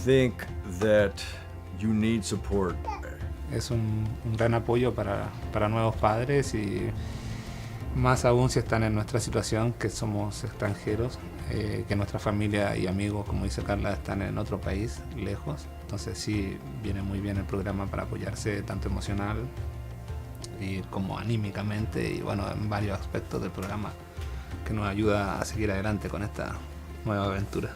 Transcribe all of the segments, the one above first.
think that you need support. Es un gran apoyo para nuevos padres y más aún si están en nuestra situación, que somos extranjeros, que nuestra familia y amigos, como dice Carla, están en otro país, lejos. Entonces sí, viene muy bien el programa para apoyarse tanto emocional y como anímicamente y bueno, en varios aspectos del programa que nos ayuda a seguir adelante con esta nueva aventura.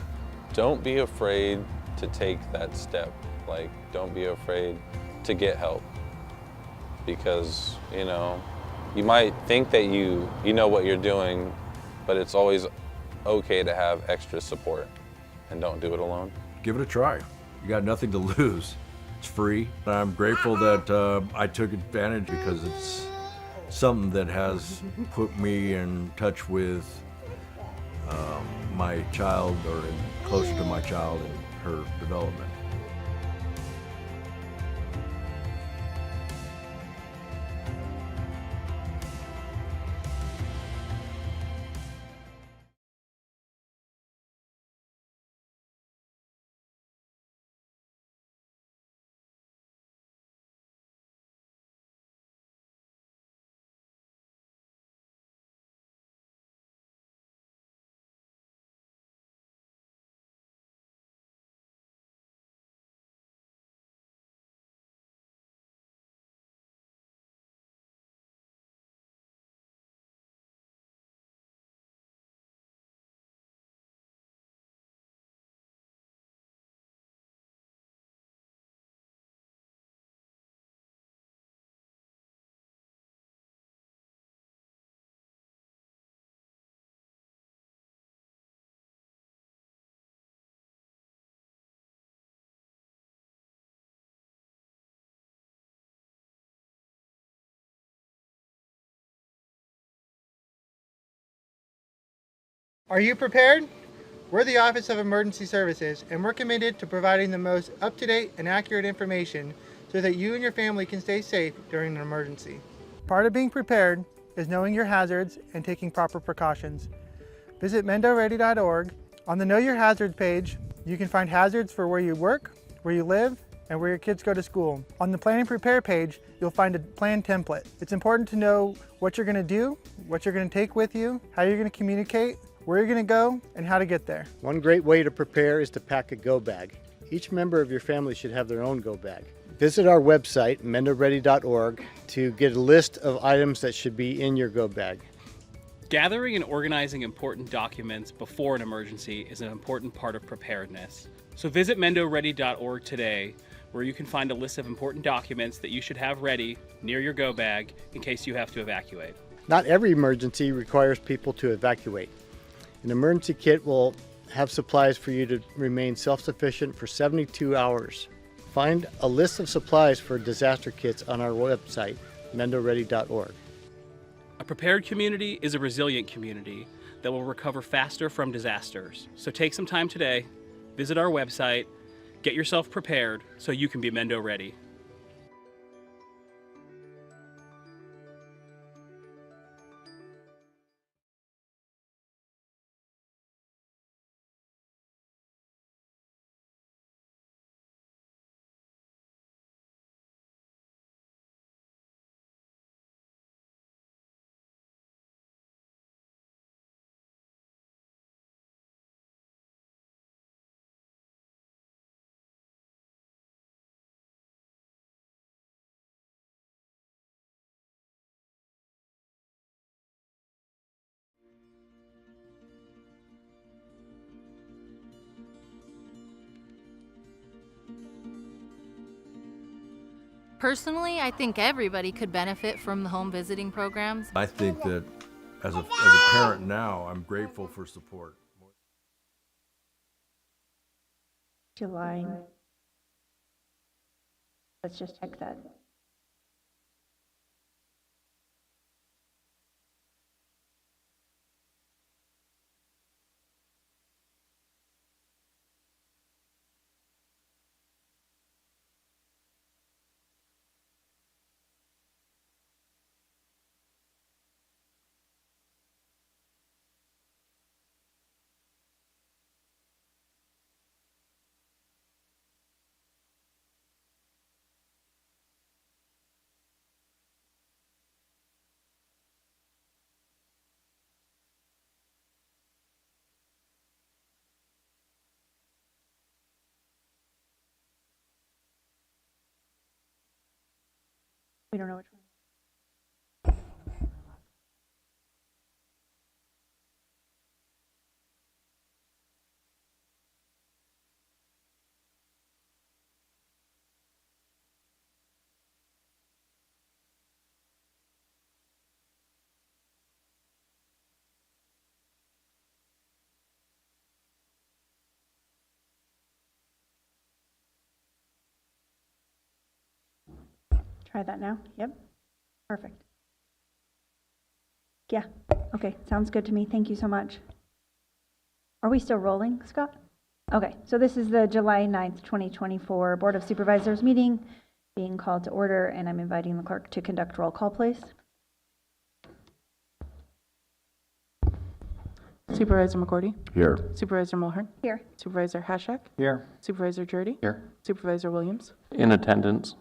Don't be afraid to take that step. Like, don't be afraid to get help. Because, you might think that you know what you're doing, but it's always okay to have extra support, and don't do it alone. Give it a try. You got nothing to lose. It's free. I'm grateful that I took advantage because it's something that has put me in touch with my child, or closer to my child and her development. Are you prepared? We're the Office of Emergency Services, and we're committed to providing the most up-to-date and accurate information so that you and your family can stay safe during an emergency. Part of being prepared is knowing your hazards and taking proper precautions. Visit mendoready.org. On the Know Your Hazards page, you can find hazards for where you work, where you live, and where your kids go to school. On the Plan and Prepare page, you'll find a plan template. It's important to know what you're going to do, what you're going to take with you, how you're going to communicate, where you're going to go, and how to get there. One great way to prepare is to pack a go bag. Each member of your family should have their own go bag. Visit our website, mendoready.org, to get a list of items that should be in your go bag. Gathering and organizing important documents before an emergency is an important part of preparedness. So visit mendoready.org today, where you can find a list of important documents that you should have ready near your go bag in case you have to evacuate. Not every emergency requires people to evacuate. An emergency kit will have supplies for you to remain self-sufficient for 72 hours. Find a list of supplies for disaster kits on our website, mendoready.org. A prepared community is a resilient community that will recover faster from disasters. So take some time today, visit our website, get yourself prepared so you can be Mendo ready. Personally, I think everybody could benefit from the home visiting programs. I think that as a parent now, I'm grateful for support. July. Let's just check that. We don't know which one. Try that now. Yep. Perfect. Yeah. Okay. Sounds good to me. Thank you so much. Are we still rolling, Scott? Okay. So this is the July 9th, 2024 Board of Supervisors meeting being called to order, and I'm inviting the clerk to conduct roll call, please. Supervisor McCourty? Here. Supervisor Mulhern? Here. Supervisor Hashak? Here. Supervisor Jurdy? Here. Supervisor Williams? In attendance.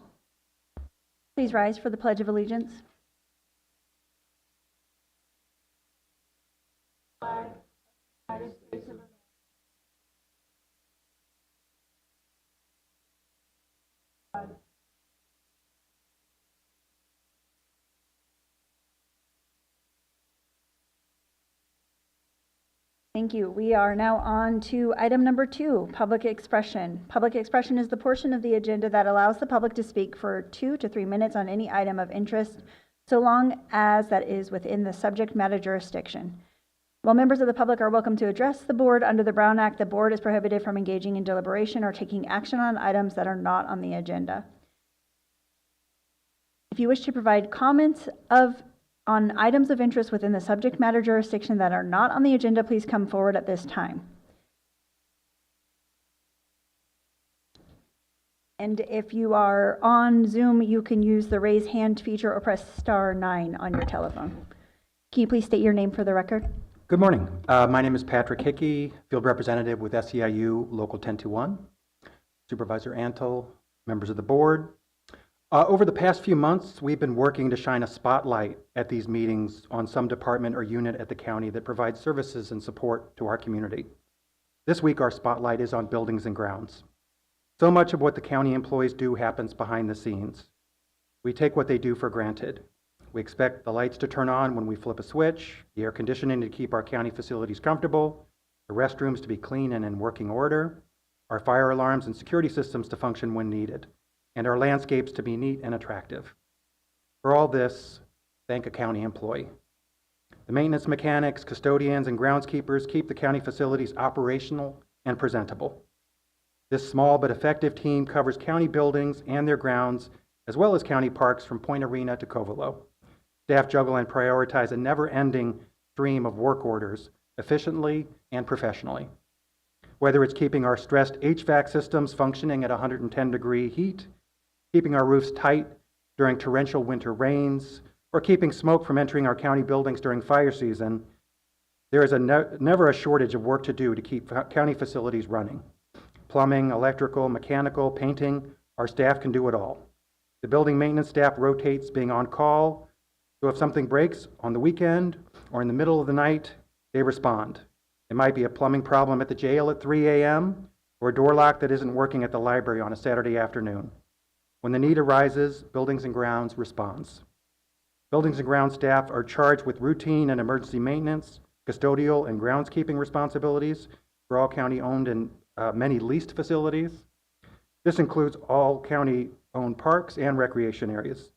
Please rise for the Pledge of Allegiance. Thank you. We are now on to item number 2, public expression. Public expression is the portion of the agenda that allows the public to speak for 2 to 3 minutes on any item of interest, so long as that is within the subject matter jurisdiction. While members of the public are welcome to address the board under the Brown Act, the board is prohibited from engaging in deliberation or taking action on items that are not on the agenda. If you wish to provide comments on items of interest within the subject matter jurisdiction that are not on the agenda, please come forward at this time. And if you are on Zoom, you can use the raise hand feature or press *9 on your telephone. Can you please state your name for the record? Good morning. My name is Patrick Hickey, Field Representative with SEIU Local 1021. Supervisor Antle, members of the board. Over the past few months, we've been working to shine a spotlight at these meetings on some department or unit at the county that provides services and support to our community. This week, our spotlight is on buildings and grounds. So much of what the county employees do happens behind the scenes. We take what they do for granted. We expect the lights to turn on when we flip a switch, the air conditioning to keep our county facilities comfortable, the restrooms to be clean and in working order, our fire alarms and security systems to function when needed, and our landscapes to be neat and attractive. For all this, thank a county employee. The maintenance mechanics, custodians, and groundskeepers keep the county facilities operational and presentable. This small but effective team covers county buildings and their grounds, as well as county parks from Point Arena to Covelo. Staff juggle and prioritize a never-ending stream of work orders efficiently and professionally. Whether it's keeping our stressed HVAC systems functioning at 110-degree heat, keeping our roofs tight during torrential winter rains, or keeping smoke from entering our county buildings during fire season, there is never a shortage of work to do to keep county facilities running. Plumbing, electrical, mechanical, painting, our staff can do it all. The building maintenance staff rotates being on call, so if something breaks on the weekend or in the middle of the night, they respond. It might be a plumbing problem at the jail at 3 a.m. or a door lock that isn't working at the library on a Saturday afternoon. When the need arises, Buildings and Grounds responds. Buildings and Grounds staff are charged with routine and emergency maintenance, custodial and groundskeeping responsibilities for all county-owned and many leased facilities. This includes all county-owned parks and recreation areas. It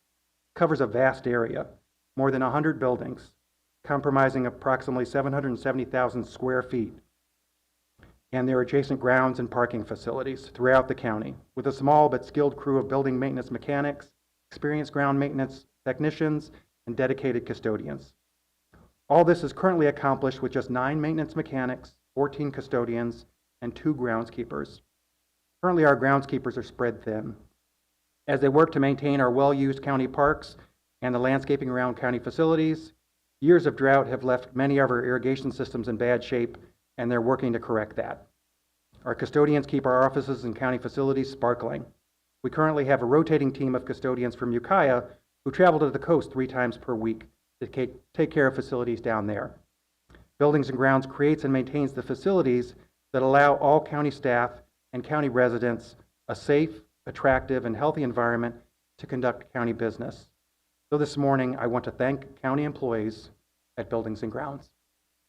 covers a vast area, more than 100 buildings, comprising approximately 770,000 square feet, and their adjacent grounds and parking facilities throughout the county, with a small but skilled crew of building maintenance mechanics, experienced ground maintenance technicians, and dedicated custodians. All this is currently accomplished with just 9 maintenance mechanics, 14 custodians, and 2 groundskeepers. Currently, our groundskeepers are spread thin. As they work to maintain our well-used county parks and the landscaping around county facilities, years of drought have left many of our irrigation systems in bad shape, and they're working to correct that. Our custodians keep our offices and county facilities sparkling. We currently have a rotating team of custodians from Ukiah who travel to the coast 3 times per week to take care of facilities down there. Buildings and Grounds creates and maintains the facilities that allow all county staff and county residents a safe, attractive, and healthy environment to conduct county business. So this morning, I want to thank county employees at Buildings and Grounds.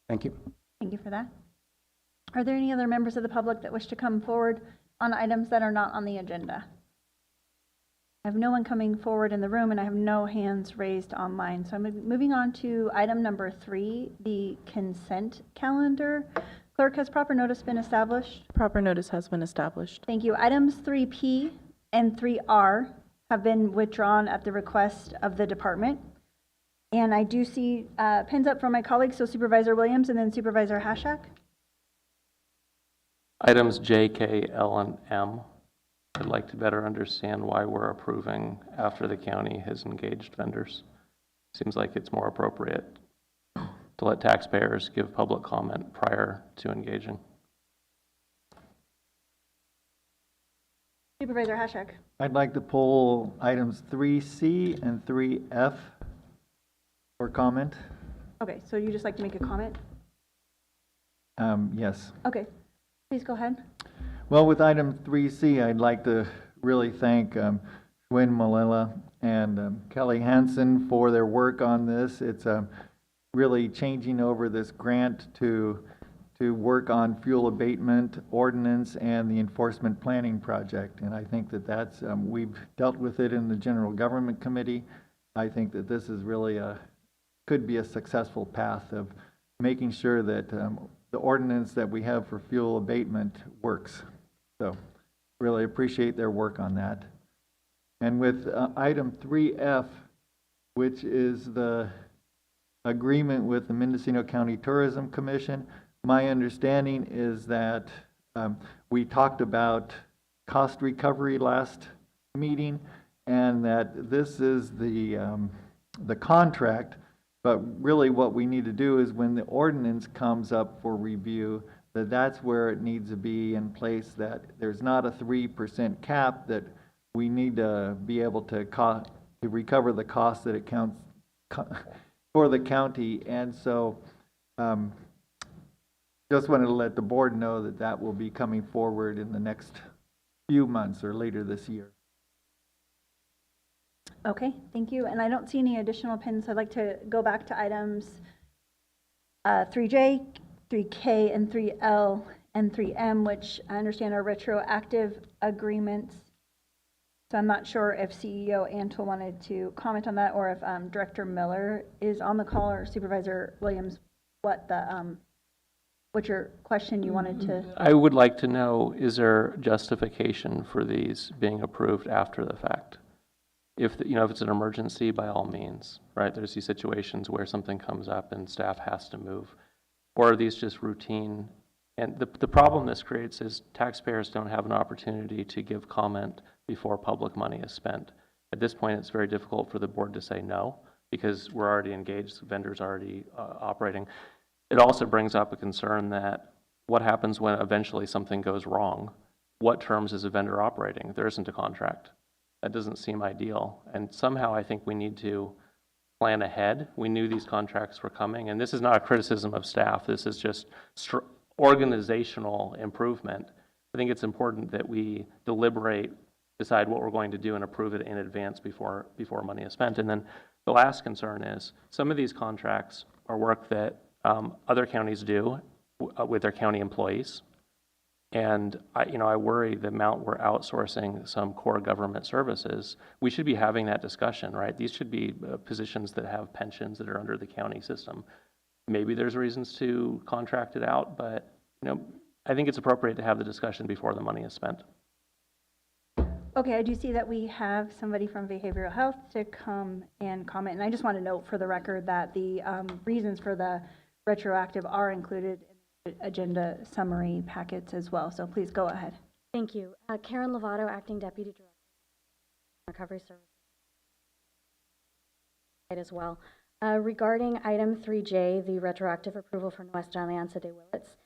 Thank you. Thank you for that. Are there any other members of the public that wish to come forward on items that are not on the agenda? I have no one coming forward in the room, and I have no hands raised online. So I'm moving on to item number 3, the consent calendar. Clerk, has proper notice been established? Proper notice has been established. Thank you. Items 3P and 3R have been withdrawn at the request of the department. And I do see pins up from my colleagues, so Supervisor Williams and then Supervisor Hashak. Items J, K, L, and M. I'd like to better understand why we're approving after the county has engaged vendors. Seems like it's more appropriate to let taxpayers give public comment prior to engaging. Supervisor Hashak. I'd like to pull items 3C and 3F for comment. Okay, so you just like to make a comment? Yes. Okay, please go ahead. Well, with item 3C, I'd like to really thank Schwinn Malilla and Kelly Hansen for their work on this. It's really changing over this grant to work on fuel abatement ordinance and the enforcement planning project. And I think that that's, we've dealt with it in the General Government Committee. I think that this is really could be a successful path of making sure that the ordinance that we have for fuel abatement works. So really appreciate their work on that. And with item 3F, which is the agreement with the Mendocino County Tourism Commission, my understanding is that we talked about cost recovery last meeting, and that this is the contract, but really what we need to do is when the ordinance comes up for review, that's where it needs to be in place, that there's not a 3% cap, that we need to be able to recover the cost that it counts for the county. And so just wanted to let the board know that that will be coming forward in the next few months or later this year. Okay, thank you. And I don't see any additional pins. I'd like to go back to items 3J, 3K, and 3L, and 3M, which I understand are retroactive agreements. So I'm not sure if CEO Antle wanted to comment on that, or if Director Miller is on the call, or Supervisor Williams, what's your question you wanted to? I would like to know, is there justification for these being approved after the fact? If it's an emergency, by all means, right? There's these situations where something comes up and staff has to move. Or are these just routine? And the problem this creates is taxpayers don't have an opportunity to give comment before public money is spent. At this point, it's very difficult for the board to say no, because we're already engaged, the vendor's already operating. It also brings up a concern that what happens when eventually something goes wrong? What terms is a vendor operating? There isn't a contract. That doesn't seem ideal. And somehow I think we need to plan ahead. We knew these contracts were coming, and this is not a criticism of staff. This is just organizational improvement. I think it's important that we deliberate, decide what we're going to do, and approve it in advance before money is spent. And then the last concern is some of these contracts are work that other counties do with their county employees. And I worry the amount we're outsourcing some core government services. We should be having that discussion, right? These should be positions that have pensions that are under the county system. Maybe there's reasons to contract it out, but I think it's appropriate to have the discussion before the money is spent. Okay, I do see that we have somebody from behavioral health to come and comment, and I just want to note for the record that the reasons for the retroactive are included in the agenda summary packets as well, so please go ahead. Thank you. Karen Lovato, Acting Deputy Director, Recovery Services as well. Regarding item 3J, the retroactive approval for Nuestra Alianza de Willits,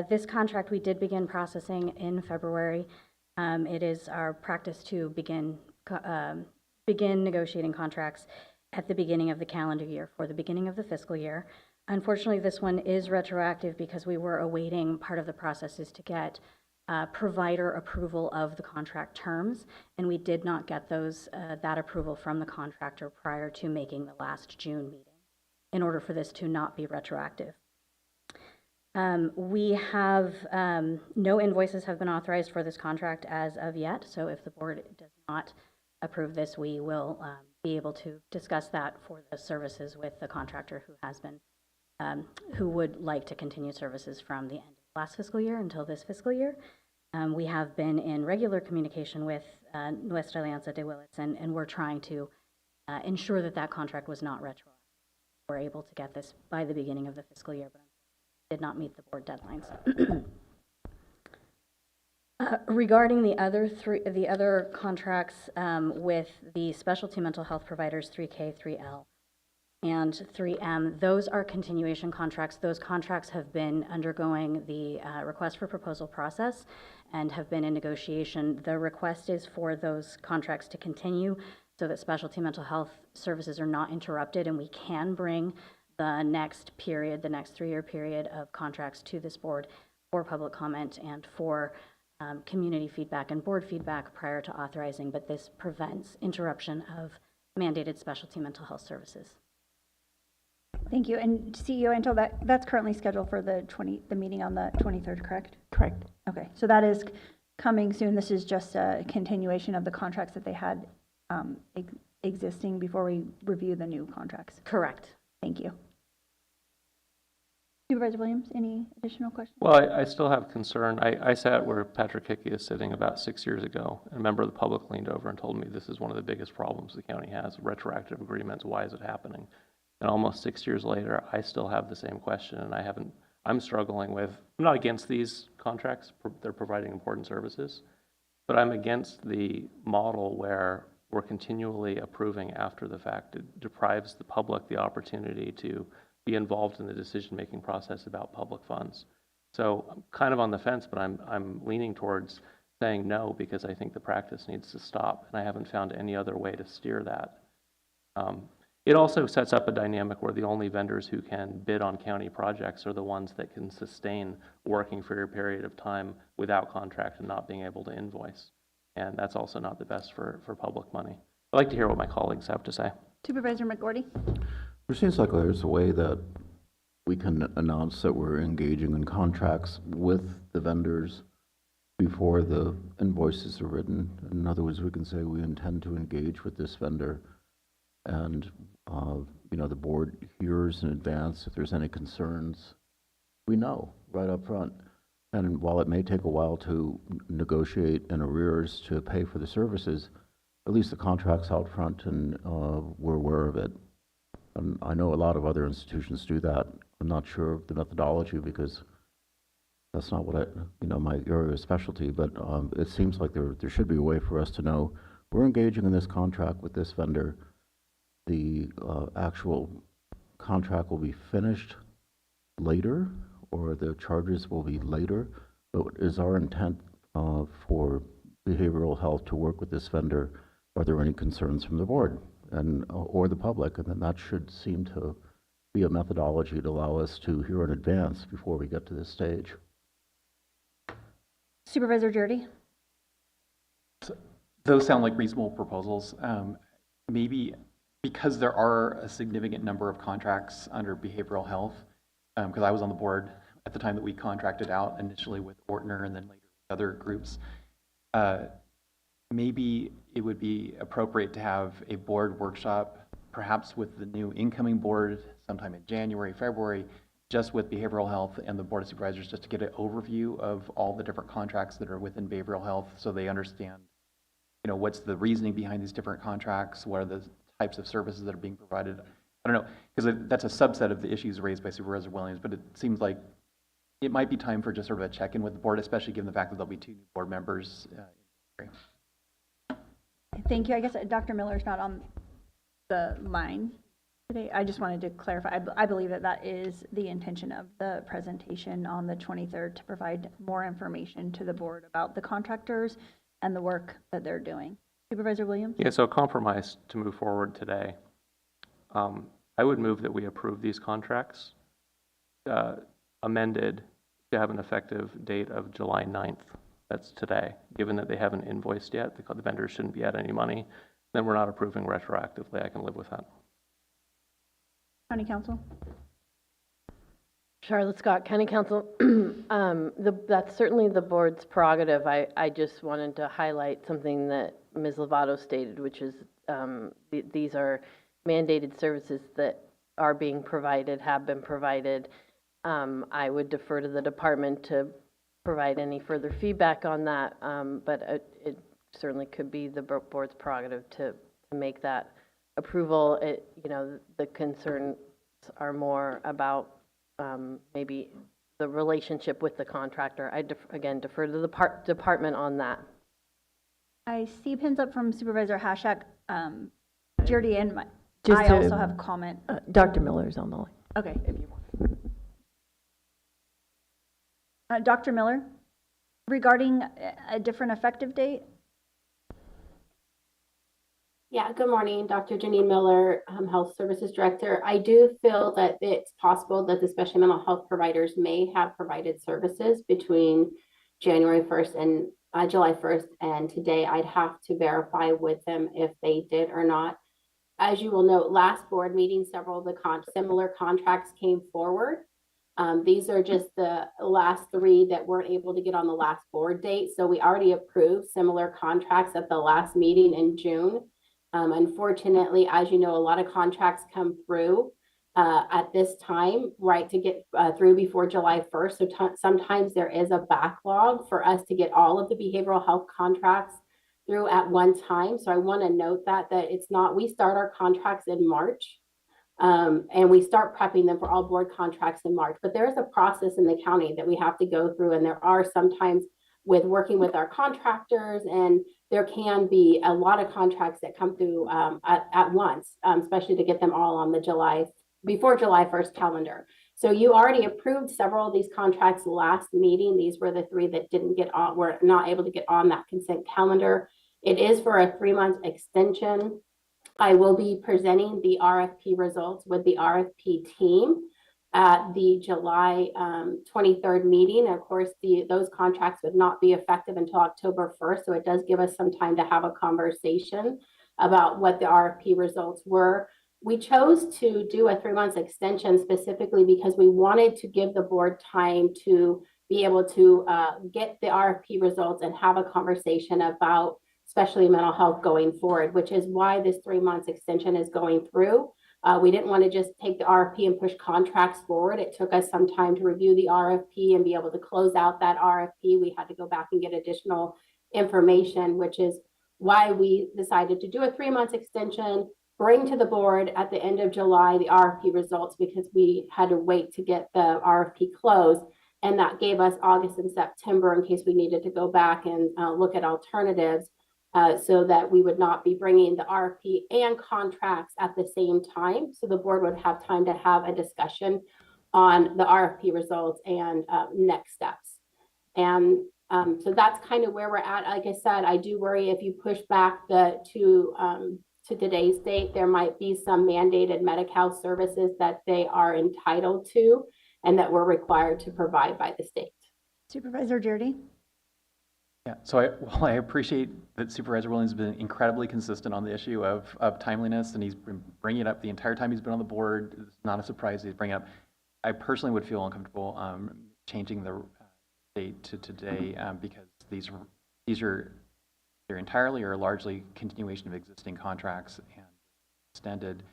this contract we did begin processing in February. It is our practice to begin negotiating contracts at the beginning of the calendar year for the beginning of the fiscal year. Unfortunately, this one is retroactive because we were awaiting part of the processes to get provider approval of the contract terms, and we did not get that approval from the contractor prior to making the last June meeting in order for this to not be retroactive. We have, no invoices have been authorized for this contract as of yet, so if the board does not approve this, we will be able to discuss that for the services with the contractor who has been, who would like to continue services from the end of last fiscal year until this fiscal year. We have been in regular communication with Nuestra Alianza de Willits, and we're trying to ensure that that contract was not retroactive. We're able to get this by the beginning of the fiscal year, but did not meet the board deadlines. Regarding the other contracts with the specialty mental health providers 3K, 3L, and 3M, those are continuation contracts. Those contracts have been undergoing the request for proposal process and have been in negotiation. The request is for those contracts to continue so that specialty mental health services are not interrupted, and we can bring the next period, the next 3-year period of contracts to this board for public comment and for community feedback and board feedback prior to authorizing, but this prevents interruption of mandated specialty mental health services. Thank you. And CEO Antle, that's currently scheduled for the meeting on the 23rd, correct? Correct. Okay, so that is coming soon. This is just a continuation of the contracts that they had existing before we review the new contracts. Correct. Thank you. Supervisor Williams, any additional questions? Well, I still have concern. I sat where Patrick Hickey is sitting about 6 years ago, and a member of the public leaned over and told me this is one of the biggest problems the county has, retroactive agreements. Why is it happening? And almost 6 years later, I still have the same question, and I'm struggling with, I'm not against these contracts, they're providing important services, but I'm against the model where we're continually approving after the fact. It deprives the public the opportunity to be involved in the decision-making process about public funds. So I'm kind of on the fence, but I'm leaning towards saying no, because I think the practice needs to stop, and I haven't found any other way to steer that. It also sets up a dynamic where the only vendors who can bid on county projects are the ones that can sustain working for a period of time without contract and not being able to invoice. And that's also not the best for public money. I'd like to hear what my colleagues have to say. Supervisor McGordy? It seems like there's a way that we can announce that we're engaging in contracts with the vendors before the invoices are written. In other words, we can say we intend to engage with this vendor, and the board hears in advance if there's any concerns. We know right up front. And while it may take a while to negotiate in arrears to pay for the services, at least the contract's out front and we're aware of it. And I know a lot of other institutions do that. I'm not sure of the methodology because that's not what my area of specialty, but it seems like there should be a way for us to know we're engaging in this contract with this vendor. The actual contract will be finished later, or the charges will be later, but is our intent for behavioral health to work with this vendor? Are there any concerns from the board and or the public? And then that should seem to be a methodology to allow us to hear in advance before we get to this stage. Supervisor Jordy? Those sound like reasonable proposals. Maybe because there are a significant number of contracts under behavioral health, because I was on the board at the time that we contracted out initially with Ortner and then later with other groups, maybe it would be appropriate to have a board workshop, perhaps with the new incoming board sometime in January, February, just with behavioral health and the Board of Supervisors, just to get an overview of all the different contracts that are within behavioral health so they understand, what's the reasoning behind these different contracts, what are the types of services that are being provided. I don't know, because that's a subset of the issues raised by Supervisor Williams, but it seems like it might be time for just sort of a check-in with the board, especially given the fact that there'll be 2 new board members. Thank you. I guess Dr. Miller's not on the line today. I just wanted to clarify. I believe that is the intention of the presentation on the 23rd, to provide more information to the board about the contractors and the work that they're doing. Supervisor Williams? Yeah, so compromise to move forward today. I would move that we approve these contracts amended to have an effective date of July 9th. that's today. Given that they haven't invoiced yet, the vendors shouldn't be out any money, then we're not approving retroactively. I can live with that. County Council. Charlotte Scott, County Council. That's certainly the board's prerogative. I just wanted to highlight something that Ms. Lovato stated, which is these are mandated services that are being provided, have been provided. I would defer to the department to provide any further feedback on that, but it certainly could be the board's prerogative to make that approval. The concerns are more about maybe the relationship with the contractor. I again defer to the department on that. I see pins up from Supervisor Hashak. Judy and Just I also have comment. Dr. Miller's on the line. Okay. Dr. Miller, regarding a different effective date? Yeah, good morning, Dr. Janine Miller, Health Services Director. I do feel that it's possible that the special mental health providers may have provided services between January 1st and July 1st, and today I'd have to verify with them if they did or not. As you will note, last board meeting, several of the similar contracts came forward. These are just the last three that weren't able to get on the last board date. So we already approved similar contracts at the last meeting in June. Unfortunately, as you know, a lot of contracts come through at this time, right, to get through before July 1st. So sometimes there is a backlog for us to get all of the behavioral health contracts through at one time. So I want to note that it's not, we start our contracts in March. And we start prepping them for all board contracts in March, but there is a process in the county that we have to go through. And there are sometimes with working with our contractors, and there can be a lot of contracts that come through at once, especially to get them all on the before July 1st calendar. So you already approved several of these contracts last meeting. These were the three that didn't get on, were not able to get on that consent calendar. It is for a 3-month extension. I will be presenting the RFP results with the RFP team at the July 23rd meeting. Of course, those contracts would not be effective until October 1st, so it does give us some time to have a conversation about what the RFP results were. We chose to do a 3-month extension specifically because we wanted to give the board time to be able to get the RFP results and have a conversation about especially mental health going forward, which is why this 3-month extension is going through. We didn't want to just take the RFP and push contracts forward. It took us some time to review the RFP and be able to close out that RFP. We had to go back and get additional information, which is why we decided to do a 3-month extension, bring to the board at the end of July the RFP results, because we had to wait to get the RFP closed. And that gave us August and September in case we needed to go back and look at alternatives. So that we would not be bringing the RFP and contracts at the same time. So the board would have time to have a discussion on the RFP results and next steps. And so that's kind of where we're at. Like I said, I do worry if you push back to today's date, there might be some mandated Medi-Cal services that they are entitled to and that we're required to provide by the state. Supervisor Jordy. Yeah, so I appreciate that Supervisor Williams has been incredibly consistent on the issue of timeliness, and he's been bringing it up the entire time he's been on the board. It's not a surprise he's bringing it up. I personally would feel uncomfortable changing the date to today because they're entirely or largely continuation of existing contracts and extended.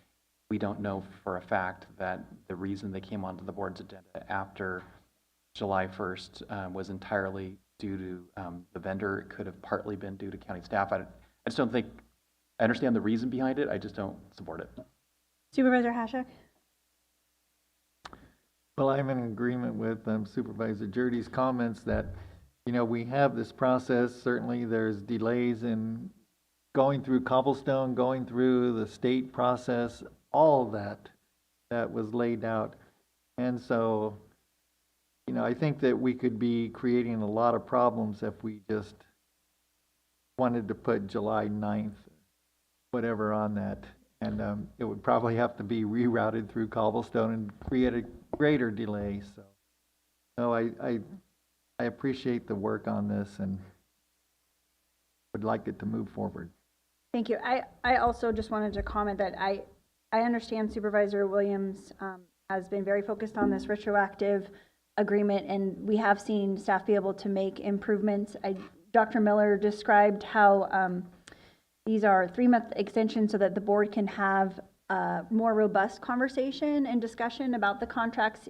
We don't know for a fact that the reason they came onto the board's agenda after July 1st was entirely due to the vendor. It could have partly been due to county staff. I just don't think, I understand the reason behind it, I just don't support it. Supervisor Hashak. Well, I'm in agreement with Supervisor Jordy's comments that, we have this process. Certainly there's delays in going through Cobblestone, going through the state process, all of that was laid out. And so, I think that we could be creating a lot of problems if we just wanted to put July 9th, whatever on that. And it would probably have to be rerouted through Cobblestone and create a greater delay. So, no, I I appreciate the work on this and would like it to move forward. Thank you. I also just wanted to comment that I understand Supervisor Williams has been very focused on this retroactive agreement, and we have seen staff be able to make improvements. Dr. Miller described how these are 3-month extensions so that the board can have a more robust conversation and discussion about the contracts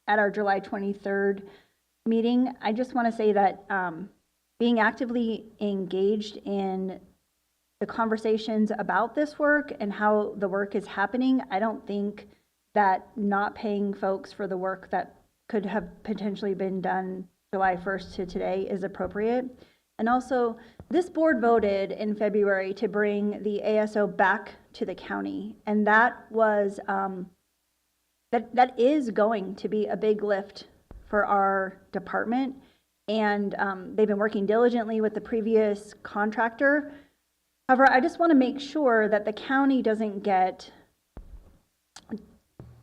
at our July 23rd meeting. I just want to say that being actively engaged in the conversations about this work and how the work is happening, I don't think that not paying folks for the work that could have potentially been done July 1st to today is appropriate. And also, this board voted in February to bring the ASO back to the county, and that was that is going to be a big lift for our department. And they've been working diligently with the previous contractor. However, I just want to make sure that the county doesn't get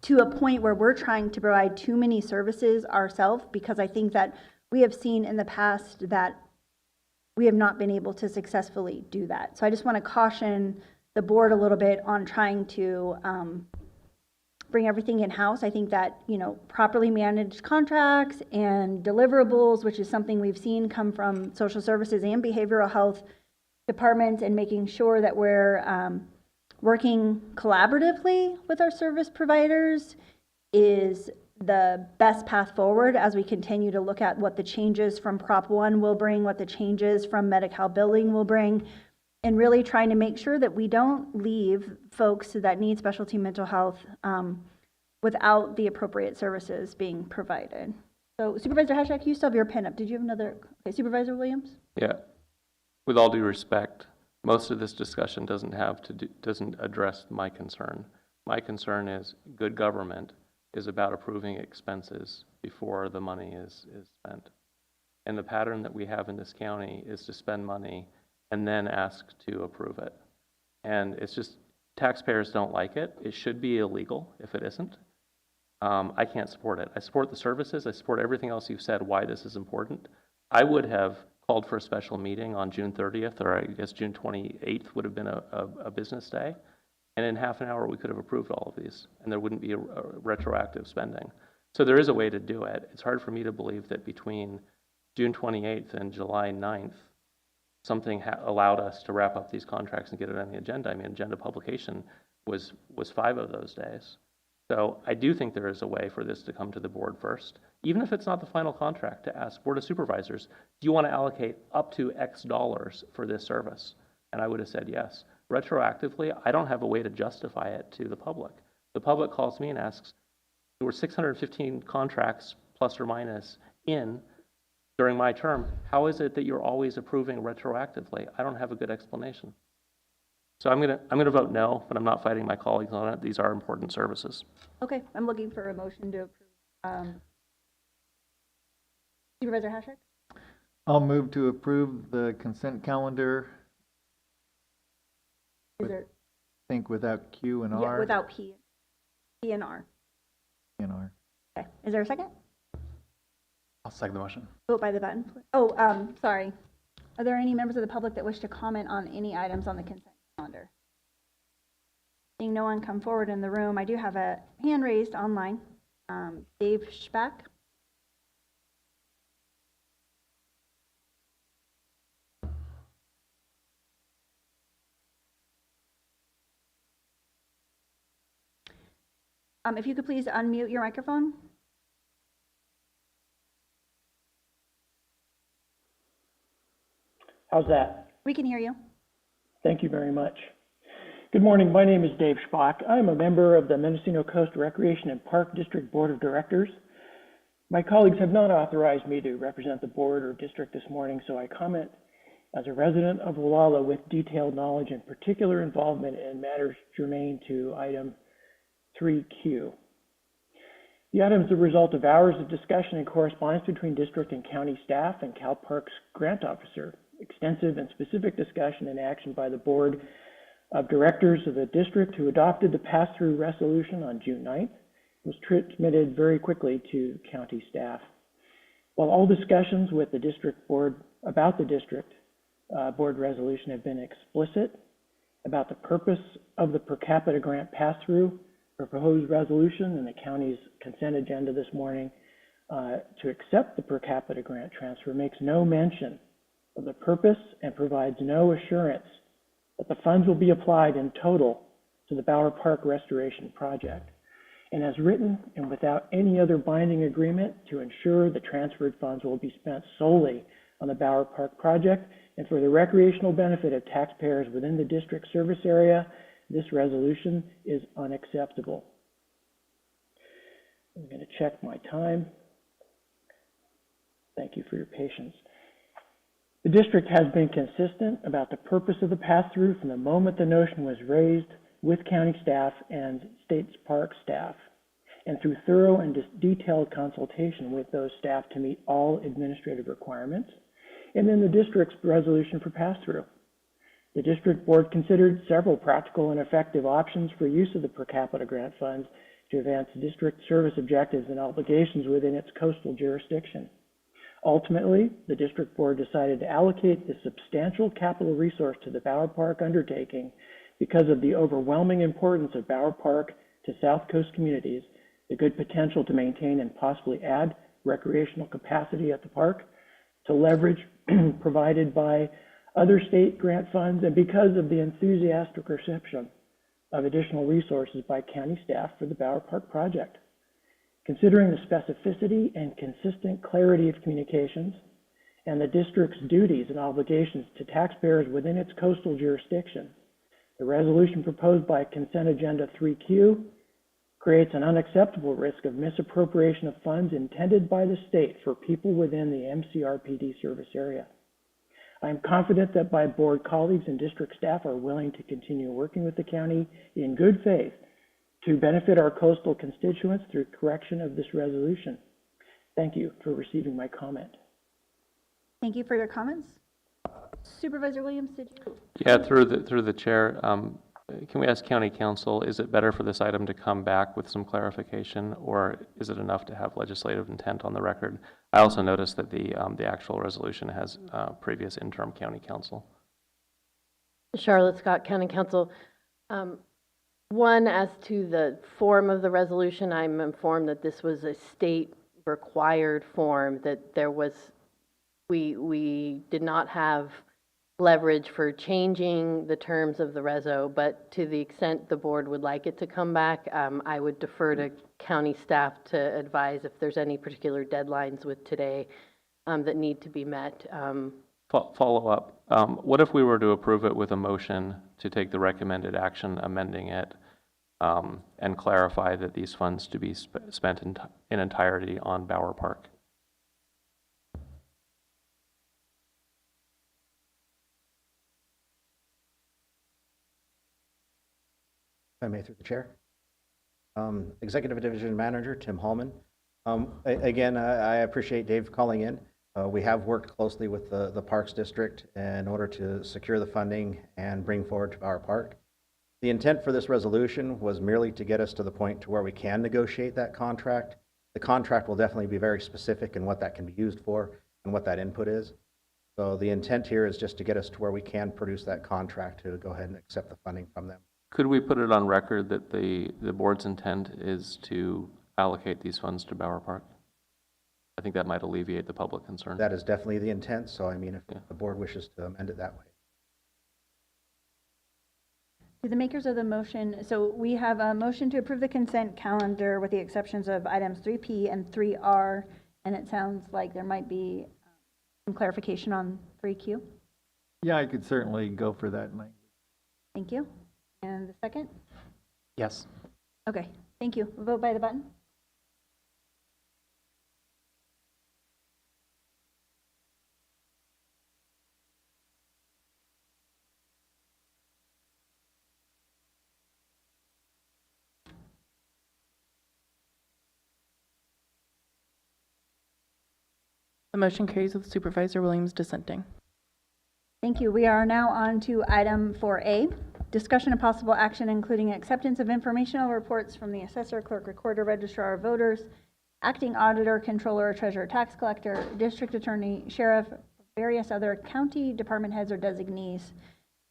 to a point where we're trying to provide too many services ourselves, because I think that we have seen in the past that we have not been able to successfully do that. So I just want to caution the board a little bit on trying to bring everything in-house. I think that, you know, properly managed contracts and deliverables, which is something we've seen come from social services and behavioral health departments, and making sure that we're working collaboratively with our service providers is the best path forward as we continue to look at what the changes from Prop 1 will bring, what the changes from Medi-Cal billing will bring, and really trying to make sure that we don't leave folks that need specialty mental health without the appropriate services being provided. So Supervisor Hashak, you still have your pen up. Did you have another? Okay, Supervisor Williams? Yeah. With all due respect, most of this discussion doesn't address my concern. My concern is good government is about approving expenses before the money is spent. And the pattern that we have in this county is to spend money and then ask to approve it. And it's just, taxpayers don't like it. It should be illegal if it isn't. I can't support it. I support the services. I support everything else you've said, why this is important. I would have called for a special meeting on June 30th, or I guess June 28th would have been a business day. And in half an hour, we could have approved all of these, and there wouldn't be a retroactive spending. So there is a way to do it. It's hard for me to believe that between June 28th and July 9th, something allowed us to wrap up these contracts and get it on the agenda. I mean, agenda publication was 5 of those days. So I do think there is a way for this to come to the board first, even if it's not the final contract, to ask Board of Supervisors, do you want to allocate up to X dollars for this service? And I would have said yes. Retroactively, I don't have a way to justify it to the public. The public calls me and asks, there were 615 contracts plus or minus in during my term. How is it that you're always approving retroactively? I don't have a good explanation. So I'm gonna vote no, but I'm not fighting my colleagues on it. These are important services. Okay, I'm looking for a motion to approve. Supervisor Hashak? I'll move to approve the consent calendar. Is there? I think without Q and R. Yeah, without P and R. P and R. Okay, is there a second? I'll second the motion. Vote by the button. Oh, sorry. Are there any members of the public that wish to comment on any items on the consent calendar? Seeing no one come forward in the room, I do have a hand raised online. Dave Schback. If you could please unmute your microphone. How's that? We can hear you. Thank you very much. Good morning. My name is Dave Spock. I'm a member of the Mendocino Coast Recreation and Park District Board of Directors. My colleagues have not authorized me to represent the board or district this morning, so I comment as a resident of Wallala with detailed knowledge and particular involvement in matters germane to item 3Q. The item is the result of hours of discussion and correspondence between district and county staff and Cal Parks grant officer. Extensive and specific discussion and action by the board of directors of the district who adopted the pass-through resolution on June 9th was transmitted very quickly to county staff. While all discussions with the district board about the district board resolution have been explicit about the purpose of the per capita grant pass-through, proposed resolution and the county's consent agenda this morning to accept the per capita grant transfer makes no mention of the purpose and provides no assurance that the funds will be applied in total to the Bower Park Restoration Project, and as written and without any other binding agreement to ensure the transferred funds will be spent solely on the Bower Park project and for the recreational benefit of taxpayers within the district service area, this resolution is unacceptable. I'm going to check my time. Thank you for your patience. The district has been consistent about the purpose of the pass-through from the moment the notion was raised with county staff and state park staff, and through thorough and detailed consultation with those staff to meet all administrative requirements, and then the district's resolution for pass-through. The district board considered several practical and effective options for use of the per capita grant funds to advance district service objectives and obligations within its coastal jurisdiction. Ultimately, the district board decided to allocate the substantial capital resource to the Bower Park undertaking because of the overwhelming importance of Bower Park to South Coast communities, the good potential to maintain and possibly add recreational capacity at the park, to leverage provided by other state grant funds, and because of the enthusiastic reception of additional resources by county staff for the Bower Park project. Considering the specificity and consistent clarity of communications and the district's duties and obligations to taxpayers within its coastal jurisdiction, the resolution proposed by Consent Agenda 3Q creates an unacceptable risk of misappropriation of funds intended by the state for people within the MHRB service area. I am confident that my board colleagues and district staff are willing to continue working with the county in good faith to benefit our coastal constituents through correction of this resolution. Thank you for receiving my comment. Thank you for your comments. Supervisor Williams, did you? Yeah, through the chair, can we ask county council, is it better for this item to come back with some clarification, or is it enough to have legislative intent on the record? I also noticed that the actual resolution has previous interim county council. Charlotte Scott, County Council. One, as to the form of the resolution, I'm informed that this was a state required form, that there was, we did not have leverage for changing the terms of the reso, but to the extent the board would like it to come back, I would defer to county staff to advise if there's any particular deadlines with today that need to be met. Follow up. What if we were to approve it with a motion to take the recommended action, amending it, and clarify that these funds to be spent in entirety on Bower Park? If I may, through the chair. Executive Division Manager Tim Hallman. Again, I appreciate Dave calling in. We have worked closely with the Parks District in order to secure the funding and bring forward to Bower Park. The intent for this resolution was merely to get us to the point to where we can negotiate that contract. The contract will definitely be very specific in what that can be used for and what that input is. So the intent here is just to get us to where we can produce that contract to go ahead and accept the funding from them. Could we put it on record that the board's intent is to allocate these funds to Bower Park? I think that might alleviate the public concern. That is definitely the intent. So I mean, if the board wishes to amend it that way. To the makers of the motion, so we have a motion to approve the consent calendar with the exceptions of items 3P and 3R, and it sounds like there might be some clarification on 3Q. Yeah, I could certainly go for that language. Thank you. And the second? Yes. Okay, thank you. Vote by the button. The motion carries with Supervisor Williams dissenting. Thank you. We are now on to item 4A, discussion of possible action including acceptance of informational reports from the assessor, clerk, recorder, registrar of voters, acting auditor, controller, treasurer, tax collector, district attorney, sheriff, various other county department heads or designees.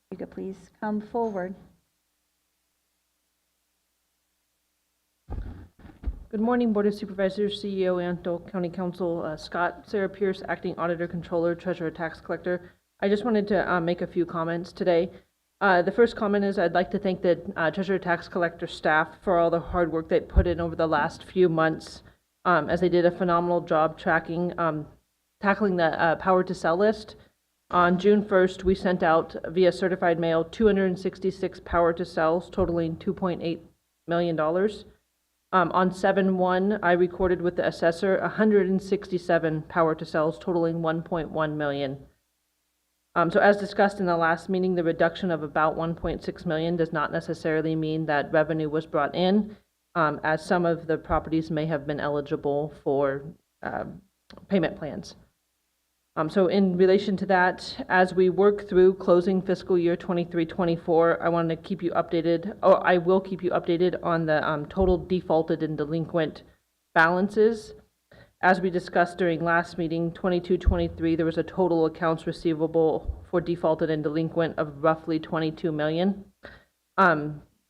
You could please come forward. Good morning, Board of Supervisors, CEO, Anto, County Council, Scott, Sarah Pierce, Acting Auditor, Controller, Treasurer, Tax Collector. I just wanted to make a few comments today. The first comment is I'd like to thank the Treasurer, Tax Collector staff for all the hard work they put in over the last few months, as they did a phenomenal job tackling the power to sell list. On June 1st, we sent out via certified mail 266 power to sells totaling $2.8 million. On 7/1, I recorded with the assessor 167 power to sells totaling $1.1 million. So as discussed in the last meeting, the reduction of about $1.6 million does not necessarily mean that revenue was brought in, as some of the properties may have been eligible for payment plans. So in relation to that, as we work through closing fiscal year 23-24, I want to keep you updated, or I will keep you updated on the total defaulted and delinquent balances. As we discussed during last meeting, 22-23, there was a total accounts receivable for defaulted and delinquent of roughly $22 million.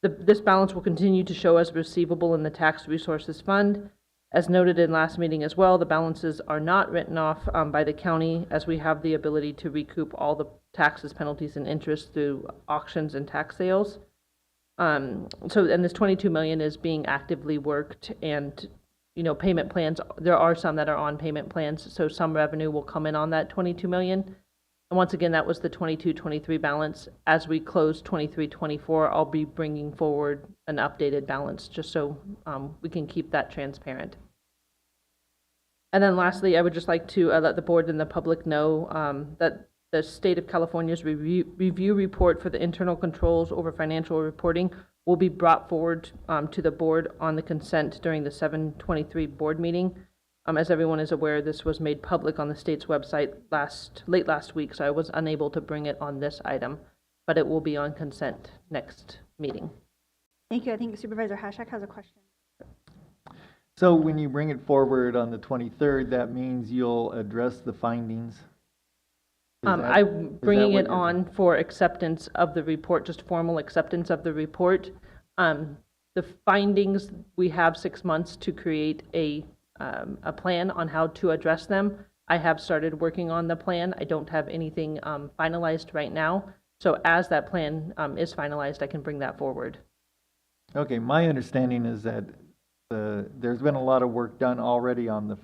This balance will continue to show as receivable in the Tax Resources Fund. As noted in last meeting as well, the balances are not written off by the county, as we have the ability to recoup all the taxes, penalties, and interest through auctions and tax sales. And this $22 million is being actively worked, and payment plans, there are some that are on payment plans, so some revenue will come in on that $22 million. And once again, that was the 22-23 balance. As we close 23-24, I'll be bringing forward an updated balance, just so we can keep that transparent. And then lastly, I would just like to let the board and the public know that the State of California's review report for the internal controls over financial reporting will be brought forward to the board on the consent during the 7/23 board meeting. As everyone is aware, this was made public on the state's website late last week, so I was unable to bring it on this item, but it will be on consent next meeting. Thank you. I think Supervisor Hashak has a question. So when you bring it forward on the 23rd, that means you'll address the findings? I'm bringing it on for acceptance of the report, just formal acceptance of the report. The findings, we have 6 months to create a plan on how to address them. I have started working on the plan. I don't have anything finalized right now. So as that plan is finalized, I can bring that forward. Okay, my understanding is that there's been a lot of work done already on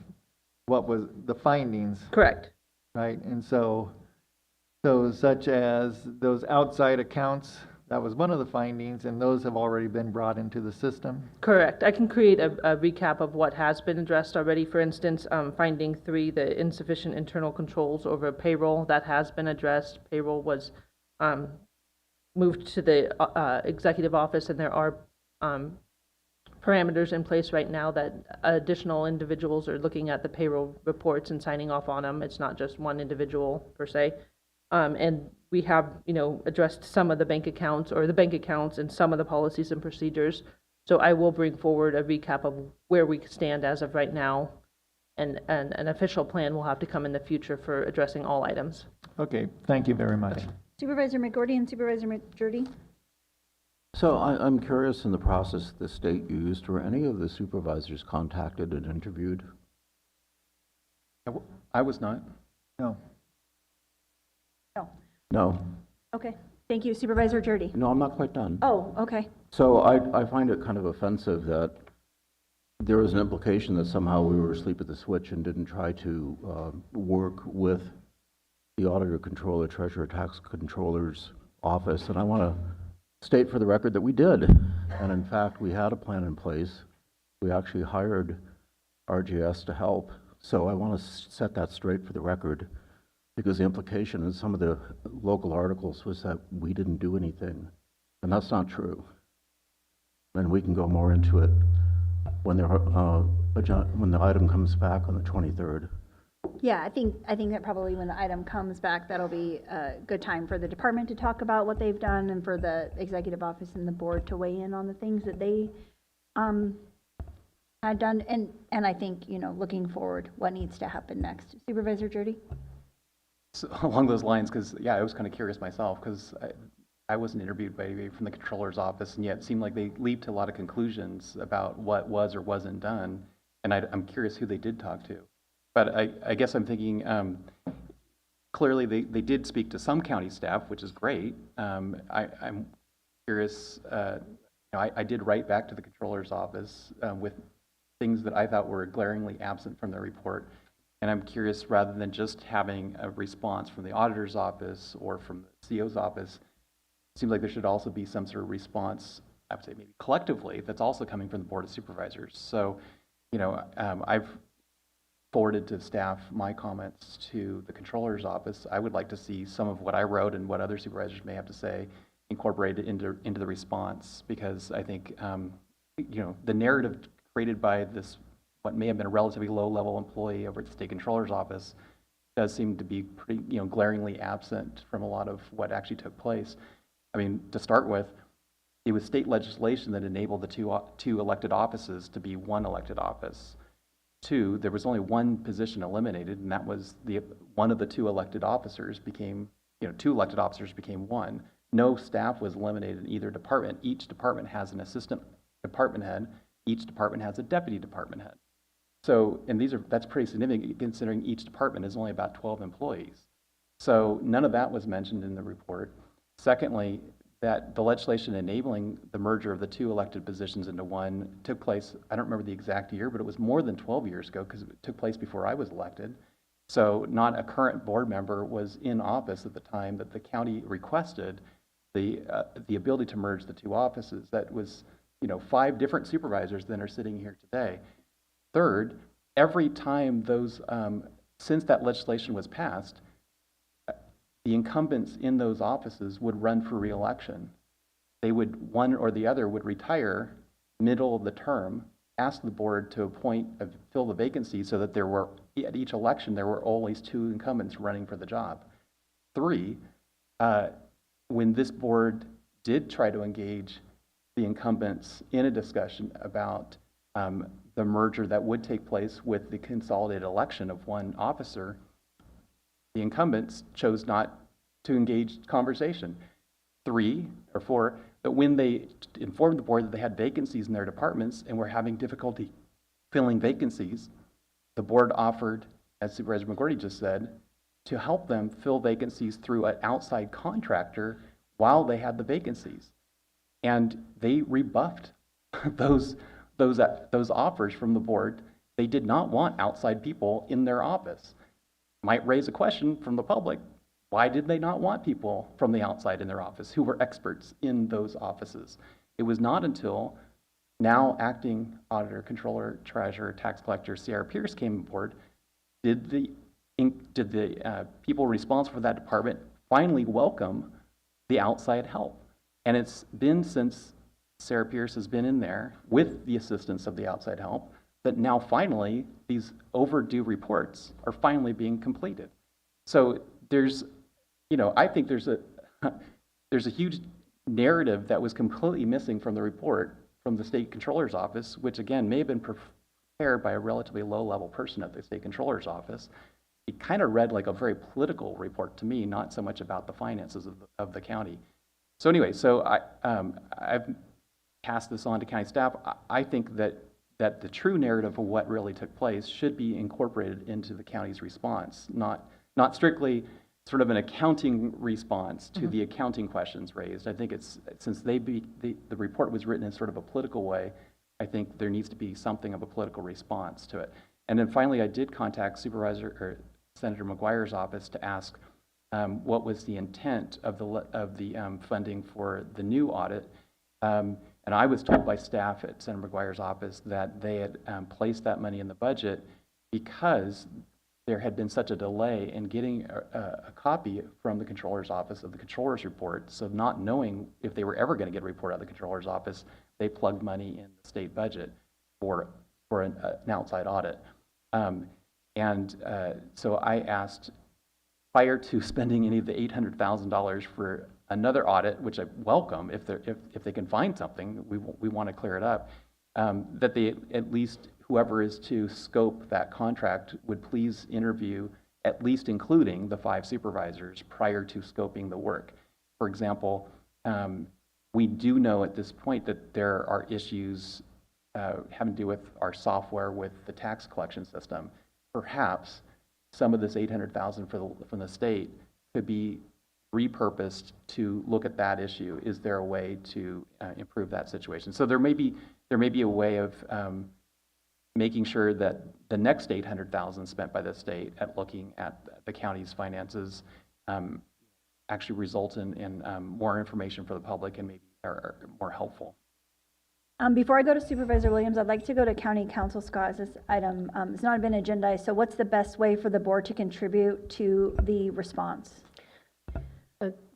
what was the findings. Correct. Right, and so such as those outside accounts, that was one of the findings, and those have already been brought into the system? Correct. I can create a recap of what has been addressed already. For instance, finding 3, the insufficient internal controls over payroll, that has been addressed. Payroll was moved to the executive office, and there are parameters in place right now that additional individuals are looking at the payroll reports and signing off on them. It's not just one individual per se. And we have, addressed some of the bank accounts and some of the policies and procedures. So I will bring forward a recap of where we stand as of right now, and an official plan will have to come in the future for addressing all items. Okay, thank you very much. Supervisor McGordy and Supervisor McJurdy. So I'm curious, in the process the state used, were any of the supervisors contacted and interviewed? I was not. No. No. Okay. Thank you. Supervisor Jurdy. No, I'm not quite done. Oh, okay. So I find it kind of offensive that there was an implication that somehow we were asleep at the switch and didn't try to work with the auditor, controller, treasurer, tax controller's office. And I want to state for the record that we did. And in fact, we had a plan in place. We actually hired RGS to help. So I want to set that straight for the record, because the implication in some of the local articles was that we didn't do anything. And that's not true. And we can go more into it when the item comes back on the 23rd. Yeah, I think that probably when the item comes back, that'll be a good time for the department to talk about what they've done, and for the executive office and the board to weigh in on the things that they done, and I think, looking forward, what needs to happen next. Supervisor Jurdy? So, along those lines, because, yeah, I was kind of curious myself, because I wasn't interviewed by anybody from the controller's office, and yet it seemed like they leaped to a lot of conclusions about what was or wasn't done, and I'm curious who they did talk to. But I guess I'm thinking, clearly they did speak to some county staff, which is great. I'm curious, I did write back to the controller's office with things that I thought were glaringly absent from their report. And I'm curious, rather than just having a response from the auditor's office or from the CO's office, it seems like there should also be some sort of response, I would say maybe collectively, that's also coming from the Board of Supervisors. So, I've forwarded to staff my comments to the controller's office. I would like to see some of what I wrote and what other supervisors may have to say incorporated into the response, because I think, the narrative created by this, what may have been a relatively low-level employee over at the state controller's office, does seem to be pretty, glaringly absent from a lot of what actually took place. I mean, to start with, it was state legislation that enabled the two elected offices to be one elected office. Two, there was only one position eliminated, and that was one of the two elected officers became, two elected officers became one. No staff was eliminated in either department. Each department has an assistant department head. Each department has a deputy department head. So, and that's pretty significant considering each department is only about 12 employees. So none of that was mentioned in the report. Secondly, that the legislation enabling the merger of the two elected positions into one took place, I don't remember the exact year, but it was more than 12 years ago because it took place before I was elected. So not a current board member was in office at the time that the county requested the ability to merge the two offices. That was, 5 different supervisors that are sitting here today. Third, every time since that legislation was passed, the incumbents in those offices would run for re-election. One or the other would retire middle of the term, ask the board to fill the vacancy so that at each election, there were always 2 incumbents running for the job. 3, when this board did try to engage the incumbents in a discussion about the merger that would take place with the consolidated election of one officer, the incumbents chose not to engage conversation. 3 or 4, that when they informed the board that they had vacancies in their departments and were having difficulty filling vacancies, the board offered, as Supervisor McGordy just said, to help them fill vacancies through an outside contractor while they had the vacancies. And they rebuffed those offers from the board. They did not want outside people in their office. Might raise a question from the public. Why did they not want people from the outside in their office who were experts in those offices? It was not until now acting auditor, controller, treasurer, tax collector, C.R. Pierce came aboard, did the people responsible for that department finally welcome the outside help. And it's been since Sarah Pierce has been in there with the assistance of the outside help that now finally these overdue reports are finally being completed. So there's, I think there's a huge narrative that was completely missing from the report from the state controller's office, which again may have been prepared by a relatively low-level person at the state controller's office. It kind of read like a very political report to me, not so much about the finances of the county. So anyway, I've passed this on to county staff. I think that the true narrative of what really took place should be incorporated into the county's response, not strictly sort of an accounting response to the accounting questions raised. I think it's, since the report was written in sort of a political way, I think there needs to be something of a political response to it. And then finally, I did contact Senator McGuire's office to ask what was the intent of the funding for the new audit. And I was told by staff at Senator McGuire's office that they had placed that money in the budget because there had been such a delay in getting a copy from the controller's office of the controller's report. So not knowing if they were ever going to get a report out of the controller's office, they plugged money in the state budget for an outside audit. So I asked, prior to spending any of the $800,000 for another audit, which I welcome if they can find something, we want to clear it up, that they at least whoever is to scope that contract would please interview, at least including the 5 supervisors prior to scoping the work. For example, we do know at this point that there are issues having to do with our software with the tax collection system. Perhaps some of this $800,000 from the state could be repurposed to look at that issue. Is there a way to improve that situation? So there may be a way of making sure that the next $800,000 spent by the state at looking at the county's finances actually results in more information for the public and maybe are more helpful. Before I go to Supervisor Williams, I'd like to go to County Council Scott, as this item has not been agendized. So what's the best way for the board to contribute to the response?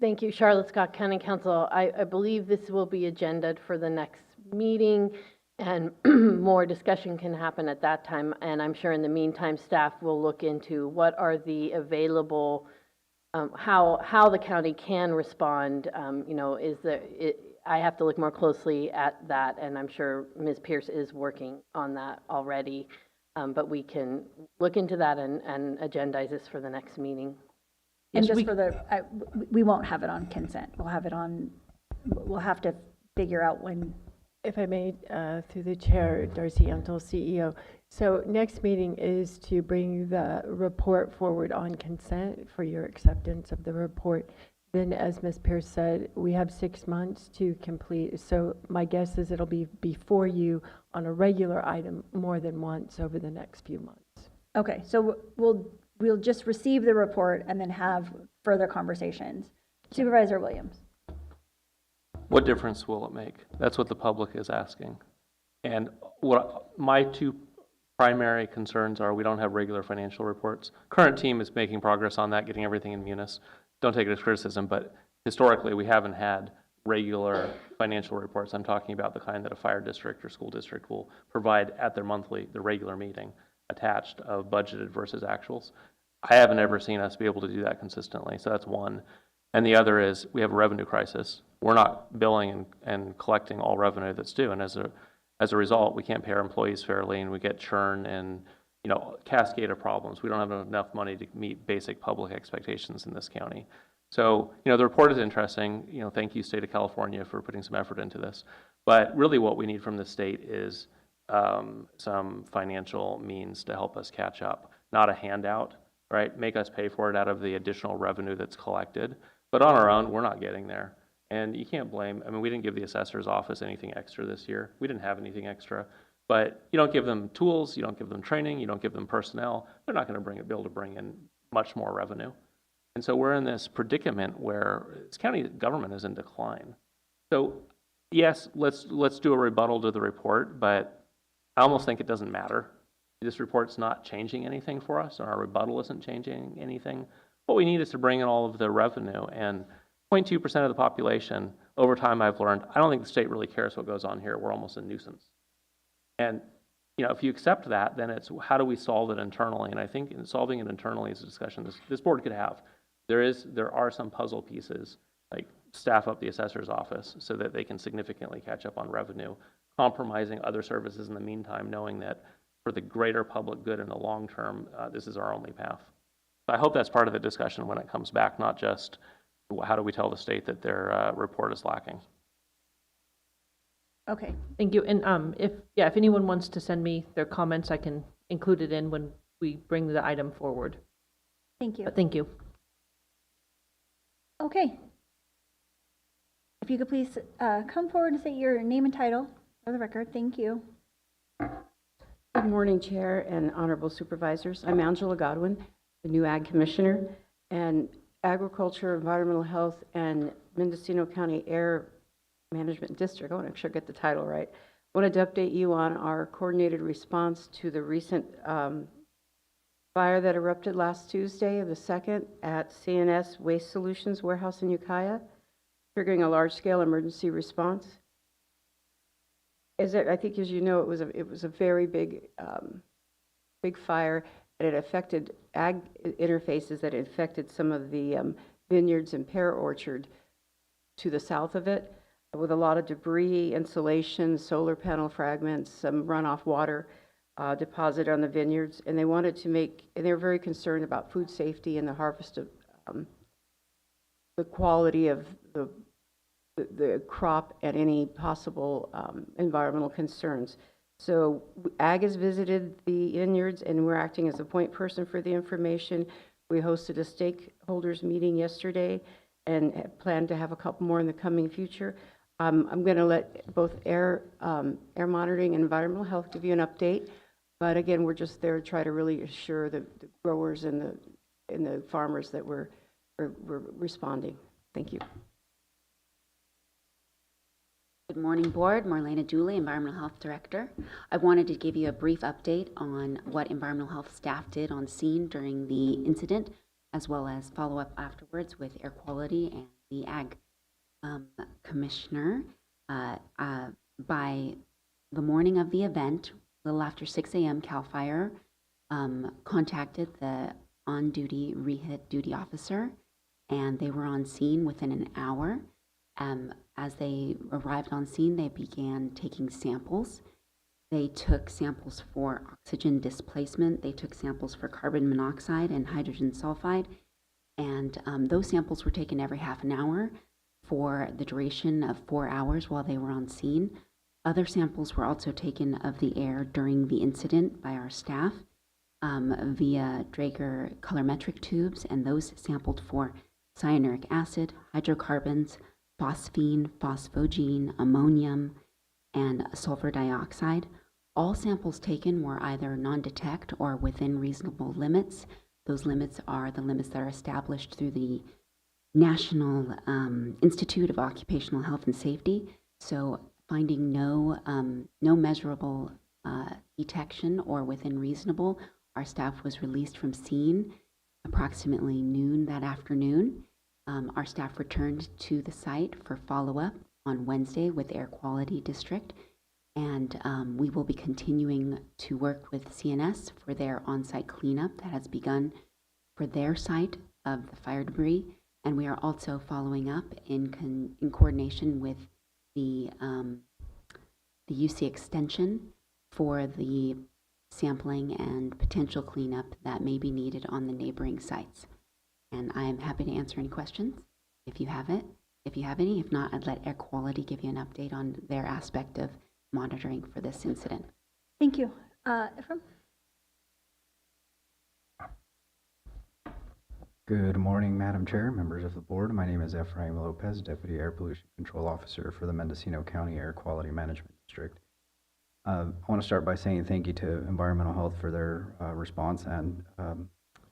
Thank you, Charlotte Scott, County Council. I believe this will be agended for the next meeting, and more discussion can happen at that time. And I'm sure in the meantime, staff will look into what are the available, how the county can respond. I have to look more closely at that, and I'm sure Ms. Pierce is working on that already. But we can look into that and agendize this for the next meeting. And just for we won't have it on consent. We'll have to figure out when. If I may, through the chair, Darcy Antle, CEO. So next meeting is to bring the report forward on consent for your acceptance of the report. Then, as Ms. Pierce said, we have 6 months to complete. So my guess is it'll be before you on a regular item more than once over the next few months. Okay, so we'll just receive the report and then have further conversations. Supervisor Williams. What difference will it make? That's what the public is asking. And what my 2 primary concerns are, we don't have regular financial reports. Current team is making progress on that, getting everything in Munis. Don't take it as criticism, but historically we haven't had regular financial reports. I'm talking about the kind that a fire district or school district will provide at their the regular meeting, attached of budgeted versus actuals. I haven't ever seen us be able to do that consistently, so that's one. And the other is we have a revenue crisis. We're not billing and collecting all revenue that's due, and as a result, we can't pay our employees fairly, and we get churn and cascade of problems. We don't have enough money to meet basic public expectations in this county. So the report is interesting. Thank you, State of California, for putting some effort into this. But really, what we need from the state is some financial means to help us catch up, not a handout, right? Make us pay for it out of the additional revenue that's collected. But on our own, we're not getting there. And you can't blame, we didn't give the assessor's office anything extra this year. We didn't have anything extra. But you don't give them tools, you don't give them training, you don't give them personnel, they're not going to be able to bring in much more revenue. And so we're in this predicament where this county government is in decline. So yes, let's do a rebuttal to the report, but I almost think it doesn't matter. This report's not changing anything for us, or our rebuttal isn't changing anything. What we need is to bring in all of the revenue, and 0.2% of the population, over time I've learned, I don't think the state really cares what goes on here. We're almost a nuisance. And if you accept that, then it's how do we solve it internally? And I think in solving it internally is a discussion this board could have. There are some puzzle pieces, like staff up the assessor's office so that they can significantly catch up on revenue, compromising other services in the meantime, knowing that for the greater public good in the long term, this is our only path. So I hope that's part of the discussion when it comes back, not just how do we tell the state that their report is lacking. Okay. Thank you. And if anyone wants to send me their comments, I can include it in when we bring the item forward. Thank you. But thank you. Okay. If you could please come forward and say your name and title for the record. Thank you. Good morning, Chair and Honorable Supervisors. I'm Angela Godwin, the new Ag Commissioner, and Agriculture, Environmental Health, and Mendocino County Air Management District. I want to make sure I get the title right. I wanted to update you on our coordinated response to the recent fire that erupted last Tuesday, the 2nd, at CNS Waste Solutions warehouse in Ukiah, triggering a large-scale emergency response. I think, as you know, it was a very big fire, and it affected ag interfaces that affected some of the vineyards and pear orchard to the south of it, with a lot of debris, insulation, solar panel fragments, some runoff water. deposited on the vineyards, and they wanted to make, and they're very concerned about food safety and the harvest of the quality of the crop and any possible environmental concerns. So Ag has visited the vineyards, and we're acting as a point person for the information. We hosted a stakeholders meeting yesterday and plan to have a couple more in the coming future. I'm going to let both air monitoring and environmental health give you an update. But again, we're just there to try to really assure the growers and the farmers that we're responding. Thank you. Good morning, Board. Marlena Dooley, Environmental Health Director. I wanted to give you a brief update on what environmental health staff did on scene during the incident, as well as follow up afterwards with air quality and the Ag Commissioner. By the morning of the event, a little after 6 a.m., CAL FIRE contacted the on-duty REHIT duty officer, and they were on scene within an hour. As they arrived on scene, they began taking samples. They took samples for oxygen displacement. They took samples for carbon monoxide and hydrogen sulfide. And those samples were taken every half an hour for the duration of 4 hours while they were on scene. Other samples were also taken of the air during the incident by our staff via Draeger colorimetric tubes, and those sampled for cyanuric acid, hydrocarbons, phosphine, phosphogene, ammonium, and sulfur dioxide. All samples taken were either non-detect or within reasonable limits. Those limits are the limits that are established through the National Institute of Occupational Health and Safety. So finding no measurable detection or within reasonable, our staff was released from scene approximately noon that afternoon. Our staff returned to the site for follow-up on Wednesday with Air Quality District, and we will be continuing to work with CNS for their on-site cleanup that has begun for their site of the fire debris, and we are also following up in coordination with the UC Extension for the sampling and potential cleanup that may be needed on the neighboring sites. And I am happy to answer any questions if you have it. If you have any, if not, I'd let Air Quality give you an update on their aspect of monitoring for this incident. Thank you. Ephraim? Good morning, Madam Chair, members of the board. My name is Ephraim Lopez, Deputy Air Pollution Control Officer for the Mendocino County Air Quality Management District. I want to start by saying thank you to Environmental Health for their response and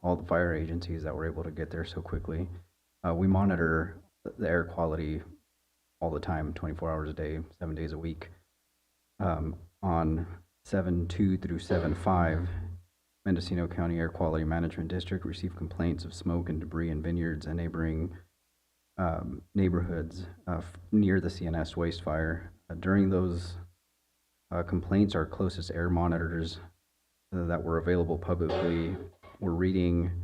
all the fire agencies that were able to get there so quickly. We monitor the air quality all the time, 24 hours a day, 7 days a week. On 7/2 through 7/5, Mendocino County Air Quality Management District received complaints of smoke and debris in vineyards and neighboring neighborhoods near the CNS waste fire. During those complaints, our closest air monitors that were available publicly were reading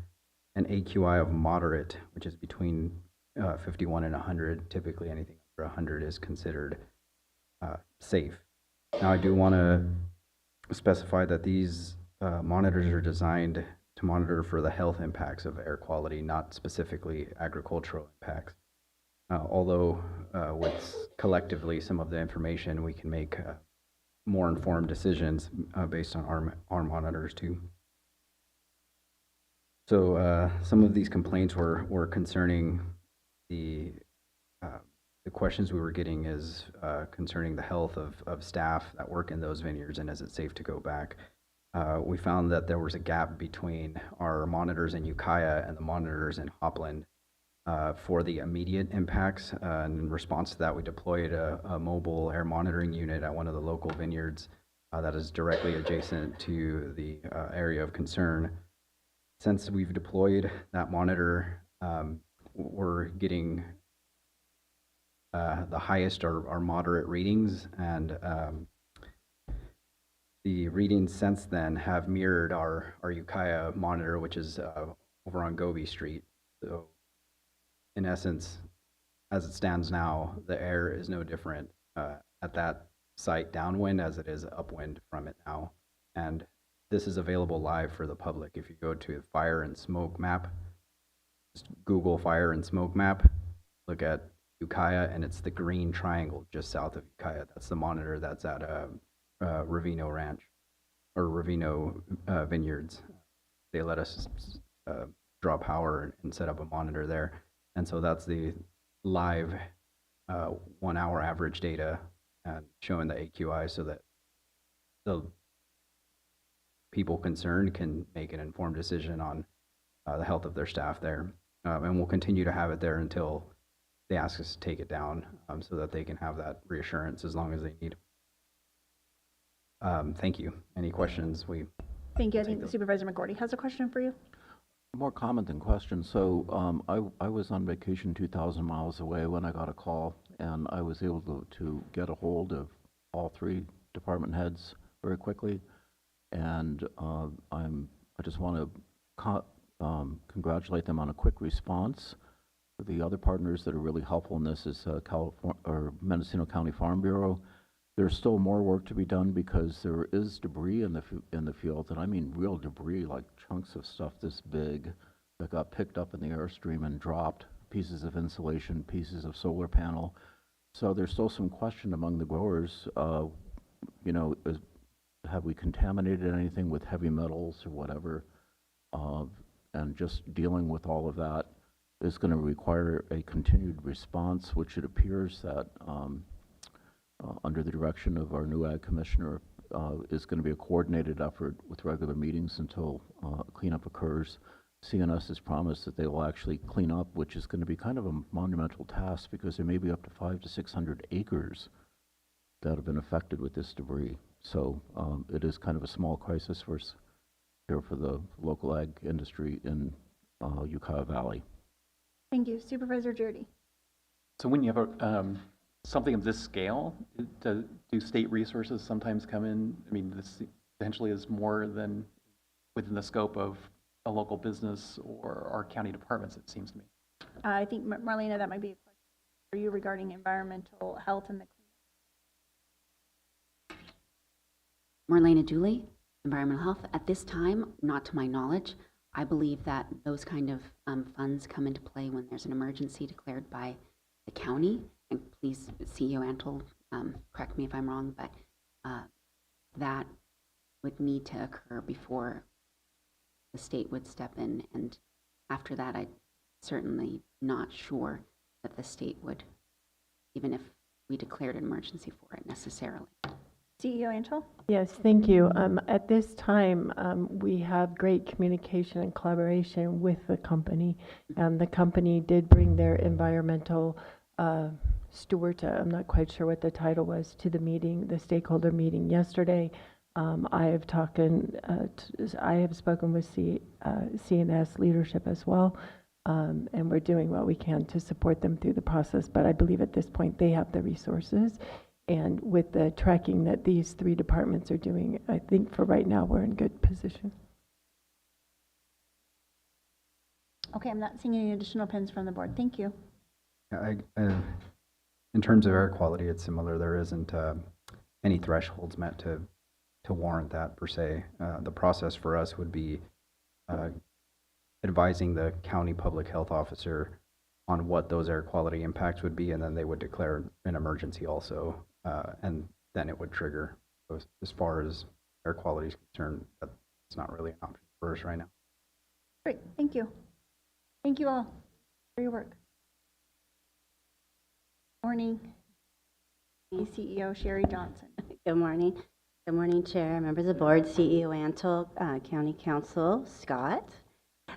an AQI of moderate, which is between 51 and 100. Typically anything under 100 is considered safe. Now I do want to specify that these monitors are designed to monitor for the health impacts of air quality, not specifically agricultural impacts. Although with collectively some of the information, we can make more informed decisions based on our monitors too. So some of these complaints were concerning the questions we were getting is concerning the health of staff that work in those vineyards, and is it safe to go back? We found that there was a gap between our monitors in Ukiah and the monitors in Hopland for the immediate impacts. And in response to that, we deployed a mobile air monitoring unit at one of the local vineyards that is directly adjacent to the area of concern. Since we've deployed that monitor, we're getting the highest are moderate readings, and the readings since then have mirrored our Ukiah monitor, which is over on Gobi Street. So in essence, as it stands now, the air is no different at that site downwind as it is upwind from it now. And this is available live for the public. If you go to fire and smoke map, just Google fire and smoke map, look at Ukiah, and it's the green triangle just south of Ukiah. That's the monitor that's at Ravino Ranch or Ravino Vineyards. They let us draw power and set up a monitor there. And so that's the live 1 hour average data and showing the AQI so that the people concerned can make an informed decision on the health of their staff there. And we'll continue to have it there until they ask us to take it down so that they can have that reassurance as long as they need. Thank you. Any questions? Thank you. I think Supervisor McGorty has a question for you. More comment than question. So I was on vacation 2,000 miles away when I got a call, and I was able to get a hold of all 3 department heads very quickly. And I just want to congratulate them on a quick response. The other partners that are really helpful in this is Mendocino County Farm Bureau. There's still more work to be done because there is debris in the field, and I mean real debris, like chunks of stuff this big that got picked up in the airstream and dropped, pieces of insulation, pieces of solar panel. So there's still some question among the growers, you know, have we contaminated anything with heavy metals or whatever? And just dealing with all of that is going to require a continued response, which it appears that under the direction of our new Ag Commissioner is going to be a coordinated effort with regular meetings until cleanup occurs. CNS has promised that they will actually clean up, which is going to be kind of a monumental task because there may be up to 500 to 600 acres that have been affected with this debris. So it is kind of a small crisis for us here for the local ag industry in Ukiah Valley. Thank you. Supervisor Jordy. So when you have something of this scale, do state resources sometimes come in? I mean, this potentially is more than within the scope of a local business or our county departments, it seems to me. I think, Marlena, that might be a question for you regarding environmental health and the Marlena Dooley, Environmental Health. At this time, not to my knowledge, I believe that those kind of funds come into play when there's an emergency declared by the county. And please, CEO Antle, correct me if I'm wrong, but that would need to occur before the state would step in. And after that, I'm certainly not sure that the state would, even if we declared an emergency for it necessarily. CEO Antle? Yes, thank you. At this time, we have great communication and collaboration with the company. The company did bring their environmental steward, I'm not quite sure what the title was, to the meeting, the stakeholder meeting yesterday. I have spoken with CNS leadership as well, and we're doing what we can to support them through the process. But I believe at this point they have the resources. And with the tracking that these 3 departments are doing, I think for right now we're in good position. Okay, I'm not seeing any additional pins from the board. Thank you. In terms of air quality, it's similar. There isn't any thresholds met to warrant that per se. The process for us would be advising the county public health officer on what those air quality impacts would be, and then they would declare an emergency also, and then it would trigger. So as far as air quality is concerned, that's not really an option for us right now. Great, thank you. Thank you all for your work. Morning, CEO Sherry Johnson. Good morning. Good morning, Chair, members of the board, CEO Antle, County Council Scott.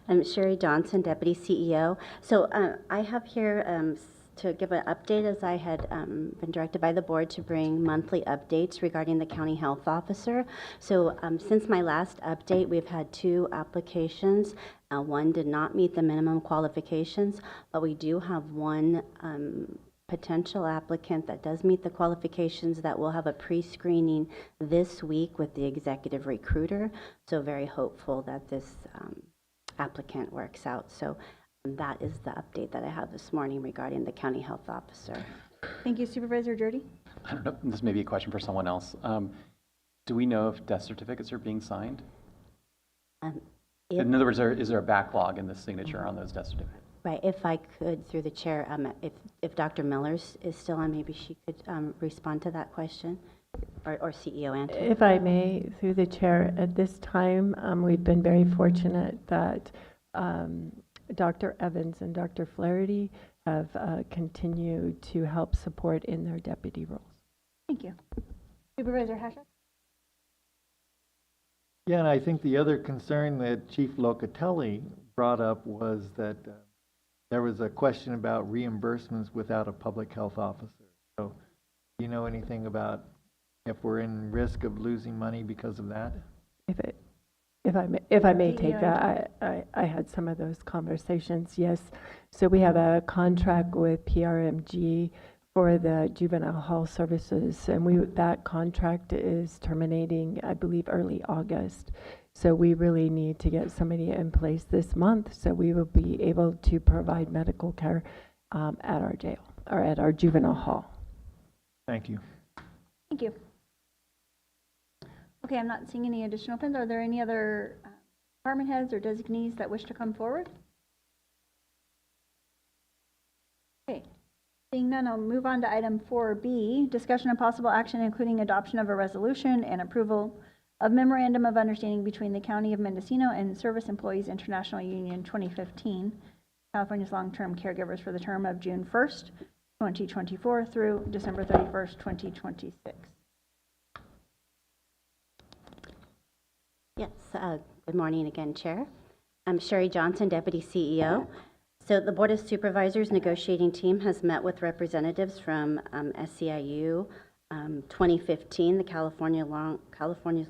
I'm Sherry Johnson, Deputy CEO. So I have here to give an update, as I had been directed by the board to bring monthly updates regarding the county health officer. So since my last update, we've had 2 applications. One did not meet the minimum qualifications, but we do have one potential applicant that does meet the qualifications that will have a pre-screening this week with the executive recruiter. So very hopeful that this applicant works out. So that is the update that I have this morning regarding the county health officer. Thank you, Supervisor Jordy. I don't know, this may be a question for someone else. Do we know if death certificates are being signed? If- In other words, is there a backlog in the signature on those death certificates? Right, if I could, through the chair, if Dr. Miller is still on, maybe she could respond to that question, or CEO Anton. If I may, through the chair, at this time, we've been very fortunate that Dr. Evans and Dr. Flaherty have continued to help support in their deputy roles. Thank you. Supervisor Hashak? Yeah, and I think the other concern that Chief Locatelli brought up was that there was a question about reimbursements without a public health officer. So, do you know anything about if we're in risk of losing money because of that? If I may take that, I had some of those conversations, yes. So we have a contract with PRMG for the juvenile hall services, and that contract is terminating, I believe, early August. So we really need to get somebody in place this month, so we will be able to provide medical care at our jail, or at our juvenile hall. Thank you. Thank you. Okay, I'm not seeing any additional pins. Are there any other department heads or designees that wish to come forward? Okay, seeing none, I'll move on to item 4B, discussion of possible action including adoption of a resolution and approval of memorandum of understanding between the County of Mendocino and Service Employees International Union 2015, California's long-term caregivers for the term of June 1st, 2024 through December 31st, 2026. Yes, good morning again, Chair. I'm Sherry Johnson, Deputy CEO. So the Board of Supervisors negotiating team has met with representatives from SEIU 2015, the California's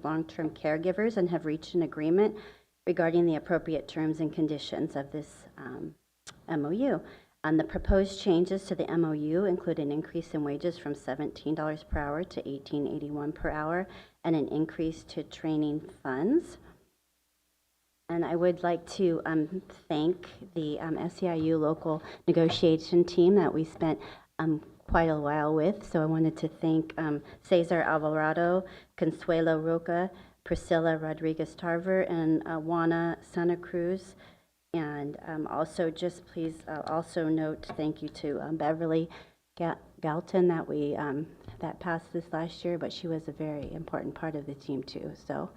long-term caregivers, and have reached an agreement regarding the appropriate terms and conditions of this MOU. The proposed changes to the MOU include an increase in wages from $17 per hour to $18.81 per hour, and an increase to training funds. And I would like to thank the SEIU local negotiation team that we spent quite a while with. So I wanted to thank Cesar Alvarado, Consuelo Roca, Priscilla Rodriguez-Tarver, and Juana Santa Cruz. And also just please also note thank you to Beverly Galton that passed this last year, but she was a very important part of the team too. So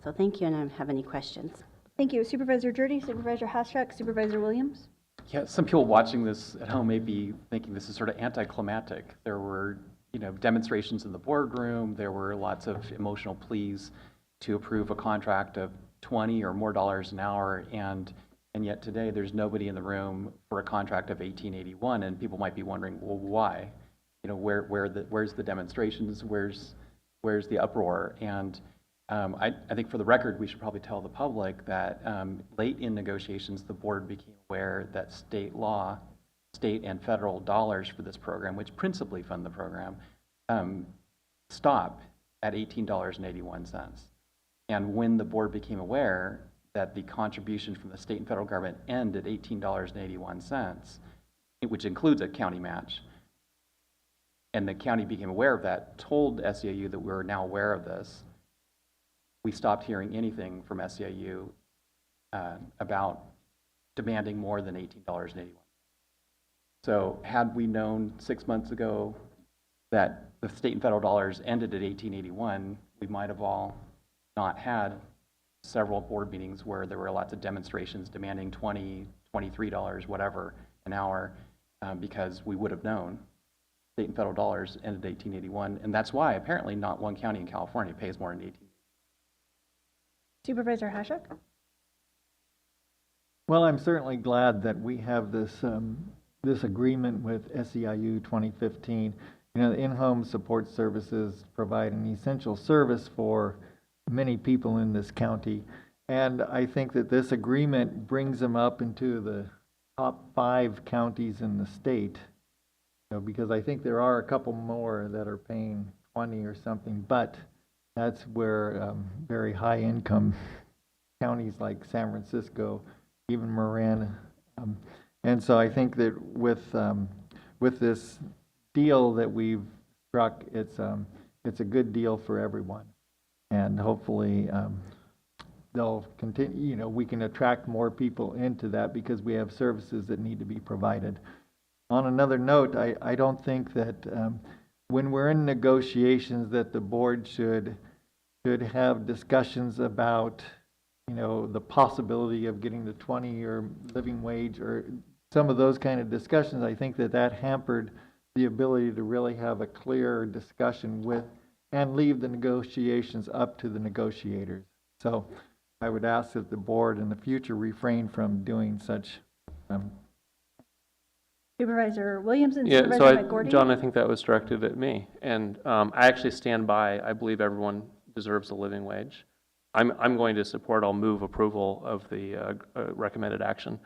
so thank you, and I don't have any questions. Thank you. Supervisor Jordy, Supervisor Hashak, Supervisor Williams. Yeah, some people watching this at home may be thinking this is sort of anticlimactic. There were, demonstrations in the boardroom. There were lots of emotional pleas to approve a contract of $20 or more an hour, and yet today there's nobody in the room for a contract of $18.81, and people might be wondering, well, why? Where's the demonstrations? Where's the uproar? And I think for the record, we should probably tell the public that late in negotiations, the board became aware that state law, state and federal dollars for this program, which principally fund the program, stop at $18.81. And when the board became aware that the contribution from the state and federal government end at $18.81, which includes a county match, and the county became aware of that, told SEIU that we were now aware of this, we stopped hearing anything from SEIU about demanding more than $18.81. So had we known 6 months ago that the state and federal dollars ended at $18.81, we might have all not had several board meetings where there were lots of demonstrations demanding $20, $23, whatever, an hour, because we would have known state and federal dollars ended at $18.81, and that's why apparently not one county in California pays more than $18. Supervisor Hashak. Well, I'm certainly glad that we have this this agreement with SEIU 2015. The in-home support services provide an essential service for many people in this county, and I think that this agreement brings them up into the top 5 counties in the state. Because I think there are a couple more that are paying 20 or something, but that's where very high income counties like San Francisco, even Marin, and so I think that with this deal that we've struck, it's it's a good deal for everyone. And hopefully, they'll continue, you know, we can attract more people into that because we have services that need to be provided. On another note, I don't think that when we're in negotiations that the board should have discussions about, you know, the possibility of getting the 20-year living wage or some of those kind of discussions. I think that hampered the ability to really have a clear discussion with and leave the negotiations up to the negotiators. So I would ask that the board in the future refrain from doing such. Supervisor Williams and Yeah, Supervisor so McGordy? John, I think that was directed at me. And I actually stand by, I believe everyone deserves a living wage. I'm going to support, I'll move approval of the recommended action.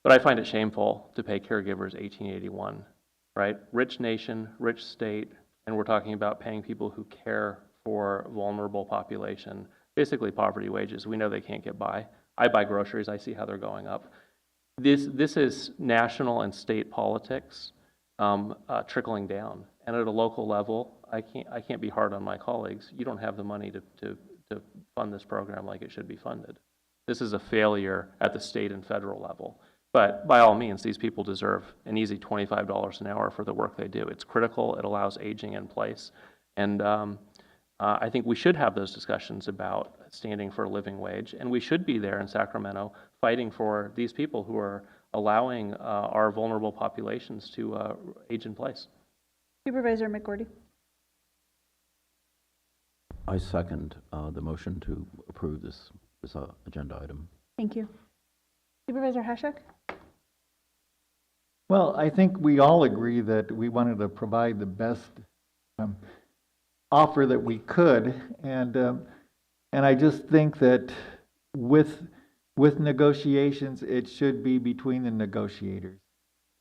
But I find it shameful to pay caregivers $18.81, right? Rich nation, rich state, and we're talking about paying people who care for vulnerable population, basically poverty wages. We know they can't get by. I buy groceries, I see how they're going up. This is national and state politics trickling down. And at a local level, I can't be hard on my colleagues. You don't have the money to fund this program like it should be funded. This is a failure at the state and federal level. But by all means, these people deserve an easy $25 an hour for the work they do. It's critical. It allows aging in place. And I think we should have those discussions about standing for a living wage. And we should be there in Sacramento fighting for these people who are allowing our vulnerable populations to age in place. Supervisor McGordy? I second the motion to approve this agenda item. Thank you. Supervisor Hashak? Well, I think we all agree that we wanted to provide the best offer that we could, and I just think that with negotiations, it should be between the negotiators.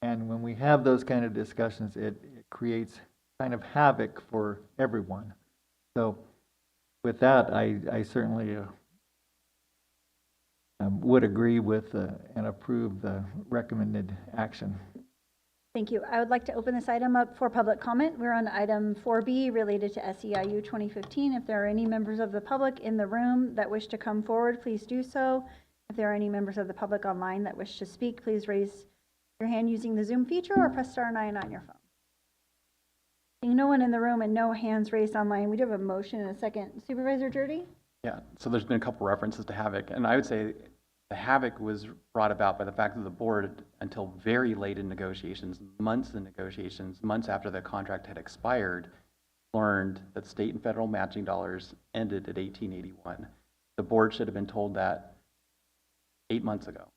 And when we have those kind of discussions, it creates kind of havoc for everyone. So with that, I certainly would agree with and approve the recommended action. Thank you. I would like to open this item up for public comment. We're on item 4B related to SEIU 2015. If there are any members of the public in the room that wish to come forward, please do so. If there are any members of the public online that wish to speak, please raise your hand using the Zoom feature or press *9 on your phone. Seeing no one in the room and no hands raised online, we do have a motion and a second. Supervisor Jurdy? Yeah, so there's been a couple references to havoc, and I would say the havoc was brought about by the fact that the board, until very late in negotiations, months after the contract had expired, learned that state and federal matching dollars ended at 1881. The board should have been told that 8 months ago,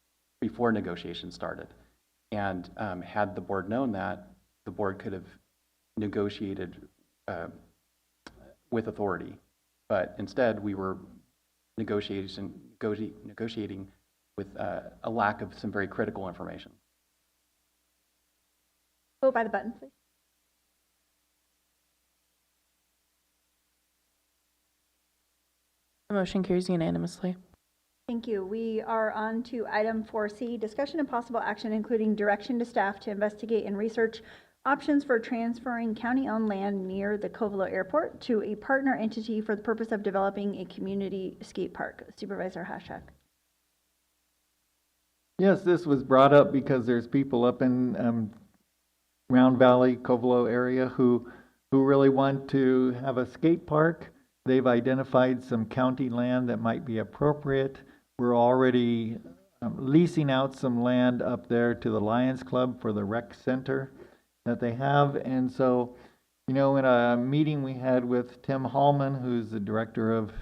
before negotiations started. And had the board known that, the board could have negotiated with authority. But instead, we were negotiating with a lack of some very critical information. Vote by the button, please. The motion carries unanimously. Thank you. We are on to item 4C, discussion and possible action, including direction to staff to investigate and research options for transferring county-owned land near the Covelo Airport to a partner entity for the purpose of developing a community skate park. Supervisor Hashak. Yes, this was brought up because there's people up in Round Valley, Covelo area who really want to have a skate park. They've identified some county land that might be appropriate. We're already leasing out some land up there to the Lions Club for the rec center that they have. And so, you know, in a meeting we had with Tim Hallman, who's the Director of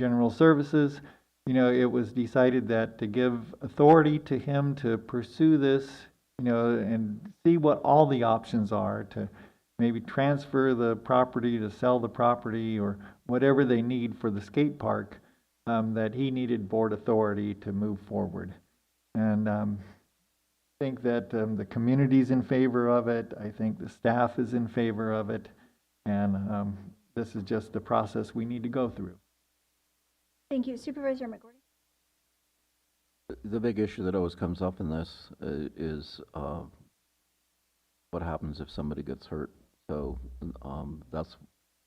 General Services, you know, it was decided that to give authority to him to pursue this, you know, and see what all the options are to maybe transfer the property, to sell the property, or whatever they need for the skate park, that he needed board authority to move forward. And I think that the community's in favor of it. I think the staff is in favor of it. And this is just the process we need to go through. Thank you. Supervisor McGordy. The big issue that always comes up in this is what happens if somebody gets hurt. So that's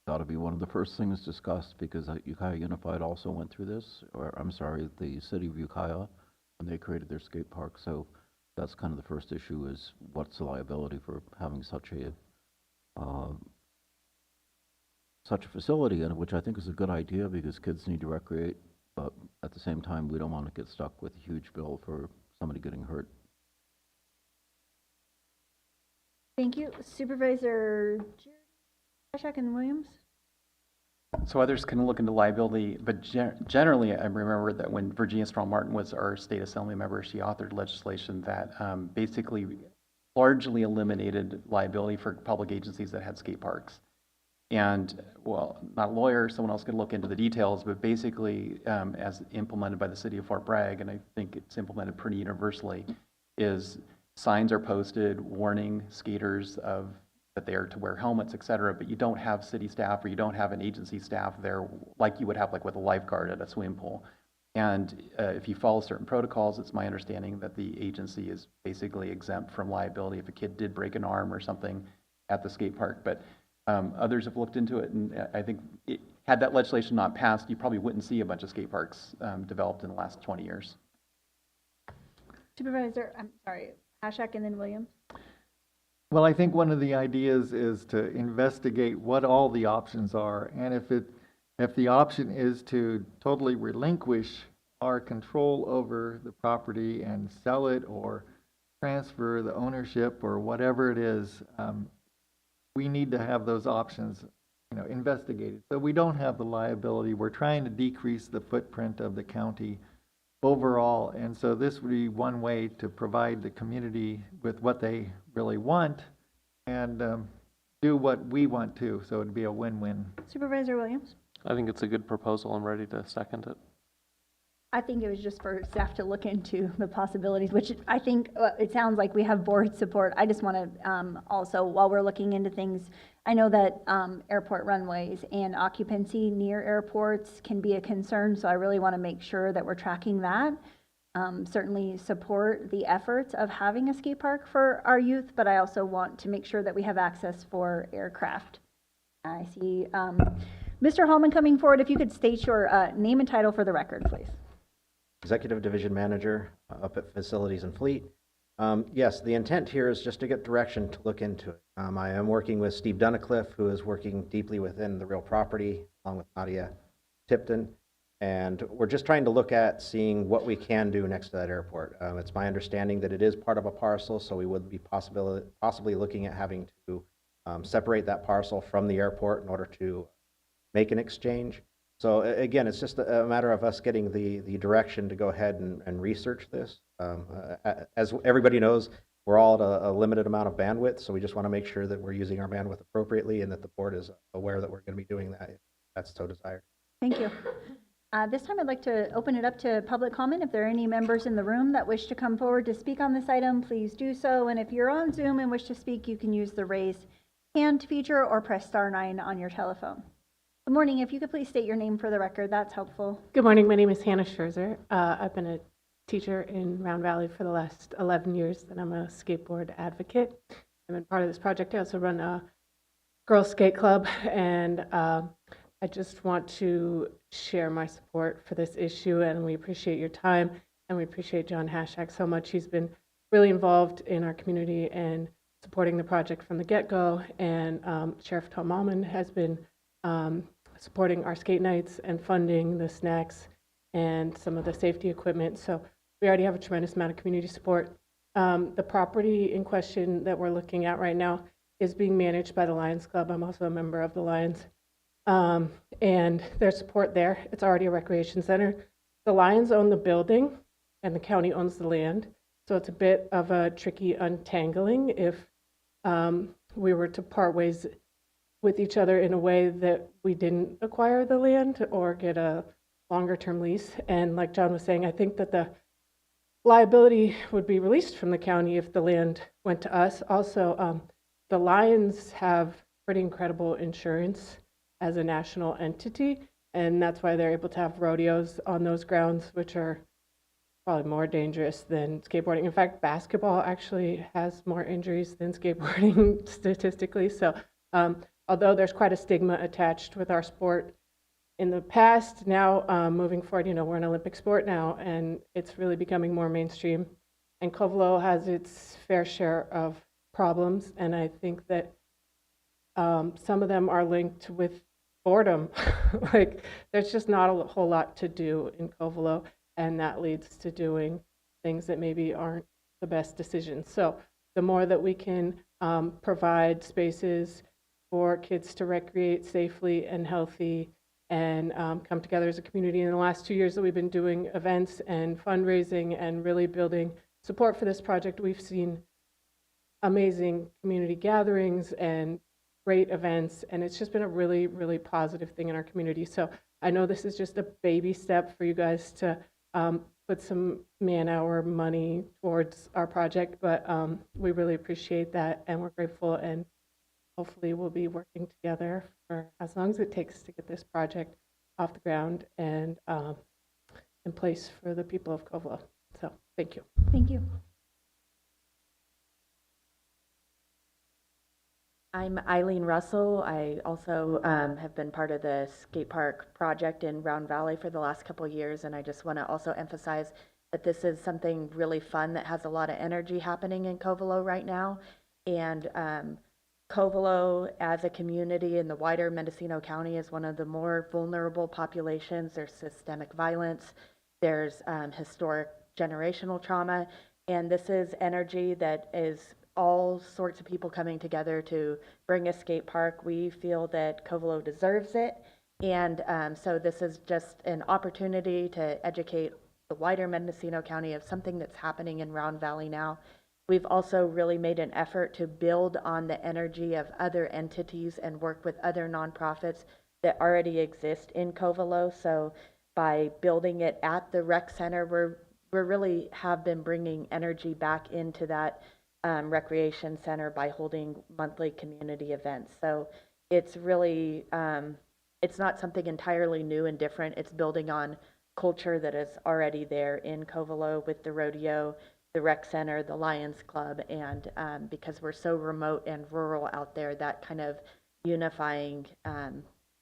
ought to be one of the first things discussed, because Ukiah Unified also went through this, or I'm sorry, the city of Ukiah, when they created their skate park. So that's kind of the first issue, is what's the liability for having such a facility, and which I think is a good idea because kids need to recreate, but at the same time, we don't want to get stuck with a huge bill for somebody getting hurt. Thank you. Supervisor Hashak and Williams? So others can look into liability, but generally, I remember that when Virginia Strong Martin was our state assembly member, she authored legislation that basically largely eliminated liability for public agencies that had skate parks. And, well, not a lawyer, someone else could look into the details, but basically, as implemented by the city of Fort Bragg, and I think it's implemented pretty universally, is signs are posted warning skaters that they are to wear helmets, et cetera, but you don't have city staff or you don't have an agency staff there like you would have like with a lifeguard at a swimming pool. And if you follow certain protocols, it's my understanding that the agency is basically exempt from liability if a kid did break an arm or something at the skate park. But others have looked into it, and I think had that legislation not passed, you probably wouldn't see a bunch of skate parks developed in the last 20 years. Supervisor, I'm sorry, Hashak and then Williams? Well, I think one of the ideas is to investigate what all the options are, and if the option is to totally relinquish our control over the property and sell it or transfer the ownership or whatever it is, we need to have those options, investigated. So we don't have the liability. We're trying to decrease the footprint of the county overall, and so this would be one way to provide the community with what they really want and do what we want to, so it'd be a win-win. Supervisor Williams? I think it's a good proposal. I'm ready to second it. I think it was just for staff to look into the possibilities, which I think it sounds like we have board support. I just want to also, while we're looking into things, I know that airport runways and occupancy near airports can be a concern, so I really want to make sure that we're tracking that. Certainly support the efforts of having a skate park for our youth, but I also want to make sure that we have access for aircraft. I see Mr. Hallman coming forward. If you could state your name and title for the record, please. Executive Division Manager up at Facilities and Fleet. Yes, the intent here is just to get direction to look into it. I am working with Steve Dunnicliffe, who is working deeply within the real property, along with Nadia Tipton, and we're just trying to look at seeing what we can do next to that airport. It's my understanding that it is part of a parcel, so we would be possibly looking at having to separate that parcel from the airport in order to make an exchange. So again, it's just a matter of us getting the direction to go ahead and research this. As everybody knows, we're all at a limited amount of bandwidth, so we just want to make sure that we're using our bandwidth appropriately and that the board is aware that we're going to be doing that if that's so desired. Thank you. This time I'd like to open it up to public comment. If there are any members in the room that wish to come forward to speak on this item, please do so. And if you're on Zoom and wish to speak, you can use the raise hand feature or press *9 on your telephone. Good morning. If you could please state your name for the record, that's helpful. Good morning. My name is Hannah Scherzer. I've been a teacher in Round Valley for the last 11 years, and I'm a skateboard advocate. I've been part of this project. I also run a girls skate club, and I just want to share my support for this issue, and we appreciate your time, and we appreciate John Hashak so much. He's been really involved in our community and supporting the project from the get-go, and Sheriff Tom Allman has been supporting our skate nights and funding the snacks and some of the safety equipment. So we already have a tremendous amount of community support. The property in question that we're looking at right now is being managed by the Lions Club. I'm also a member of the Lions. And there's support there. It's already a recreation center. The Lions own the building and the county owns the land. So it's a bit of a tricky untangling if we were to part ways with each other in a way that we didn't acquire the land or get a longer term lease. And like John was saying, I think that the liability would be released from the county if the land went to us. Also, the Lions have pretty incredible insurance as a national entity, and that's why they're able to have rodeos on those grounds, which are probably more dangerous than skateboarding. In fact, basketball actually has more injuries than skateboarding statistically. So although there's quite a stigma attached with our sport in the past, now moving forward, we're an Olympic sport now, and it's really becoming more mainstream. And Covelo has its fair share of problems, and I think that some of them are linked with boredom. Like, there's just not a whole lot to do in Covelo, and that leads to doing things that maybe aren't the best decisions. So the more that we can provide spaces for kids to recreate safely and healthy and come together as a community. In the last 2 years that we've been doing events and fundraising and really building support for this project, we've seen amazing community gatherings and great events, and it's just been a really, really positive thing in our community. So I know this is just a baby step for you guys to put some man-hour money towards our project, but we really appreciate that, and we're grateful, and hopefully we'll be working together for as long as it takes to get this project off the ground and in place for the people of Covelo. So thank you. Thank you. I'm Eileen Russell. I also have been part of the skate park project in Round Valley for the last couple of years, and I just want to also emphasize that this is something really fun that has a lot of energy happening in Covelo right now. And Covelo as a community in the wider Mendocino County is one of the more vulnerable populations. There's systemic violence, there's historic generational trauma, and this is energy that is all sorts of people coming together to bring a skate park. We feel that Covelo deserves it, and so this is just an opportunity to educate the wider Mendocino County of something that's happening in Round Valley now. We've also really made an effort to build on the energy of other entities and work with other nonprofits that already exist in Covelo. So by building it at the rec center, we're really have been bringing energy back into that recreation center by holding monthly community events. So it's really, it's not something entirely new and different. It's building on culture that is already there in Covelo with the rodeo, the rec center, the Lions Club, and because we're so remote and rural out there, that kind of unifying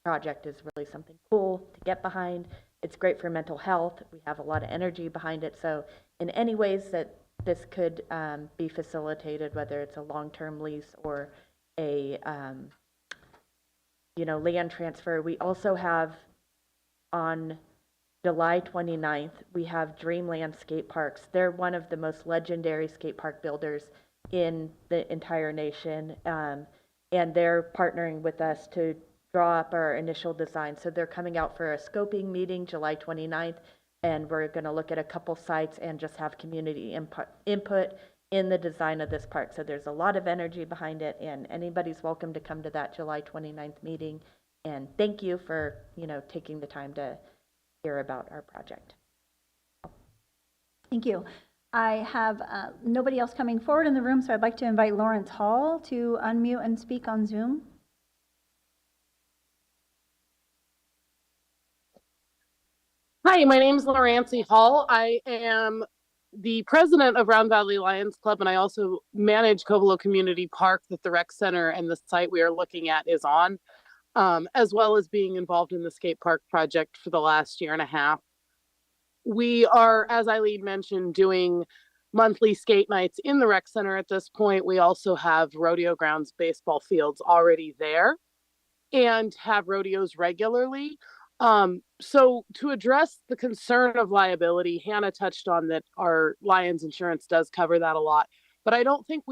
project is really something cool to get behind. It's great for mental health. We have a lot of energy behind it. So in any ways that this could be facilitated, whether it's a long-term lease or a land transfer. We also have on July 29th, we have Dreamland Skate Parks. They're one of the most legendary skate park builders in the entire nation, and they're partnering with us to draw up our initial design. So they're coming out for a scoping meeting July 29th, and we're going to look at a couple sites and just have community input in the design of this park. So there's a lot of energy behind it, and anybody's welcome to come to that July 29th meeting. And thank you for taking the time to hear about our project. Thank you. I have nobody else coming forward in the room, so I'd like to invite Lawrence Hall to unmute and speak on Zoom. Hi, my name is Lawrence Hall. I am the president of Round Valley Lions Club, and I also manage Covelo Community Park that the rec center and the site we are looking at is on, as well as being involved in the skate park project for the last year and a half. We are, as Eileen mentioned, doing monthly skate nights in the rec center at this point. We also have rodeo grounds, baseball fields already there, and have rodeos regularly. So to address the concern of liability, Hannah touched on that our Lions insurance does cover that a lot, but I don't think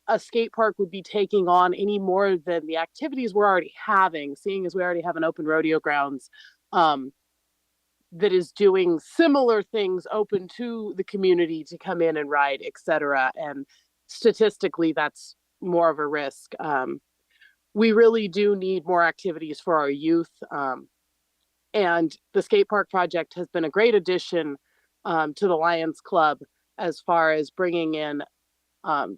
a skate park would be taking on any more than the activities we're already having, seeing as we already have an open rodeo grounds that is doing similar things open to the community to come in and ride, etc. And statistically, that's more of a risk. We really do need more activities for our youth. And the skate park project has been a great addition to the Lions Club as far as bringing in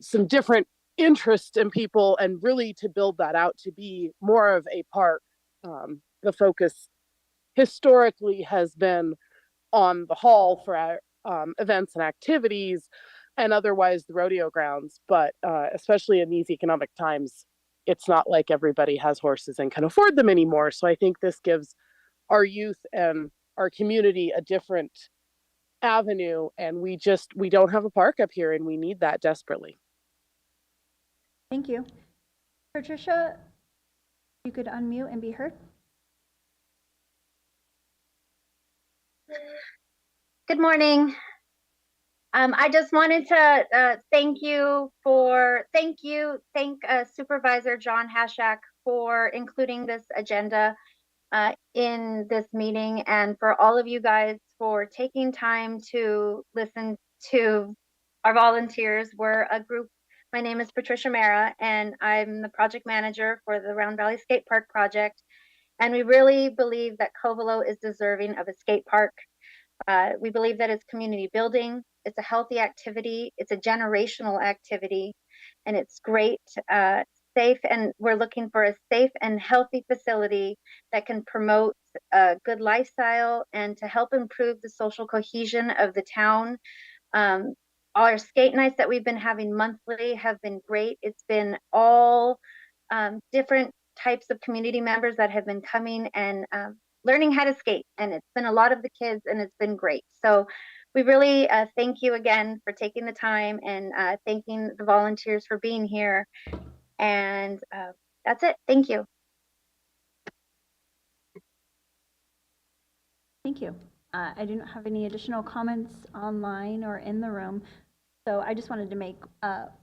some different interest in people and really to build that out to be more of a park. The focus historically has been on the hall for our events and activities and otherwise the rodeo grounds, but especially in these economic times, it's not like everybody has horses and can afford them anymore. So I think this gives our youth and our community a different avenue, and we don't have a park up here, and we need that desperately. Thank you. Patricia, you could unmute and be heard. Good morning. I just wanted to thank Supervisor John Hashak for including this agenda in this meeting, and for all of you guys for taking time to listen to our volunteers. We're a group. My name is Patricia Mara, and I'm the project manager for the Round Valley Skate Park project. And we really believe that Covelo is deserving of a skate park. We believe that it's community building, it's a healthy activity, it's a generational activity, and it's great, safe, and we're looking for a safe and healthy facility that can promote a good lifestyle and to help improve the social cohesion of the town. Our skate nights that we've been having monthly have been great. It's been all different types of community members that have been coming and learning how to skate, and it's been a lot of the kids, and it's been great. So we really thank you again for taking the time, and thanking the volunteers for being here. And that's it. Thank you. Thank you. I do not have any additional comments online or in the room, so I just wanted to make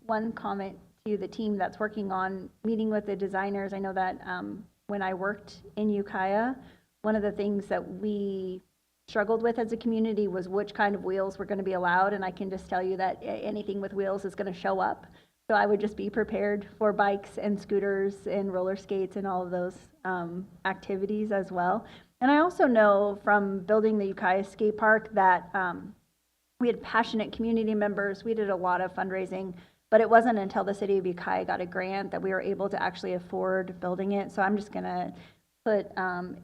one comment to the team that's working on meeting with the designers. I know that when I worked in Ukiah, one of the things that we struggled with as a community was which kind of wheels were going to be allowed, and I can just tell you that anything with wheels is going to show up. So I would just be prepared for bikes and scooters and roller skates and all of those activities as well. And I also know from building the Ukiah skate park that we had passionate community members. We did a lot of fundraising, but it wasn't until the city of Ukiah got a grant that we were able to actually afford building it. So I'm just going to put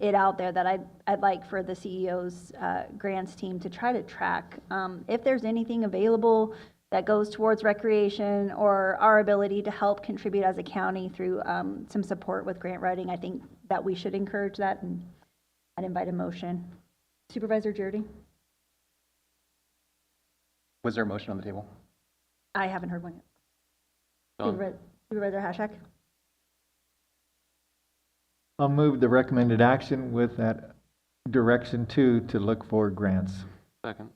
it out there that I'd like for the CEO's grants team to try to track if there's anything available that goes towards recreation or our ability to help contribute as a county through some support with grant writing. I think that we should encourage that, and I'd invite a motion. Supervisor Jordy? Was there a motion on the table? I haven't heard one yet. Supervisor Hashak? I'll move the recommended action with that direction to look for grants. Second.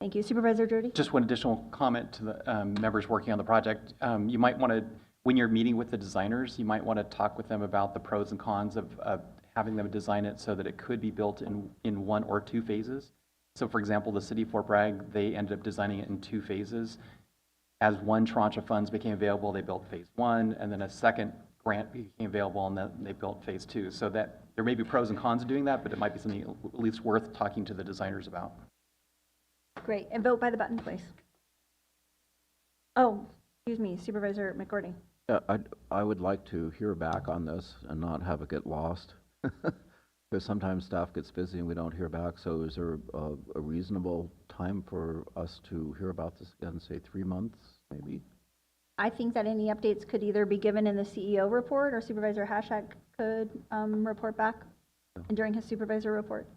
Thank you. Supervisor Jordy? Just one additional comment to the members working on the project. You might want to, when you're meeting with the designers, you might want to talk with them about the pros and cons of having them design it so that it could be built in 1 or 2 phases. So for example, the city of Fort Bragg, they ended up designing it in 2 phases. As one tranche of funds became available, they built phase 1, and then a second grant became available, and then they built phase 2. So that there may be pros and cons of doing that, but it might be something at least worth talking to the designers about. Great. And vote by the button, please. Oh, excuse me, Supervisor McGordy. Yeah, I would like to hear back on this and not have it get lost. Because sometimes staff gets busy and we don't hear back. So is there a reasonable time for us to hear about this again, say 3 months, maybe? I think that any updates could either be given in the CEO report, or Supervisor Hashak could report back during his supervisor report.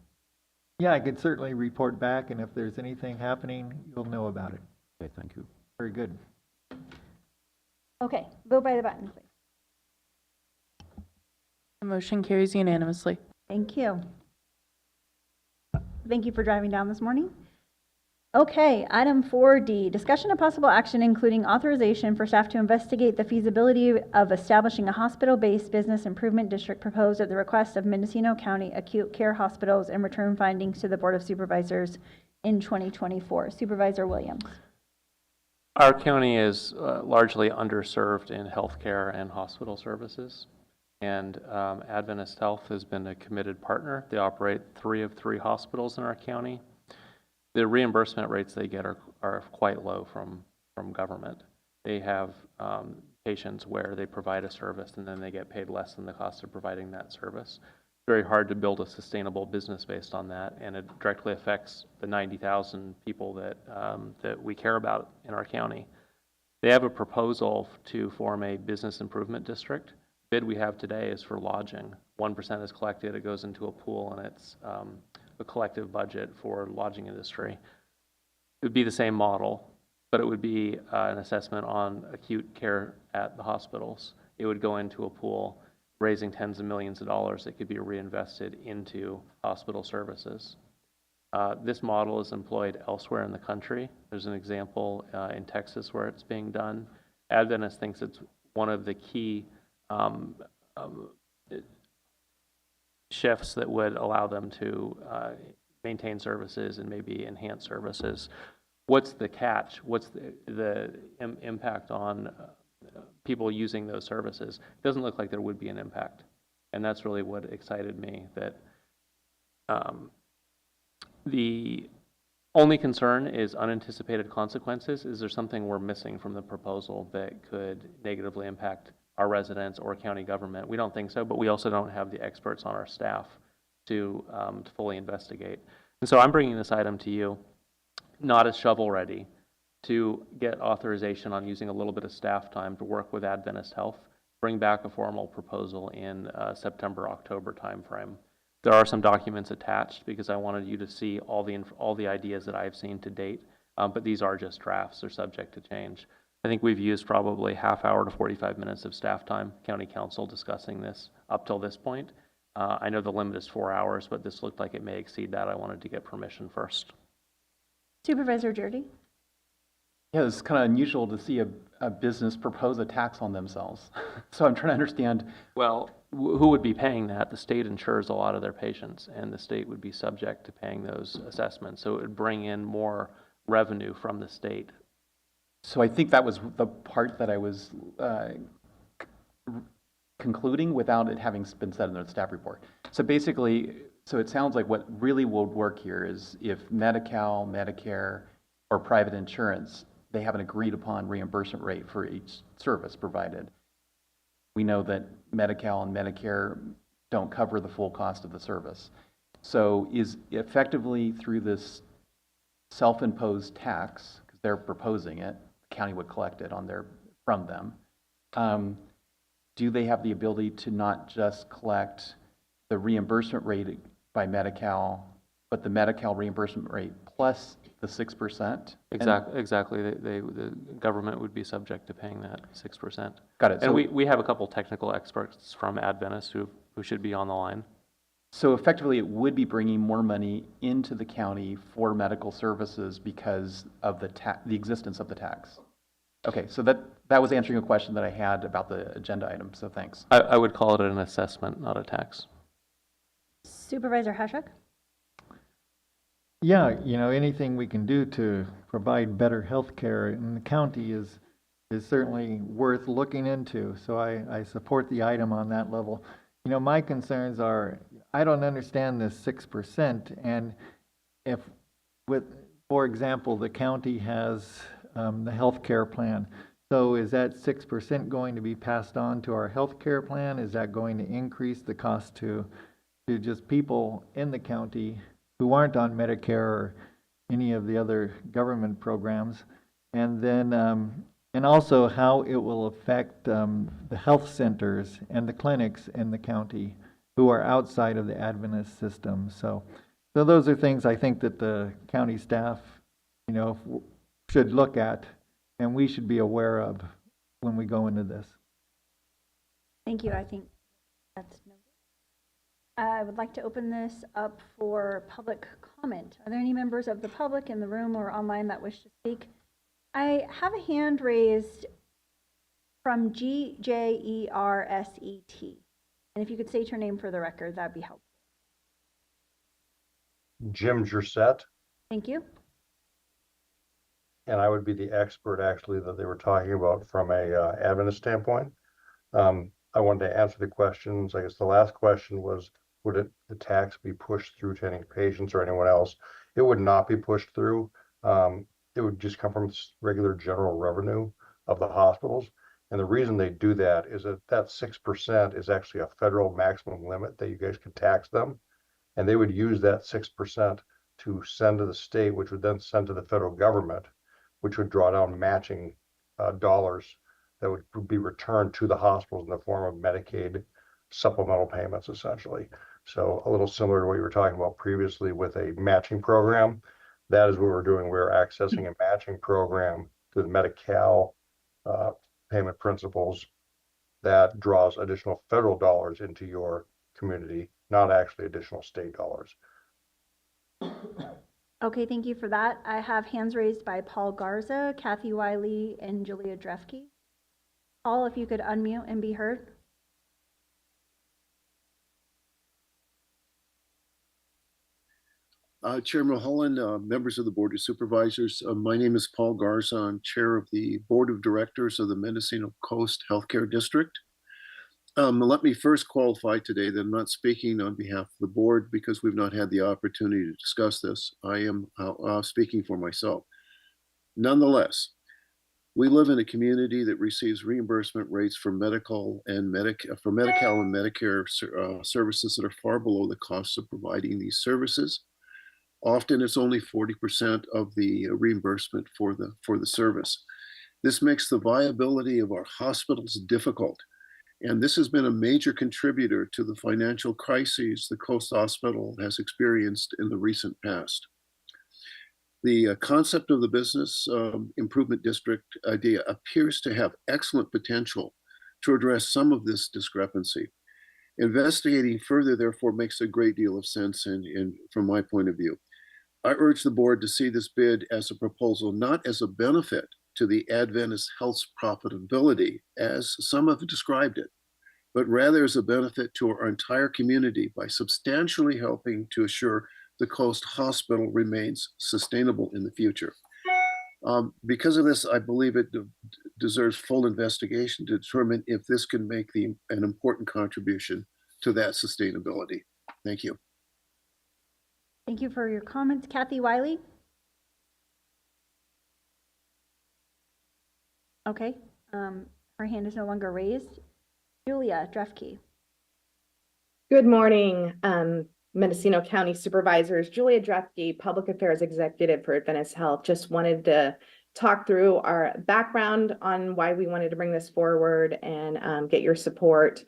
Yeah, I could certainly report back, and if there's anything happening, you'll know about it. Okay, thank you. Very good. Okay, vote by the button, please. The motion carries unanimously. Thank you. Thank you for driving down this morning. Okay, item 4D, discussion of possible action including authorization for staff to investigate the feasibility of establishing a hospital-based business improvement district proposed at the request of Mendocino County Acute Care Hospitals, and return findings to the Board of Supervisors in 2024. Supervisor Williams. Our county is largely underserved in healthcare and hospital services, and Adventist Health has been a committed partner. They operate 3 of 3 hospitals in our county. The reimbursement rates they get are quite low from government. They have patients where they provide a service and then they get paid less than the cost of providing that service. It's very hard to build a sustainable business based on that, and it directly affects the 90,000 people that we care about in our county. They have a proposal to form a business improvement district. Bid we have today is for lodging. 1% is collected, it goes into a pool, and it's a collective budget for lodging industry. It would be the same model, but it would be an assessment on acute care at the hospitals. It would go into a pool, raising tens of millions of dollars that could be reinvested into hospital services. This model is employed elsewhere in the country. There's an example in Texas where it's being done. Adventist thinks it's one of the key shifts that would allow them to maintain services and maybe enhance services. What's the catch? What's the impact on people using those services? It doesn't look like there would be an impact. And that's really what excited me, that the only concern is unanticipated consequences. Is there something we're missing from the proposal that could negatively impact our residents or county government? We don't think so, but we also don't have the experts on our staff to fully investigate. And so I'm bringing this item to you, not as shovel ready, to get authorization on using a little bit of staff time to work with Adventist Health, bring back a formal proposal in September, October timeframe. There are some documents attached because I wanted you to see all the ideas that I've seen to date, but these are just drafts. They're subject to change. I think we've used probably half hour to 45 minutes of staff time, county council discussing this up till this point. I know the limit is 4 hours, but this looked like it may exceed that. I wanted to get permission first. Supervisor Jordy? Yeah, it's kind of unusual to see a business propose a tax on themselves. So I'm trying to understand. Well, who would be paying that? The state insures a lot of their patients, and the state would be subject to paying those assessments. So it would bring in more revenue from the state. So I think that was the part that I was concluding without it having been said in the staff report. So basically, so it sounds like what really would work here is if Medi-Cal, Medicare, or private insurance, they have an agreed upon reimbursement rate for each service provided. We know that Medi-Cal and Medicare don't cover the full cost of the service. So is effectively through this self-imposed tax, because they're proposing it, the county would collect it from them. Do they have the ability to not just collect the reimbursement rate by Medi-Cal, but the Medi-Cal reimbursement rate plus the 6%? Exactly. The government would be subject to paying that 6%. Got it. And we have a couple technical experts from Adventist who should be on the line. So effectively, it would be bringing more money into the county for medical services because of the existence of the tax. Okay, so that was answering a question that I had about the agenda item, so thanks. I would call it an assessment, not a tax. Supervisor Hashak? Yeah, anything we can do to provide better health care in the county is certainly worth looking into. So I support the item on that level. My concerns are, I don't understand this 6%. And if for example, the county has the health care plan. So is that 6% going to be passed on to our health care plan? Is that going to increase the cost to just people in the county who aren't on Medicare or any of the other government programs? And then, and also how it will affect the health centers and the clinics in the county who are outside of the Adventist system. So those are things I think that the county staff, should look at, and we should be aware of when we go into this. Thank you. I think that's noted. I would like to open this up for public comment. Are there any members of the public in the room or online that wish to speak? I have a hand raised from GJERSET. And if you could state your name for the record, that'd be helpful. Jim Gersette. Thank you. And I would be the expert actually that they were talking about from a Adventist standpoint. I wanted to answer the questions. I guess the last question was, would the tax be pushed through to any patients or anyone else? It would not be pushed through. It would just come from regular general revenue of the hospitals. And the reason they do that is that 6% is actually a federal maximum limit that you guys can tax them. And they would use that 6% to send to the state, which would then send to the federal government, which would draw down matching dollars that would be returned to the hospitals in the form of Medicaid supplemental payments, essentially. So a little similar to what you were talking about previously with a matching program. That is what we're doing. We're accessing a matching program through the Medi-Cal payment principles that draws additional federal dollars into your community, not actually additional state dollars. Okay, thank you for that. I have hands raised by Paul Garza, Kathy Wiley, and Julia Drefke. Paul, if you could unmute and be heard. Chair Mulholland, members of the Board of Supervisors, my name is Paul Garza. I'm Chair of the Board of Directors of the Mendocino Coast Healthcare District. Let me first qualify today that I'm not speaking on behalf of the board because we've not had the opportunity to discuss this. I am speaking for myself. Nonetheless, we live in a community that receives reimbursement rates for Medi-Cal and Medicare services that are far below the costs of providing these services. Often it's only 40% of the reimbursement for the service. This makes the viability of our hospitals difficult. And this has been a major contributor to the financial crises the Coast Hospital has experienced in the recent past. The concept of the Business Improvement District idea appears to have excellent potential to address some of this discrepancy. Investigating further, therefore, makes a great deal of sense from my point of view. I urge the board to see this bid as a proposal, not as a benefit to the Adventist Health's profitability, as some have described it, but rather as a benefit to our entire community by substantially helping to assure the Coast Hospital remains sustainable in the future. Because of this, I believe it deserves full investigation to determine if this can make an important contribution to that sustainability. Thank you. Thank you for your comments. Kathy Wiley? Okay, her hand is no longer raised. Julia Drefke. Good morning, Mendocino County Supervisors. Julia Drefke, Public Affairs Executive for Adventist Health. Just wanted to talk through our background on why we wanted to bring this forward and get your support.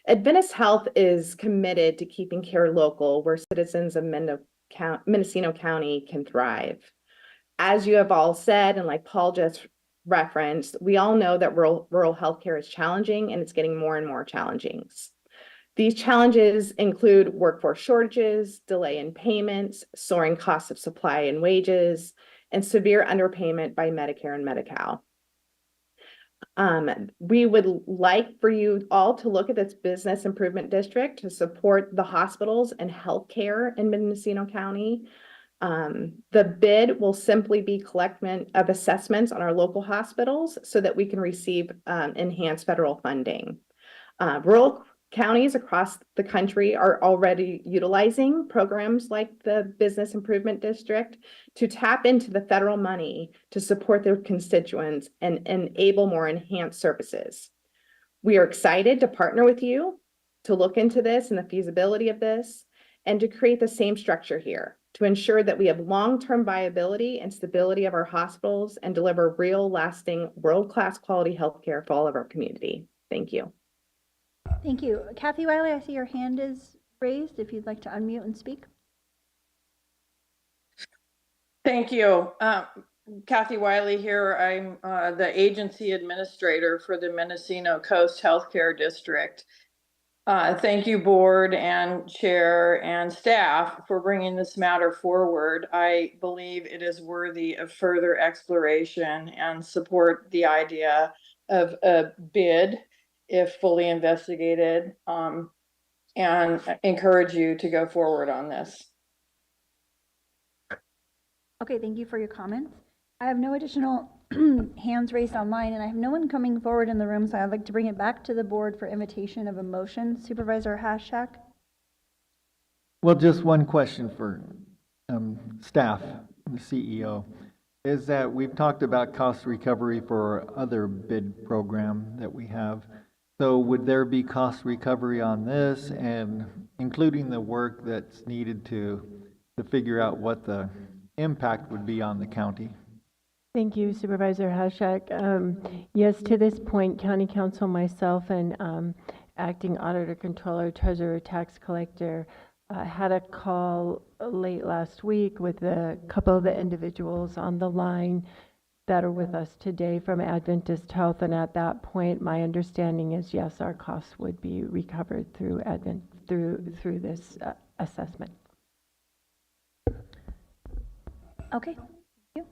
Adventist Health is committed to keeping care local where citizens of Mendocino County can thrive. As you have all said, and like Paul just referenced, we all know that rural healthcare is challenging and it's getting more and more challenging. These challenges include workforce shortages, delay in payments, soaring costs of supply and wages, and severe underpayment by Medicare and Medi-Cal. We would like for you all to look at this business improvement district to support the hospitals and healthcare in Mendocino County. The bid will simply be collection of assessments on our local hospitals so that we can receive enhanced federal funding. Rural counties across the country are already utilizing programs like the Business Improvement District to tap into the federal money to support their constituents and enable more enhanced services. We are excited to partner with you to look into this and the feasibility of this and to create the same structure here to ensure that we have long-term viability and stability of our hospitals and deliver real, lasting, world-class quality healthcare for all of our community. Thank you. Thank you. Kathy Wiley, I see your hand is raised if you'd like to unmute and speak. Thank you. Kathy Wiley here. I'm the agency administrator for the Mendocino Coast Healthcare District. Thank you, board and chair and staff, for bringing this matter forward. I believe it is worthy of further exploration and support the idea of a bid if fully investigated, and encourage you to go forward on this. Okay, thank you for your comments. I have no additional hands raised online, and I have no one coming forward in the room, so I'd like to bring it back to the board for invitation of a motion. Supervisor Hashak? Well, just one question for staff, the CEO, is that we've talked about cost recovery for our other bid program that we have. So would there be cost recovery on this, and including the work that's needed to figure out what the impact would be on the county? Thank you, Supervisor Hashak. Yes, to this point, County Council, myself, and Acting Auditor, Controller, Treasurer, Tax Collector had a call late last week with a couple of the individuals on the line that are with us today from Adventist Health, and at that point, my understanding is yes, our costs would be recovered through through this assessment. Okay, thank you.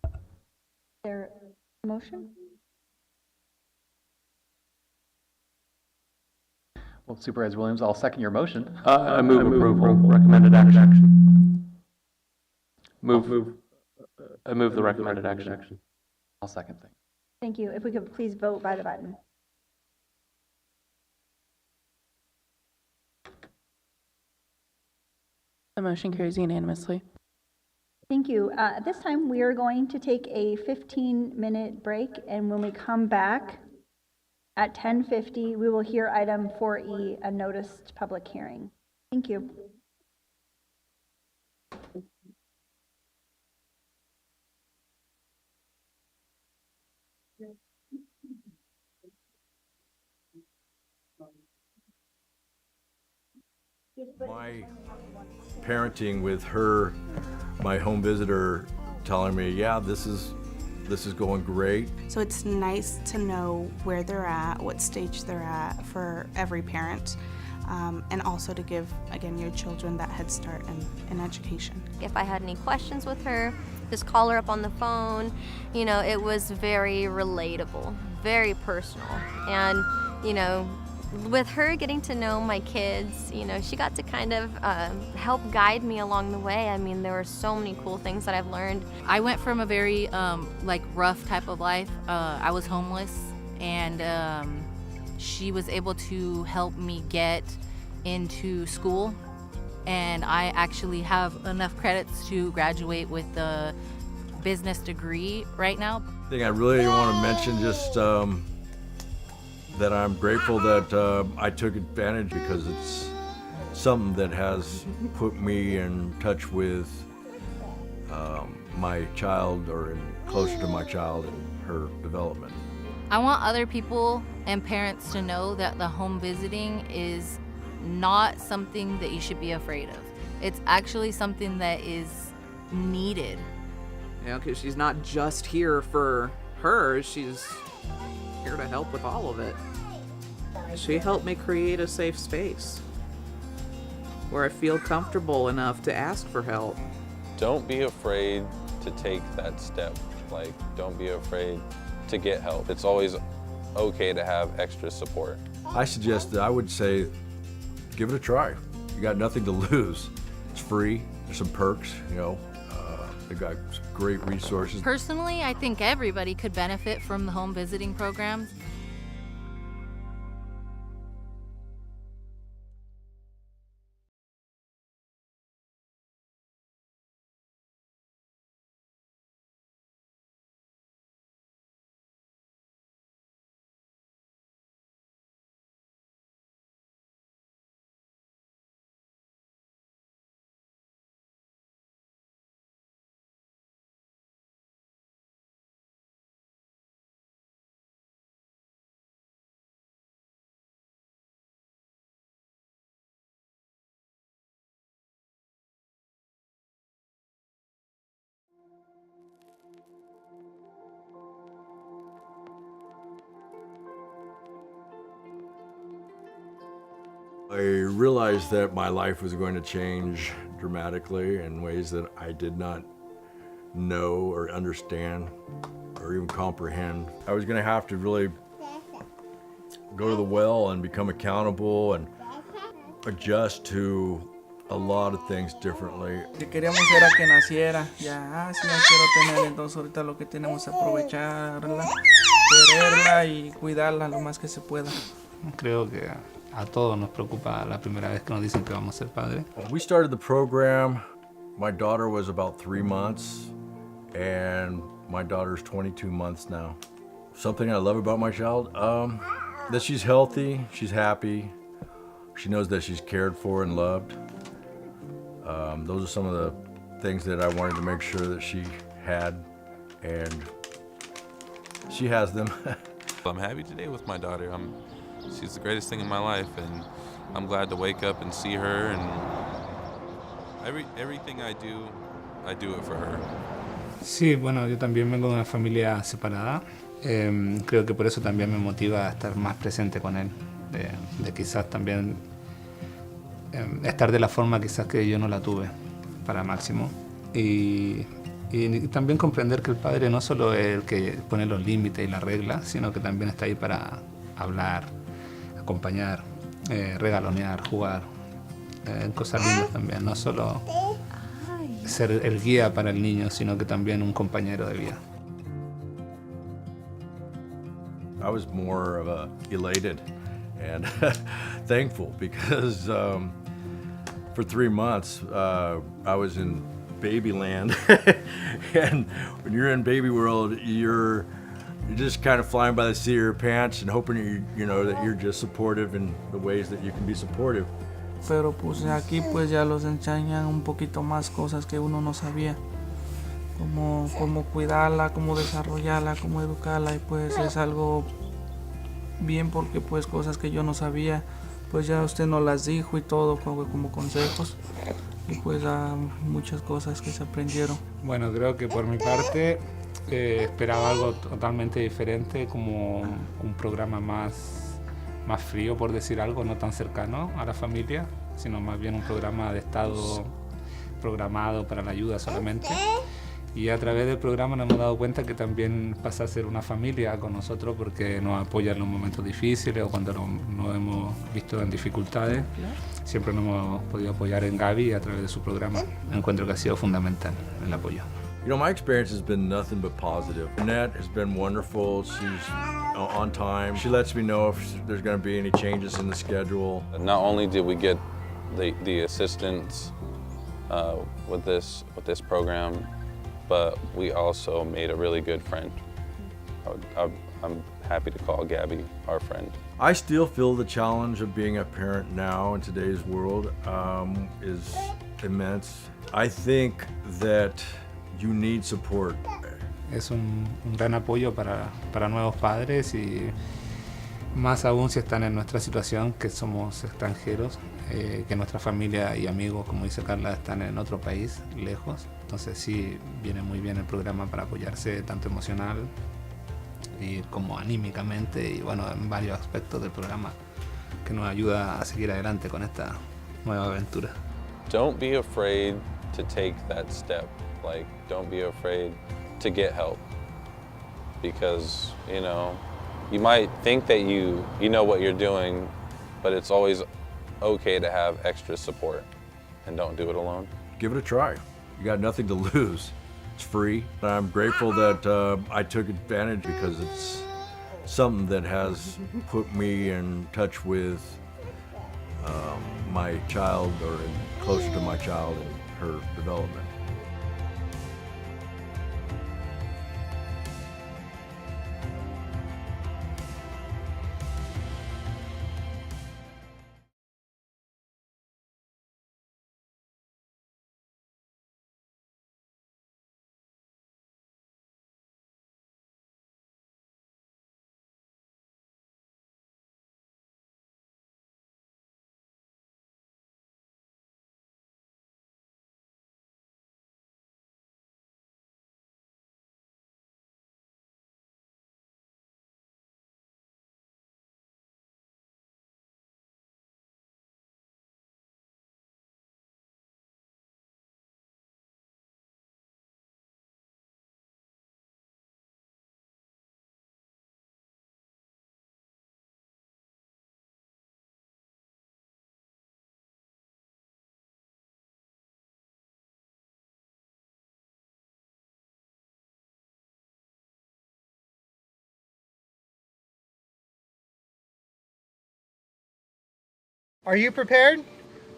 Is there a motion? Well, Supervisor Williams, I'll second your motion. I move approval, recommended action. I move the recommended action. I'll second things. Thank you. If we could please vote by the button. The motion carries unanimously. Thank you. At this time, we are going to take a 15-minute break, and when we come back at 10:50, we will hear item 4E, a noticed public hearing. Thank you. My parenting with her, my home visitor telling me, yeah, this is going great. So it's nice to know where they're at, what stage they're at for every parent, and also to give, again, your children that head start in education. If I had any questions with her, just call her up on the phone. You know, it was very relatable, very personal. And, you know, with her getting to know my kids, you know, she got to kind of help guide me along the way. I mean, there were so many cool things that I've learned. I went from a very like rough type of life. I was homeless, and she was able to help me get into school, and I actually have enough credits to graduate with a business degree right now. I think I really want to mention just that I'm grateful that I took advantage, because it's something that has put me in touch with my child, or closer to my child and her development. I want other people and parents to know that the home visiting is not something that you should be afraid of. It's actually something that is needed. You know, because she's not just here for her, she's here to help with all of it. She helped me create a safe space where I feel comfortable enough to ask for help. Don't be afraid to take that step. Like, don't be afraid to get help. It's always okay to have extra support. I would say, give it a try. You got nothing to lose. It's free. There's some perks, you know. They got some great resources. Personally, I think everybody could benefit from the home visiting programs. I realized that my life was going to change dramatically in ways that I did not know or understand or even comprehend. I was going to have to really go to the well and become accountable and adjust to a lot of things differently. Que queríamos era que naciera, ya, si ya quiero tener, entonces ahorita lo que tenemos es aprovecharla, quererla y cuidarla lo más que se pueda. Creo que a todos nos preocupa la primera vez que nos dicen que vamos a ser padres. When we started the program, my daughter was about 3 months, and my daughter's 22 months now. Something I love about my child, that she's healthy, she's happy, she knows that she's cared for and loved. Those are some of the things that I wanted to make sure that she had, and she has them. I'm happy today with my daughter. She's the greatest thing in my life, and I'm glad to wake up and see her, and everything I do it for her. Sí, bueno, yo también vengo de una familia separada. Creo que por eso también me motiva a estar más presente con él, de quizás también estar de la forma quizás que yo no la tuve para Máximo. Y también comprender que el padre no solo es el que pone los límites y las reglas, sino que también está ahí para hablar, acompañar, regalonear, jugar, cosas lindas también, no solo ser el guía para el niño, sino que también un compañero de vida. I was more of a elated and thankful because for 3 months I was in baby land, and when you're in baby world, you're just kind of flying by the seat of your pants and hoping you know that you're just supportive in the ways that you can be supportive. Pero pues aquí pues ya los enseñan un poquito más cosas que uno no sabía, cómo cuidarla, cómo desarrollarla, cómo educarla, y pues es algo bien porque pues cosas que yo no sabía, pues ya usted nos las dijo y todo como consejos, y pues muchas cosas que se aprendieron. Bueno, creo que por mi parte esperaba algo totalmente diferente, como un programa más frío, por decir algo, no tan cercano a la familia, sino más bien un programa de Estado programado para la ayuda solamente. Y a través del programa nos hemos dado cuenta que también pasa a ser una familia con nosotros, porque nos apoya en los momentos difíciles o cuando nos hemos visto en dificultades. Siempre nos hemos podido apoyar en Gaby a través de su programa. Encuentro que ha sido fundamental el apoyo. You know, my experience has been nothing but positive. Annette has been wonderful. She's on time. She lets me know if there's going to be any changes in the schedule. Not only did we get the assistance with this program, but we also made a really good friend. I'm happy to call Gabby our friend. I still feel the challenge of being a parent now in today's world is immense. I think that you need support. Es un gran apoyo para nuevos padres, y más aún si están en nuestra situación, que somos extranjeros, que nuestra familia y amigos, como dice Carla, están en otro país, lejos. Entonces sí, viene muy bien el programa para apoyarse tanto emocional y como anímicamente, y bueno, en varios aspectos del programa que nos ayuda a seguir adelante con esta nueva aventura. Don't be afraid to take that step. Like, don't be afraid to get help, because you might think that you know what you're doing, but it's always okay to have extra support, and don't do it alone. Give it a try. You got nothing to lose. It's free. I'm grateful that I took advantage, because it's something that has put me in touch with my child, or closer to my child and her development. Are you prepared?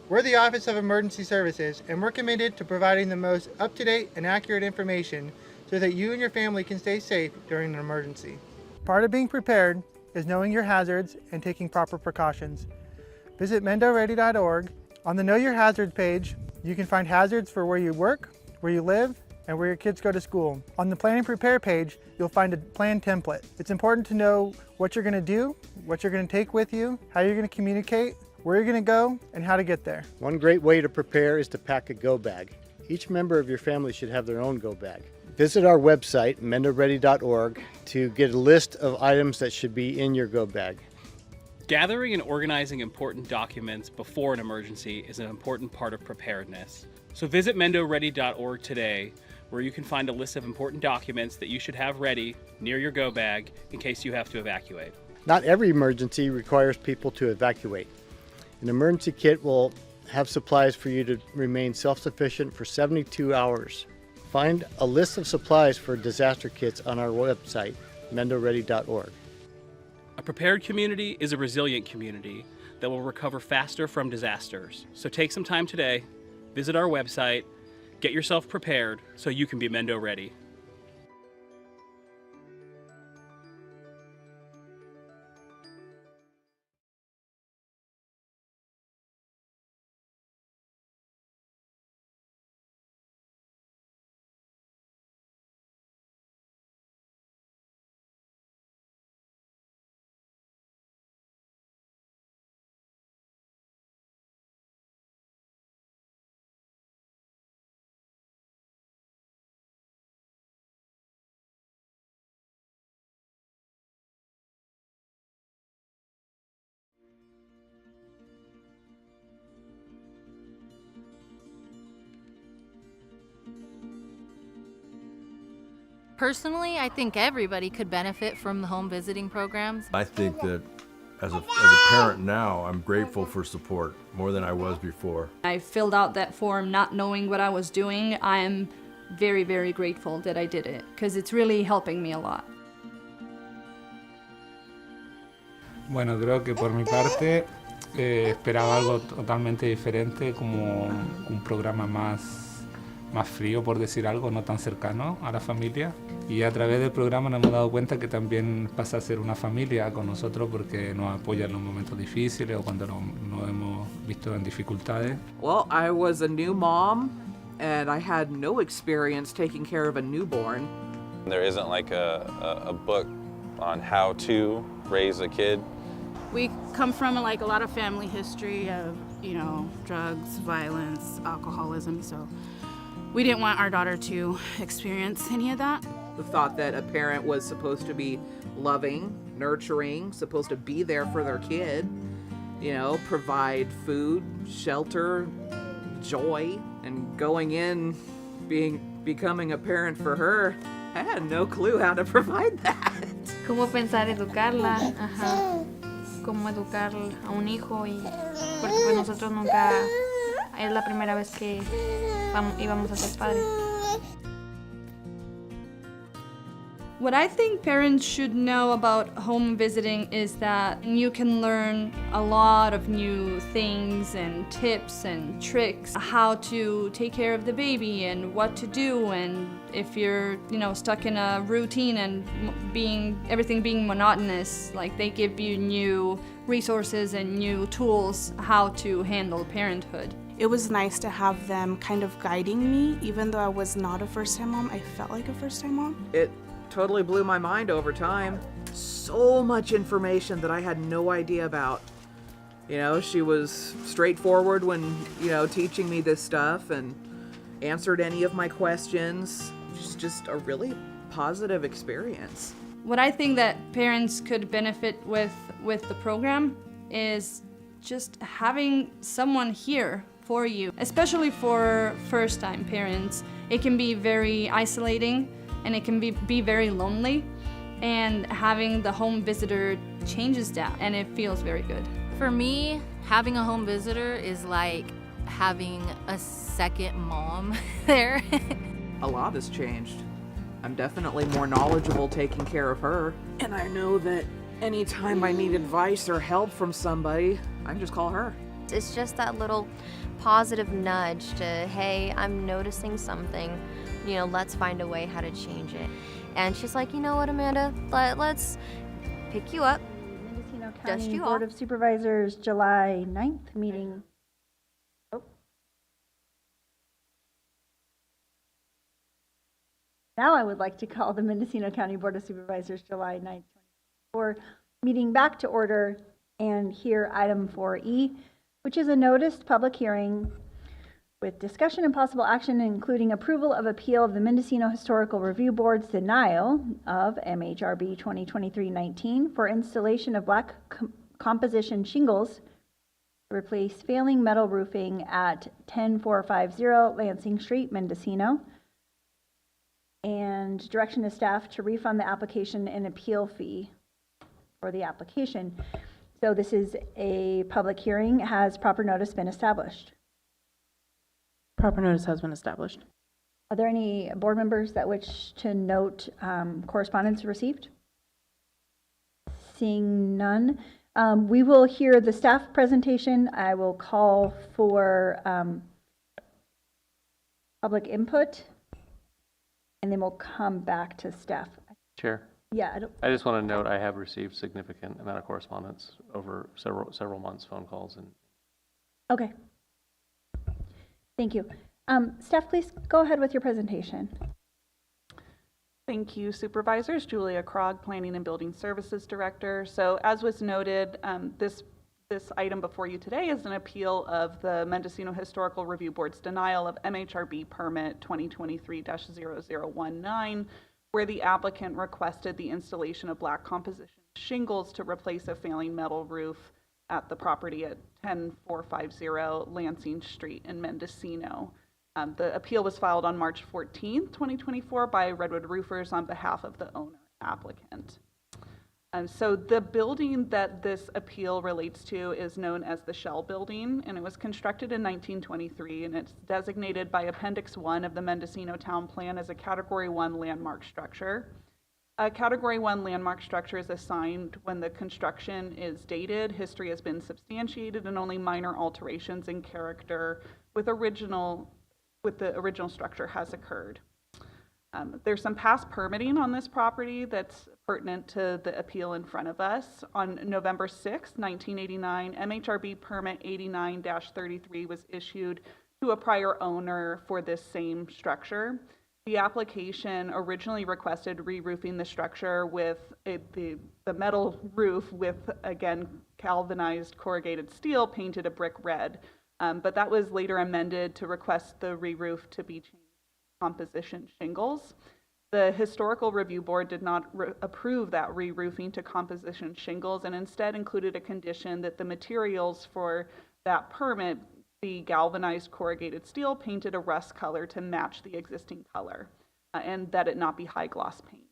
We're the Office of Emergency Services, and we're committed to providing the most up-to-date and accurate information so that you and your family can stay safe during an emergency. Part of being prepared is knowing your hazards and taking proper precautions. Visit mendoready.org. On the Know Your Hazards page, you can find hazards for where you work, where you live, and where your kids go to school. On the Plan and Prepare page, you'll find a plan template. It's important to know what you're going to do, what you're going to take with you, how you're going to communicate, where you're going to go, and how to get there. One great way to prepare is to pack a go bag. Each member of your family should have their own go bag. Visit our website, mendoready.org, to get a list of items that should be in your go bag. Gathering and organizing important documents before an emergency is an important part of preparedness. So visit mendoready.org today, where you can find a list of important documents that you should have ready near your go bag in case you have to evacuate. Not every emergency requires people to evacuate. An emergency kit will have supplies for you to remain self-sufficient for 72 hours. Find a list of supplies for disaster kits on our website, mendoready.org. A prepared community is a resilient community that will recover faster from disasters. So take some time today, visit our website, get yourself prepared so you can be Mendo ready. Personally, I think everybody could benefit from the home visiting programs. I think that as a parent now, I'm grateful for support more than I was before. I filled out that form not knowing what I was doing. I am very, very grateful that I did it because it's really helping me a lot. Bueno, creo que por mi parte esperaba algo totalmente diferente, como un programa más frío, por decir algo, no tan cercano a la familia. Y a través del programa nos hemos dado cuenta que también pasa a ser una familia con nosotros porque nos apoya en los momentos difíciles o cuando nos hemos visto en dificultades. Well, I was a new mom and I had no experience taking care of a newborn. There isn't like a book on how to raise a kid. We come from like a lot of family history of, drugs, violence, alcoholism, so we didn't want our daughter to experience any of that. The thought that a parent was supposed to be loving, nurturing, supposed to be there for their kid, provide food, shelter, joy, and going in, becoming a parent for her, I had no clue how to provide that. Cómo pensar educarla, cómo educar a un hijo porque pues nosotros nunca, es la primera vez que íbamos a ser padres. What I think parents should know about home visiting is that you can learn a lot of new things and tips and tricks, how to take care of the baby and what to do, and if you're, stuck in a routine and everything being monotonous, like they give you new resources and new tools how to handle parenthood. It was nice to have them kind of guiding me, even though I was not a first-time mom. I felt like a first-time mom. It totally blew my mind over time. So much information that I had no idea about. She was straightforward when, teaching me this stuff and answered any of my questions. Just a really positive experience. What I think that parents could benefit with the program is just having someone here for you, especially for first-time parents. It can be very isolating and it can be very lonely, and having the home visitor changes that and it feels very good. For me, having a home visitor is like having a second mom there. A lot has changed. I'm definitely more knowledgeable taking care of her. And I know that anytime I need advice or help from somebody, I can just call her. It's just that little positive nudge to, hey, I'm noticing something, let's find a way how to change it. And she's like, you know what, Amanda, let's pick you up, Mendocino dust County you Board off. of Supervisors July 9th meeting. Now I would like to call the Mendocino County Board of Supervisors July 9th, 2024 meeting back to order and hear item 4E, which is a noticed public hearing with discussion and possible action, including approval of appeal of the Mendocino Historical Review Board's denial of MHRB 2023-19 for installation of black composition shingles to replace failing metal roofing at 10450 Lansing Street, Mendocino, and direction to staff to refund the application and appeal fee for the application. So this is a public hearing. Has proper notice been established? Proper notice has been established. Are there any board members that wish to note correspondence received? Seeing none, we will hear the staff presentation. I will call for public input, and then we'll come back to staff. Chair. Yeah, I just want to note I have received significant amount of correspondence over several months, phone calls and. Okay. Thank you. Staff, please go ahead with your presentation. Thank you, Supervisors. Julia Krog, Planning and Building Services Director. So as was noted, this item before you today is an appeal of the Mendocino Historical Review Board's denial of MHRB permit 2023-0019, where the applicant requested the installation of black composition shingles to replace a failing metal roof at the property at 10450 Lansing Street in Mendocino. The appeal was filed on March 14th, 2024 by Redwood Roofers on behalf of the owner applicant. So the building that this appeal relates to is known as the Shell Building, and it was constructed in 1923, and it's designated by Appendix 1 of the Mendocino Town Plan as a Category 1 landmark structure. A Category 1 landmark structure is assigned when the construction is dated, history has been substantiated, and only minor alterations in character with the original structure has occurred. There's some past permitting on this property that's pertinent to the appeal in front of us. On November 6, 1989, MHRB permit 89-33 was issued to a prior owner for this same structure. The application originally requested re-roofing the structure with the metal roof with, again, galvanized corrugated steel painted a brick red. But that was later amended to request the re-roof to be changed to composition shingles. The Historical Review Board did not approve that re-roofing to composition shingles and instead included a condition that the materials for that permit be galvanized corrugated steel painted a rust color to match the existing color, and that it not be high gloss paint.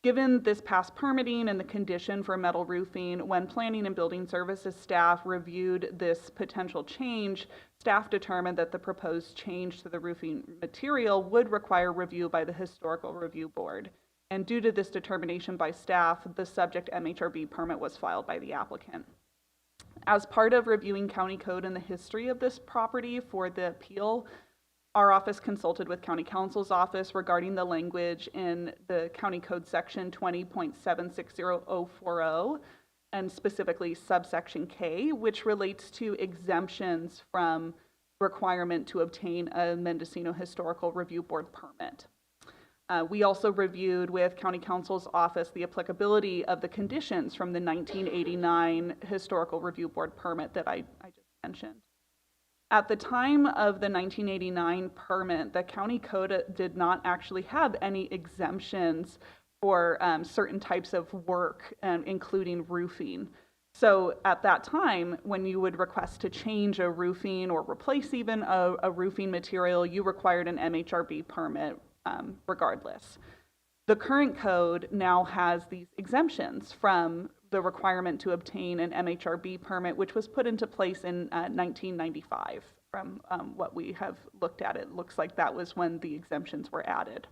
Given this past permitting and the condition for metal roofing, when Planning and Building Services staff reviewed this potential change, staff determined that the proposed change to the roofing material would require review by the Historical Review Board. And due to this determination by staff, the subject MHRB permit was filed by the applicant. As part of reviewing county code and the history of this property for the appeal, our office consulted with County Counsel's office regarding the language in the County Code section 20.760040, and specifically subsection K, which relates to exemptions from requirement to obtain a Mendocino Historical Review Board permit. We also reviewed with County Counsel's office the applicability of the conditions from the 1989 Historical Review Board permit that I just mentioned. At the time of the 1989 permit, the county code did not actually have any exemptions for certain types of work, including roofing. So at that time, when you would request to change a roofing or replace even a roofing material, you required an MHRB permit regardless. The current code now has these exemptions from the requirement to obtain an MHRB permit, which was put into place in 1995. From what we have looked at, it looks like that was when the exemptions were added.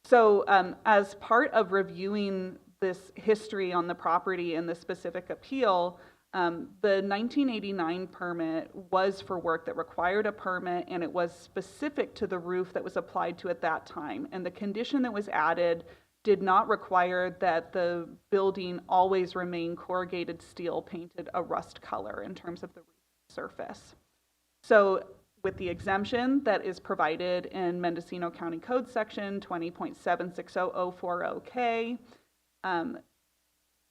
So as part of reviewing this history on the property and the specific appeal, the 1989 permit was for work that required a permit, and it was specific to the roof that was applied to at that time. And the condition that was added did not require that the building always remain corrugated steel painted a rust color in terms of the roof surface. So with the exemption that is provided in Mendocino County Code Section 20.760040K.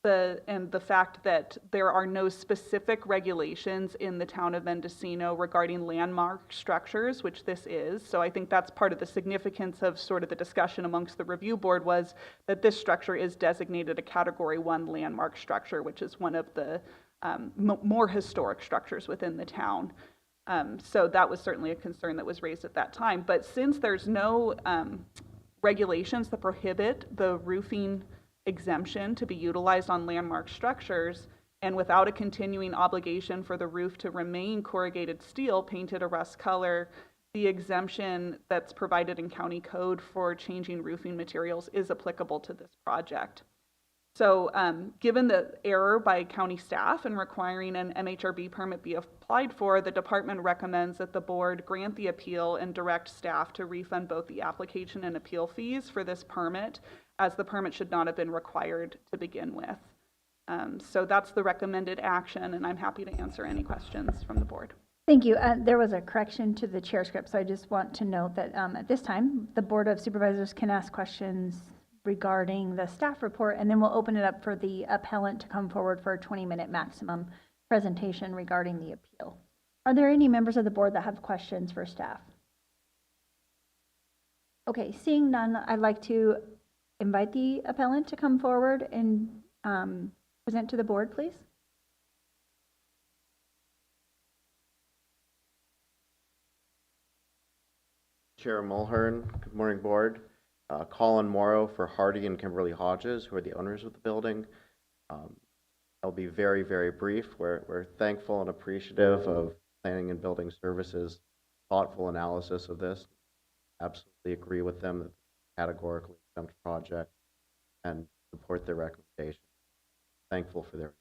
The fact that there are no specific regulations in the town of Mendocino regarding landmark structures, which this is. So I think that's part of the significance of sort of the discussion amongst the review board, was that this structure is designated a Category 1 landmark structure, which is one of the more historic structures within the town. So that was certainly a concern that was raised at that time. But since there's no regulations that prohibit the roofing exemption to be utilized on landmark structures, and without a continuing obligation for the roof to remain corrugated steel painted a rust color, the exemption that's provided in county code for changing roofing materials is applicable to this project. So given the error by county staff in requiring an MHRB permit be applied for, the department recommends that the board grant the appeal and direct staff to refund both the application and appeal fees for this permit, as the permit should not have been required to begin with. So that's the recommended action, and I'm happy to answer any questions from the board. Thank you. There was a correction to the chair script, so I just want to note that at this time, the Board of Supervisors can ask questions regarding the staff report, and then we'll open it up for the appellant to come forward for a 20-minute maximum presentation regarding the appeal. Are there any members of the board that have questions for staff? Okay, seeing none, I'd like to invite the appellant to come forward and present to the board, please. Chair Mulhern, good morning, board. Colin Morrow for Hardy and Kimberly Hodges, who are the owners of the building. I'll be very, very brief. We're thankful and appreciative of Planning and Building Services' thoughtful analysis of this. Absolutely agree with them that it's a categorically exempt project and support their recommendation. Thankful for their. If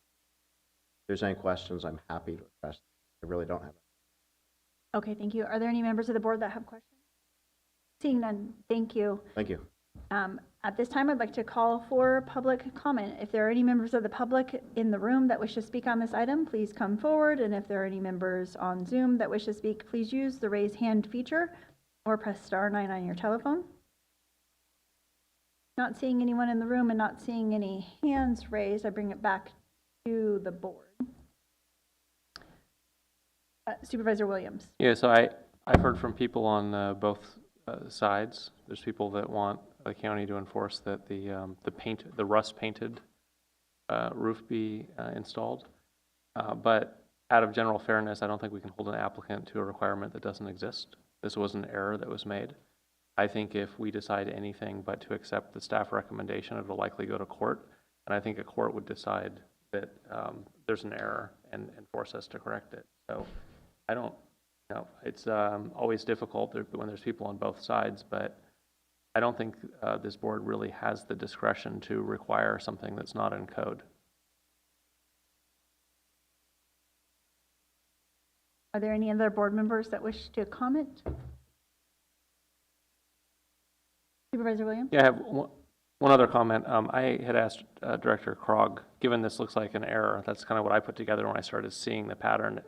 there's any questions, I'm happy to address them. I really don't have any. Okay, thank you. Are there any members of the board that have questions? Seeing none, thank you. Thank you. At this time, I'd like to call for public comment. If there are any members of the public in the room that wish to speak on this item, please come forward. And if there are any members on Zoom that wish to speak, please use the raise hand feature or press *9 on your telephone. Not seeing anyone in the room and not seeing any hands raised, I bring it back to the board. Supervisor Williams. Yeah, so I've heard from people on both sides. There's people that want the county to enforce that the rust painted roof be installed. But out of general fairness, I don't think we can hold an applicant to a requirement that doesn't exist. This was an error that was made. I think if we decide anything but to accept the staff recommendation, it will likely go to court. And I think a court would decide that there's an error and force us to correct it. So I don't, it's always difficult when there's people on both sides, but I don't think this board really has the discretion to require something that's not in code. Are there any other board members that wish to comment? Supervisor Williams? Yeah, I have one other comment. I had asked Director Krog, given this looks like an error, that's kind of what I put together when I started seeing the pattern.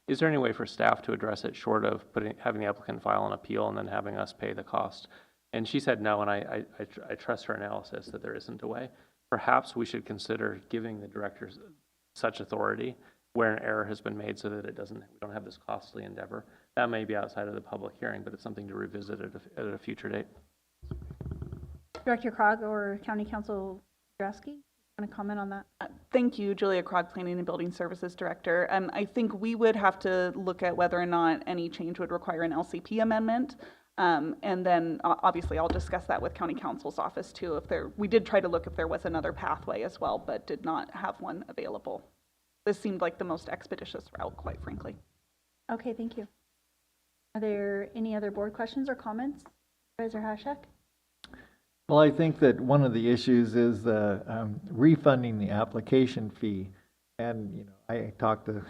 Is there any way for staff to address it short of having the applicant file an appeal and then having us pay the cost? And she said no, and I trust her analysis that there isn't a way. Perhaps we should consider giving the directors such authority where an error has been made so that we don't have this costly endeavor. That may be outside of the public hearing, but it's something to revisit at a future date. Director Krog or County Counsel Drasky, want to comment on that? Thank you, Julia Krog, Planning and Building Services Director. I think we would have to look at whether or not any change would require an LCP amendment. And then obviously I'll discuss that with County Counsel's office too. We did try to look if there was another pathway as well, but did not have one available. This seemed like the most expeditious route, quite frankly. Okay, thank you. Are there any other board questions or comments? Supervisor Hashek? Well, I think that one of the issues is refunding the application fee. And, I talked to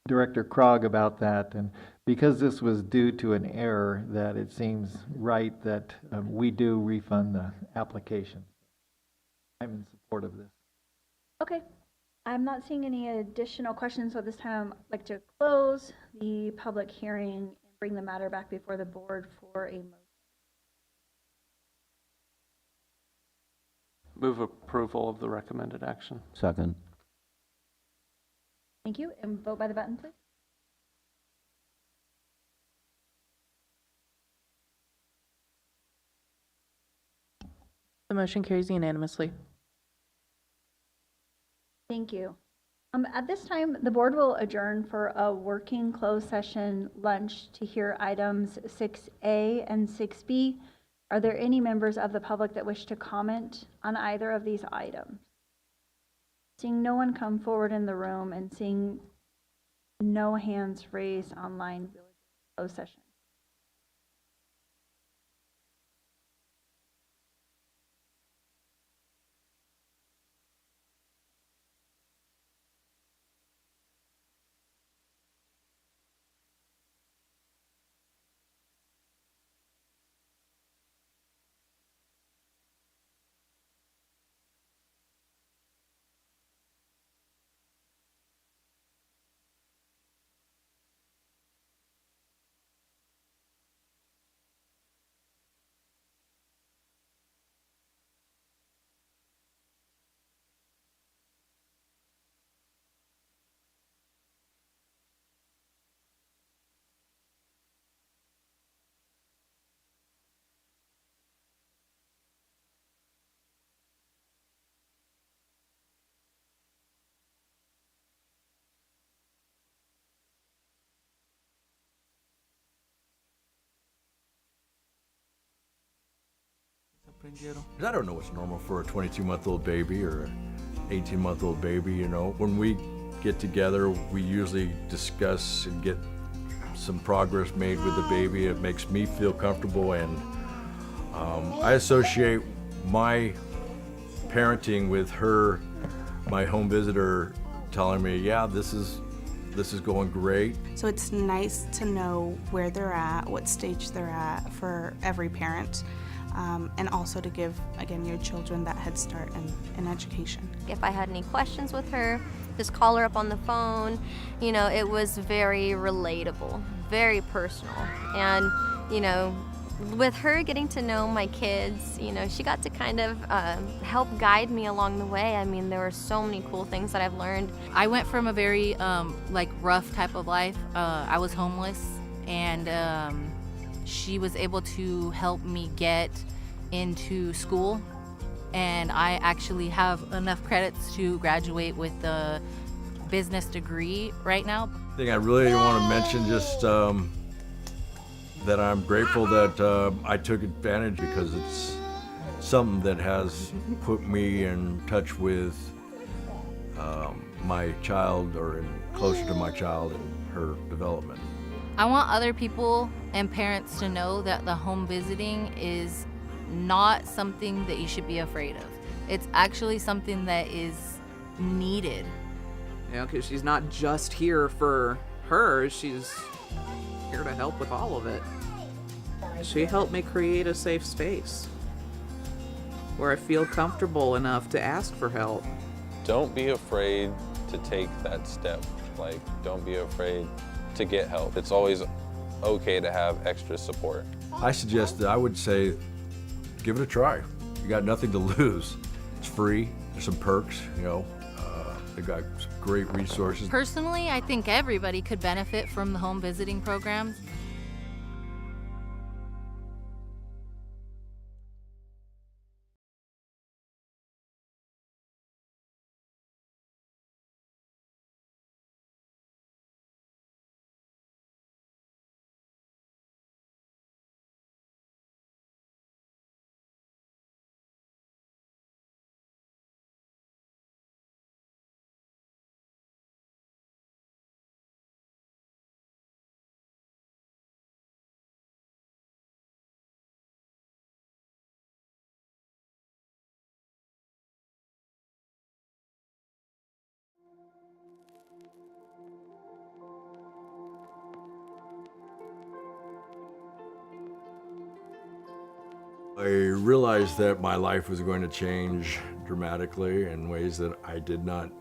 Director Krog about that. And because this was due to an error, that it seems right that we do refund the application. I'm in support of this. Okay. I'm not seeing any additional questions, so this time I'd like to close the public hearing and bring the matter back before the board for a motion. Move approval of the recommended action. Second. Thank you, and vote by the button, please. The motion carries unanimously. Thank you. At this time, the board will adjourn for a working closed session lunch to hear items 6A and 6B. Are there any members of the public that wish to comment on either of these items? Seeing no one come forward in the room and seeing no hands raised online, we'll close session. I don't know what's normal for a 22-month-old baby or an 18-month-old baby, you know. When we get together, we usually discuss and get some progress made with the baby. It makes me feel comfortable, and I associate my parenting with her, my home visitor, telling me, yeah, this is going great. So it's nice to know where they're at, what stage they're at for every parent. And also to give, again, your children that head start in education. If I had any questions with her, just call her up on the phone. You know, it was very relatable, very personal. And, you know, with her getting to know my kids, you know, she got to kind of help guide me along the way. I mean, there were so many cool things that I've learned. I went from a very rough type of life. I was homeless, and she was able to help me get into school, and I actually have enough credits to graduate with a business degree right now. I think I really want to mention just that I'm grateful that I took advantage, because it's something that has put me in touch with my child, or closer to my child and her development. I want other people and parents to know that the home visiting is not something that you should be afraid of. It's actually something that is needed. Yeah, because she's not just here for her, she's here to help with all of it. She helped me create a safe space where I feel comfortable enough to ask for help. Don't be afraid to take that step. Like, don't be afraid to get help. It's always okay to have extra support. I would say, give it a try. You got nothing to lose. It's free. There's some perks, you know. They got some great resources. Personally, I think everybody could benefit from the home visiting programs. I realized that my life was going to change dramatically in ways that I did not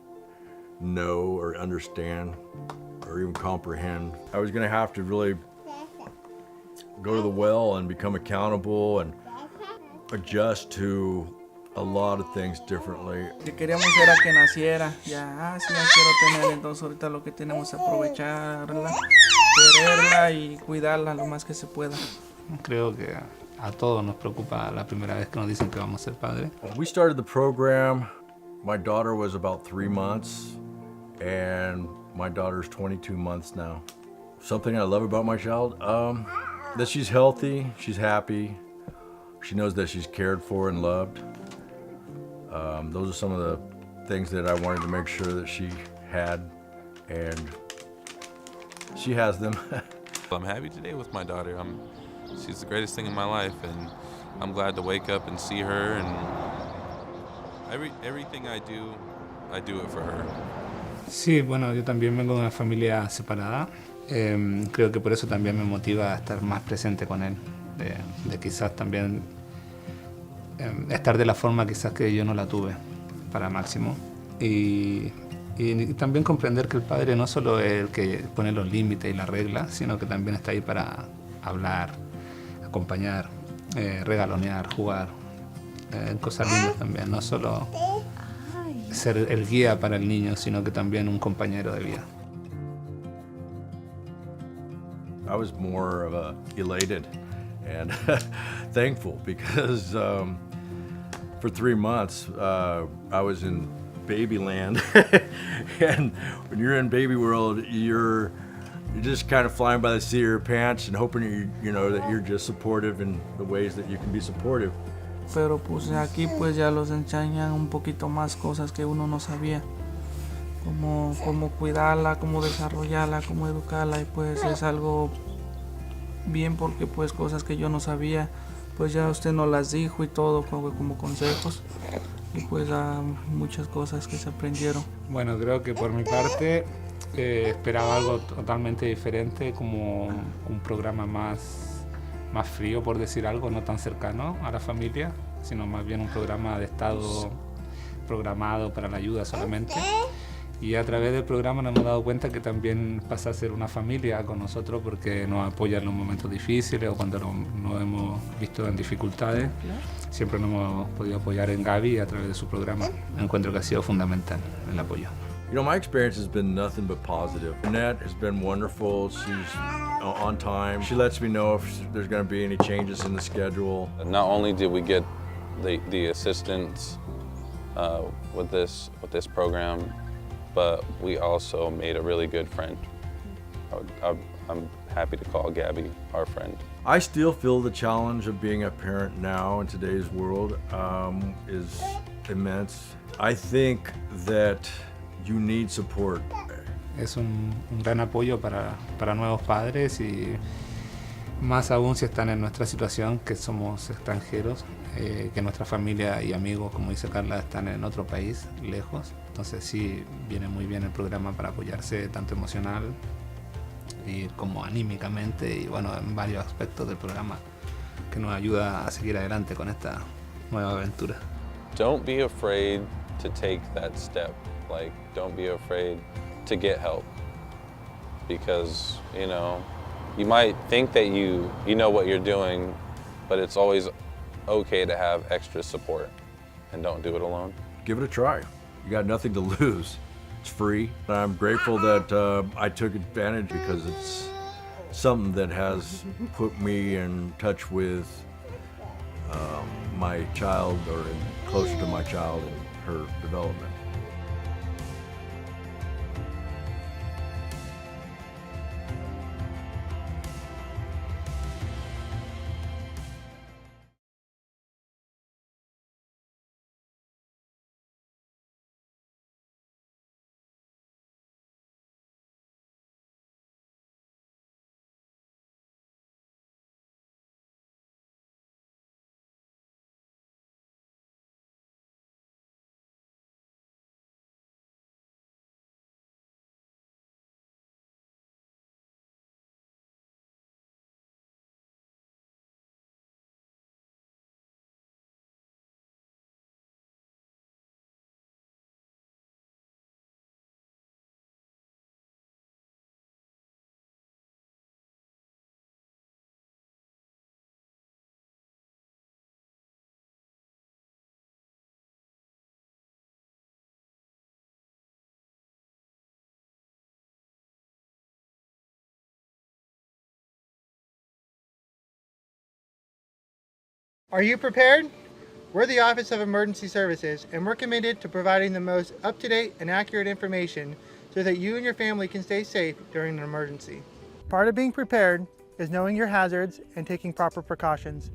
know or understand or even comprehend. I was going to have to really go to the well and become accountable and adjust to a lot of things differently. Que queríamos era que naciera, ya, sí, ya quiero tener, entonces ahorita lo que tenemos es aprovecharla, quererla y cuidarla lo más que se pueda. Creo que a todos nos preocupa la primera vez que nos dicen que vamos a ser padres. When we started the program, my daughter was about 3 months, and my daughter's 22 months now. Something I love about my child, that she's healthy, she's happy, she knows that she's cared for and loved. Those are some of the things that I wanted to make sure that she had, and she has them. I'm happy today with my daughter. She's the greatest thing in my life, and I'm glad to wake up and see her, and everything I do it for her. Sí, bueno, yo también vengo de una familia separada. Creo que por eso también me motiva a estar más presente con él, de quizás también estar de la forma quizás que yo no la tuve para Máximo, y también comprender que el padre no solo es el que pone los límites y las reglas, sino que también está ahí para hablar, acompañar, regalonear, jugar, cosas lindas también, no solo ser el guía para el niño, sino que también un compañero de vida. I was more of a elated and thankful because for 3 months I was in baby land, and when you're in baby world, you're just kind of flying by the seat of your pants and hoping you know that you're just supportive in the ways that you can be supportive. Pero pues aquí pues ya los enseñan un poquito más cosas que uno no sabía, cómo cuidarla, cómo desarrollarla, cómo educarla, y pues es algo bien porque pues cosas que yo no sabía, pues ya usted nos las dijo y todo como consejos, y pues muchas cosas que se aprendieron. Bueno, creo que por mi parte esperaba algo totalmente diferente, como un programa más frío, por decir algo, no tan cercano a la familia, sino más bien un programa de estado programado para la ayuda solamente. Y a través del programa nos hemos dado cuenta que también pasa a ser una familia con nosotros, porque nos apoya en los momentos difíciles o cuando nos hemos visto en dificultades. Siempre nos hemos podido apoyar en Gaby a través de su programa. Encuentro que ha sido fundamental el apoyo. You know, my experience has been nothing but positive. Annette has been wonderful. She's on time. She lets me know if there's going to be any changes in the schedule. Not only did we get the assistance with this program, but we also made a really good friend. I'm happy to call Gabby our friend. I still feel the challenge of being a parent now in today's world is immense. I think that you need support. Es un gran apoyo para nuevos padres, y más aún si están en nuestra situación, que somos extranjeros, que nuestra familia y amigos, como dice Carla, están en otro país, lejos. Entonces sí, viene muy bien el programa para apoyarse tanto emocional y como anímicamente, y bueno, en varios aspectos del programa, que nos ayuda a seguir adelante con esta nueva aventura. Don't be afraid to take that step. Like, don't be afraid to get help, because you might think that you know what you're doing, but it's always okay to have extra support, and don't do it alone. Give it a try. You got nothing to lose. It's free. I'm grateful that I took advantage, because it's something that has put me in touch with my child, or closer to my child and her development. Are you prepared? We're the Office of Emergency Services, and we're committed to providing the most up-to-date and accurate information so that you and your family can stay safe during an emergency. Part of being prepared is knowing your hazards and taking proper precautions.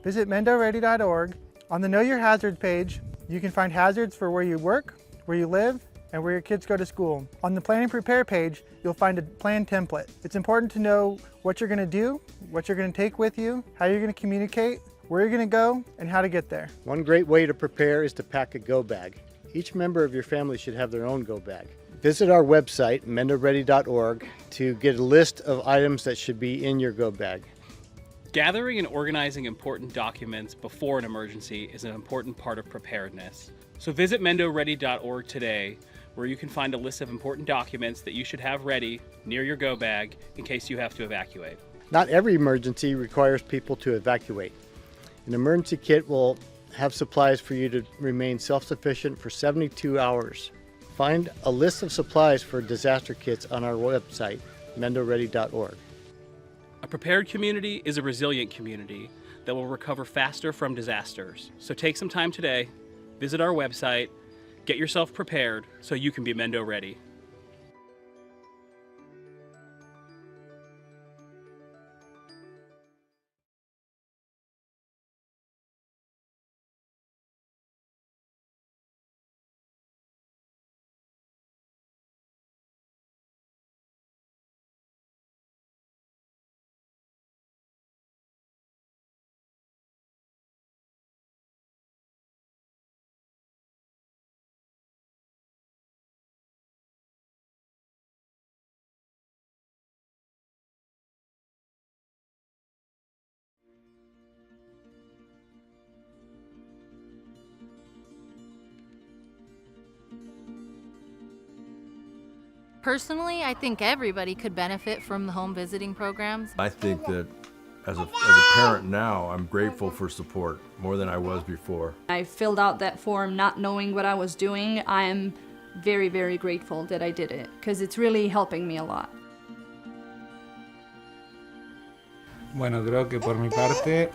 Visit mendoready.org. On the Know Your Hazards page, you can find hazards for where you work, where you live, and where your kids go to school. On the Plan and Prepare page, you'll find a plan template. It's important to know what you're going to do, what you're going to take with you, how you're going to communicate, where you're going to go, and how to get there. One great way to prepare is to pack a go bag. Each member of your family should have their own go bag. Visit our website, mendoready.org, to get a list of items that should be in your go bag. Gathering and organizing important documents before an emergency is an important part of preparedness. So visit mendoready.org today, where you can find a list of important documents that you should have ready near your go bag in case you have to evacuate. Not every emergency requires people to evacuate. An emergency kit will have supplies for you to remain self-sufficient for 72 hours. Find a list of supplies for disaster kits on our website, mendoready.org. A prepared community is a resilient community that will recover faster from disasters. So take some time today, visit our website, get yourself prepared so you can be Mendo ready. Personally, I think everybody could benefit from the home visiting programs. I think that as a parent now, I'm grateful for support more than I was before. I filled out that form not knowing what I was doing. I am very, very grateful that I did it because it's really helping me a lot. Bueno, creo que por mi parte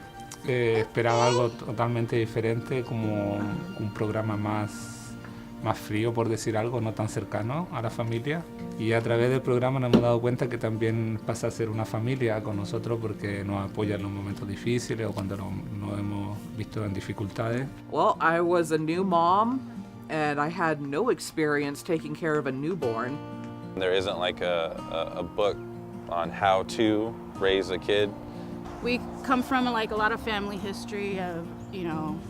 esperaba algo totalmente diferente, como un programa más frío, por decir algo, no tan cercano a la familia. Y a través del programa nos hemos dado cuenta que también pasa a ser una familia con nosotros porque nos apoya en los momentos difíciles o cuando nos hemos visto en dificultades. Well, I was a new mom and I had no experience taking care of a newborn. There isn't like a book on how to raise a kid. We come from like a lot of family history of,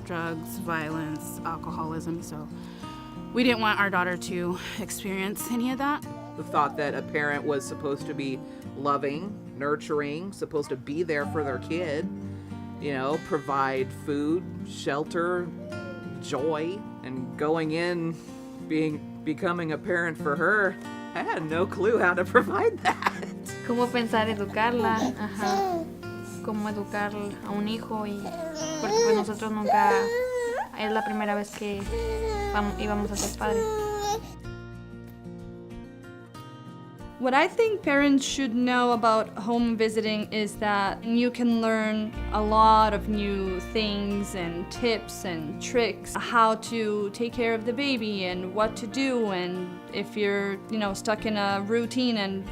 drugs, violence, alcoholism, so we didn't want our daughter to experience any of that. The thought that a parent was supposed to be loving, nurturing, supposed to be there for their kid, provide food, shelter, joy, and going in, becoming a parent for her, I had no clue how to provide that. Cómo pensar educarla, cómo educar a un hijo porque pues nosotros nunca, es la primera vez que íbamos a ser padres. What I think parents should know about home visiting is that you can learn a lot of new things and tips and tricks, how to take care of the baby and what to do, and if you're, stuck in a routine and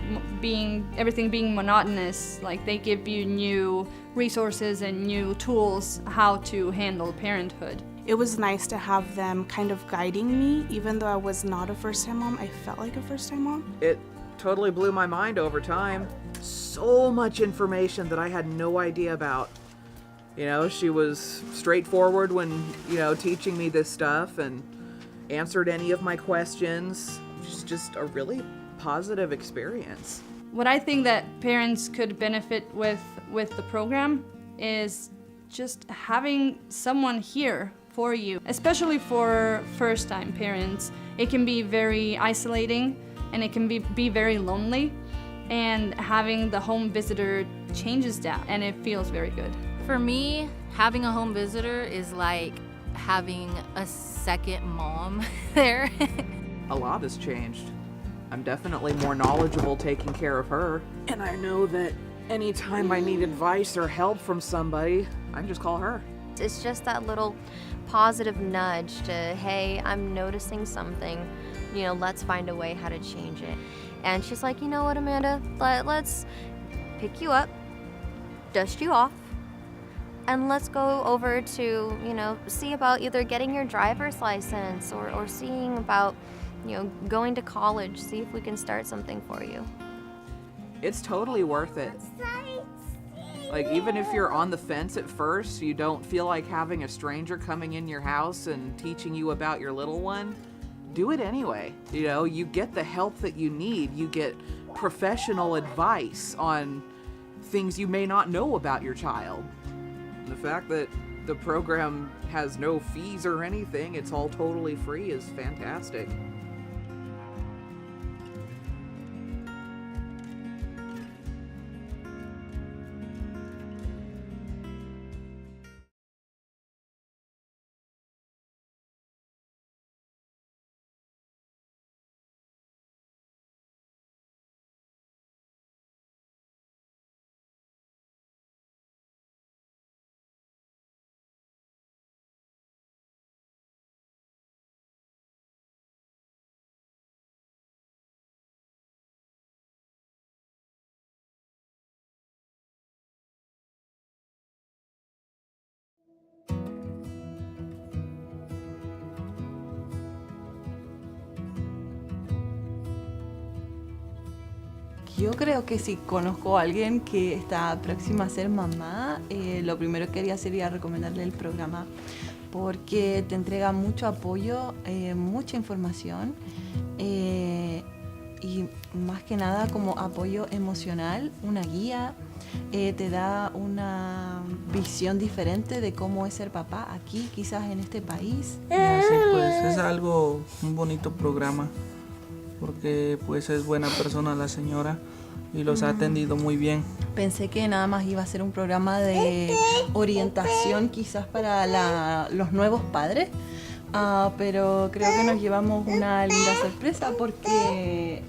everything being monotonous, like they give you new resources and new tools how to handle parenthood. It was nice to have them kind of guiding me, even though I was not a first-time mom. I felt like a first-time mom. It totally blew my mind over time. So much information that I had no idea about. She was straightforward when, teaching me this stuff and answered any of my questions. Just a really positive experience. What I think that parents could benefit with the program is just having someone here for you, especially for first-time parents. It can be very isolating and it can be very lonely, and having the home visitor changes that and it feels very good. For me, having a home visitor is like having a second mom there. A lot has changed. I'm definitely more knowledgeable taking care of her, and I know that anytime I need advice or help from somebody, I can just call her. It's just that little positive nudge to, hey, I'm noticing something, let's find a way how to change it. And she's like, you know what, Amanda, let's pick you up, dust you off, and let's go over to, see about either getting your driver's license or seeing about, going to college, see if we can start something for you. It's totally worth it. Like, even if you're on the fence at first, you don't feel like having a stranger coming in your house and teaching you about your little one, do it anyway. You get the help that you need. You get professional advice on things you may not know about your child. The fact that the program has no fees or anything, it's all totally free, is fantastic. Yo creo que si conozco a alguien que está próxima a ser mamá, lo primero que haría sería recomendarle el programa, porque te entrega mucho apoyo, mucha información y más que nada como apoyo emocional, una guía, te da una visión diferente de cómo es ser papá aquí, quizás en este país. Y así pues es un bonito programa, porque pues es buena persona la señora y los ha atendido muy bien. Pensé que nada más iba a ser un programa de orientación quizás para los nuevos padres, pero creo que nos llevamos una linda sorpresa porque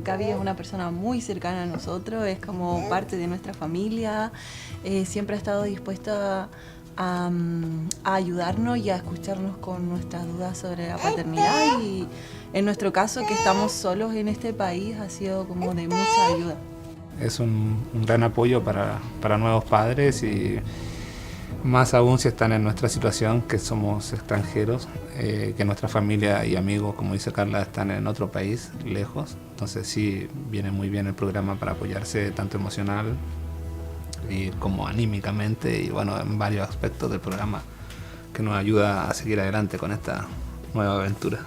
Gaby es una persona muy cercana a nosotros, es como parte de nuestra familia, siempre ha estado dispuesta a ayudarnos y a escucharnos con nuestras dudas sobre la paternidad, y en nuestro caso, que estamos solos en este país, ha sido como de mucha ayuda. Es un gran apoyo para nuevos padres, y más aún si están en nuestra situación, que somos extranjeros, que nuestra familia y amigos, como dice Carla, están en otro país, lejos. Entonces sí, viene muy bien el programa para apoyarse tanto emocional y como anímicamente, y bueno, en varios aspectos del programa que nos ayuda a seguir adelante con esta nueva aventura.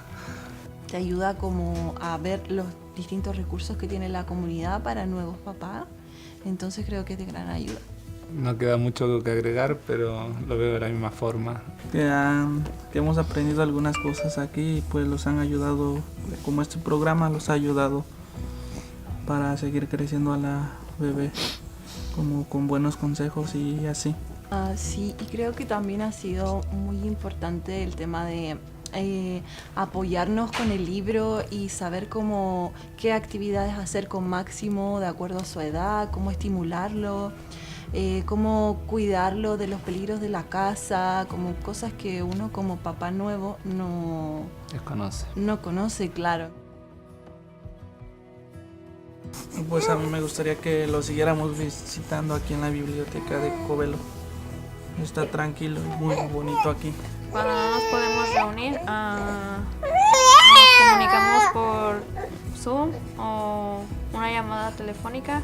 Te ayuda como a ver los distintos recursos que tiene la comunidad para nuevos papás, entonces creo que es de gran ayuda. No queda mucho que agregar, pero lo veo de la misma forma. Que hemos aprendido algunas cosas aquí y pues los han ayudado, como este programa los ha ayudado para seguir creciendo a la bebé, como con buenos consejos y así. Sí, y creo que también ha sido muy importante el tema de apoyarnos con el libro y saber qué actividades hacer con Máximo de acuerdo a su edad, cómo estimularlo, cómo cuidarlo de los peligros de la casa, como cosas que uno como papá nuevo no conoce, claro. Pues a mí me gustaría que lo siguiéramos visitando aquí en la biblioteca de Covelo. Está tranquilo y muy bonito aquí. Cuando no nos podemos reunir, nos comunicamos por Zoom o una llamada telefónica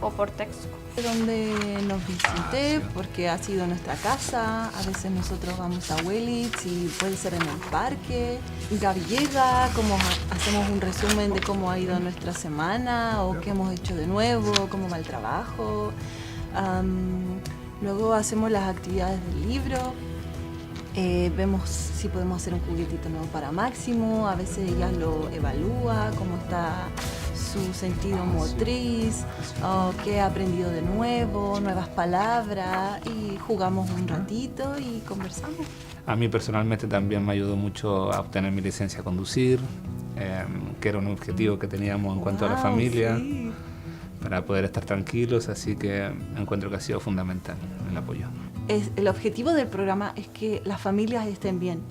o por texto. Donde nos visite, porque ha sido nuestra casa, a veces nosotros vamos a Wellits y puede ser en el parque. Gaby llega, hacemos un resumen de cómo ha ido nuestra semana o qué hemos hecho de nuevo, cómo va el trabajo. Luego hacemos las actividades del libro, vemos si podemos hacer un juguetito nuevo para Máximo, a veces ella lo evalúa, cómo está su sentido motriz, qué ha aprendido de nuevo, nuevas palabras, y jugamos un ratito y conversamos. A mí personalmente también me ayudó mucho a obtener mi licencia a conducir, que era un objetivo que teníamos en cuanto a la familia. Sí. Para poder estar tranquilos, así que encuentro que ha sido fundamental el apoyo. el objetivo del programa es que las familias estén bien.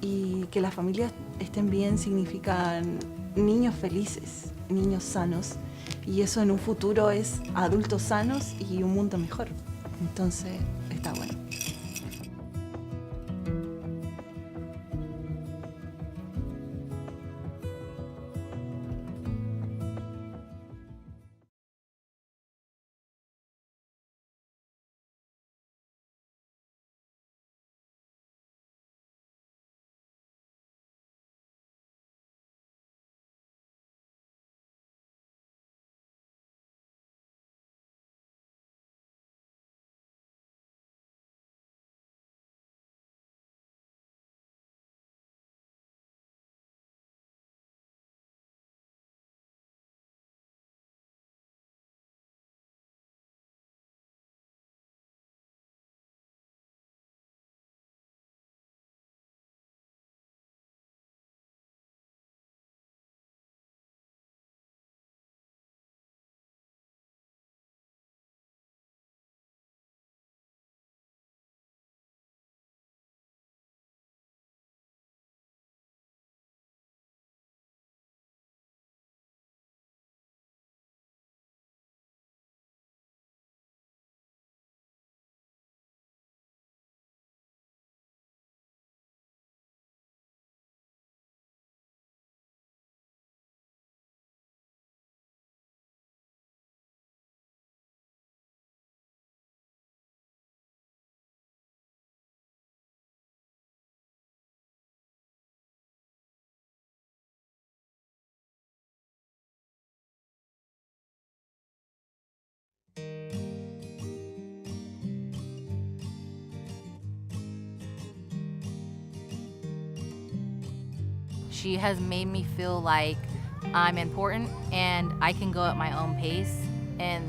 Y que las familias estén bien significan niños felices, niños sanos. Y eso en un futuro es adultos sanos y un mundo mejor. Entonces, está bueno. She has made me feel like I'm important and I can go at my own pace, and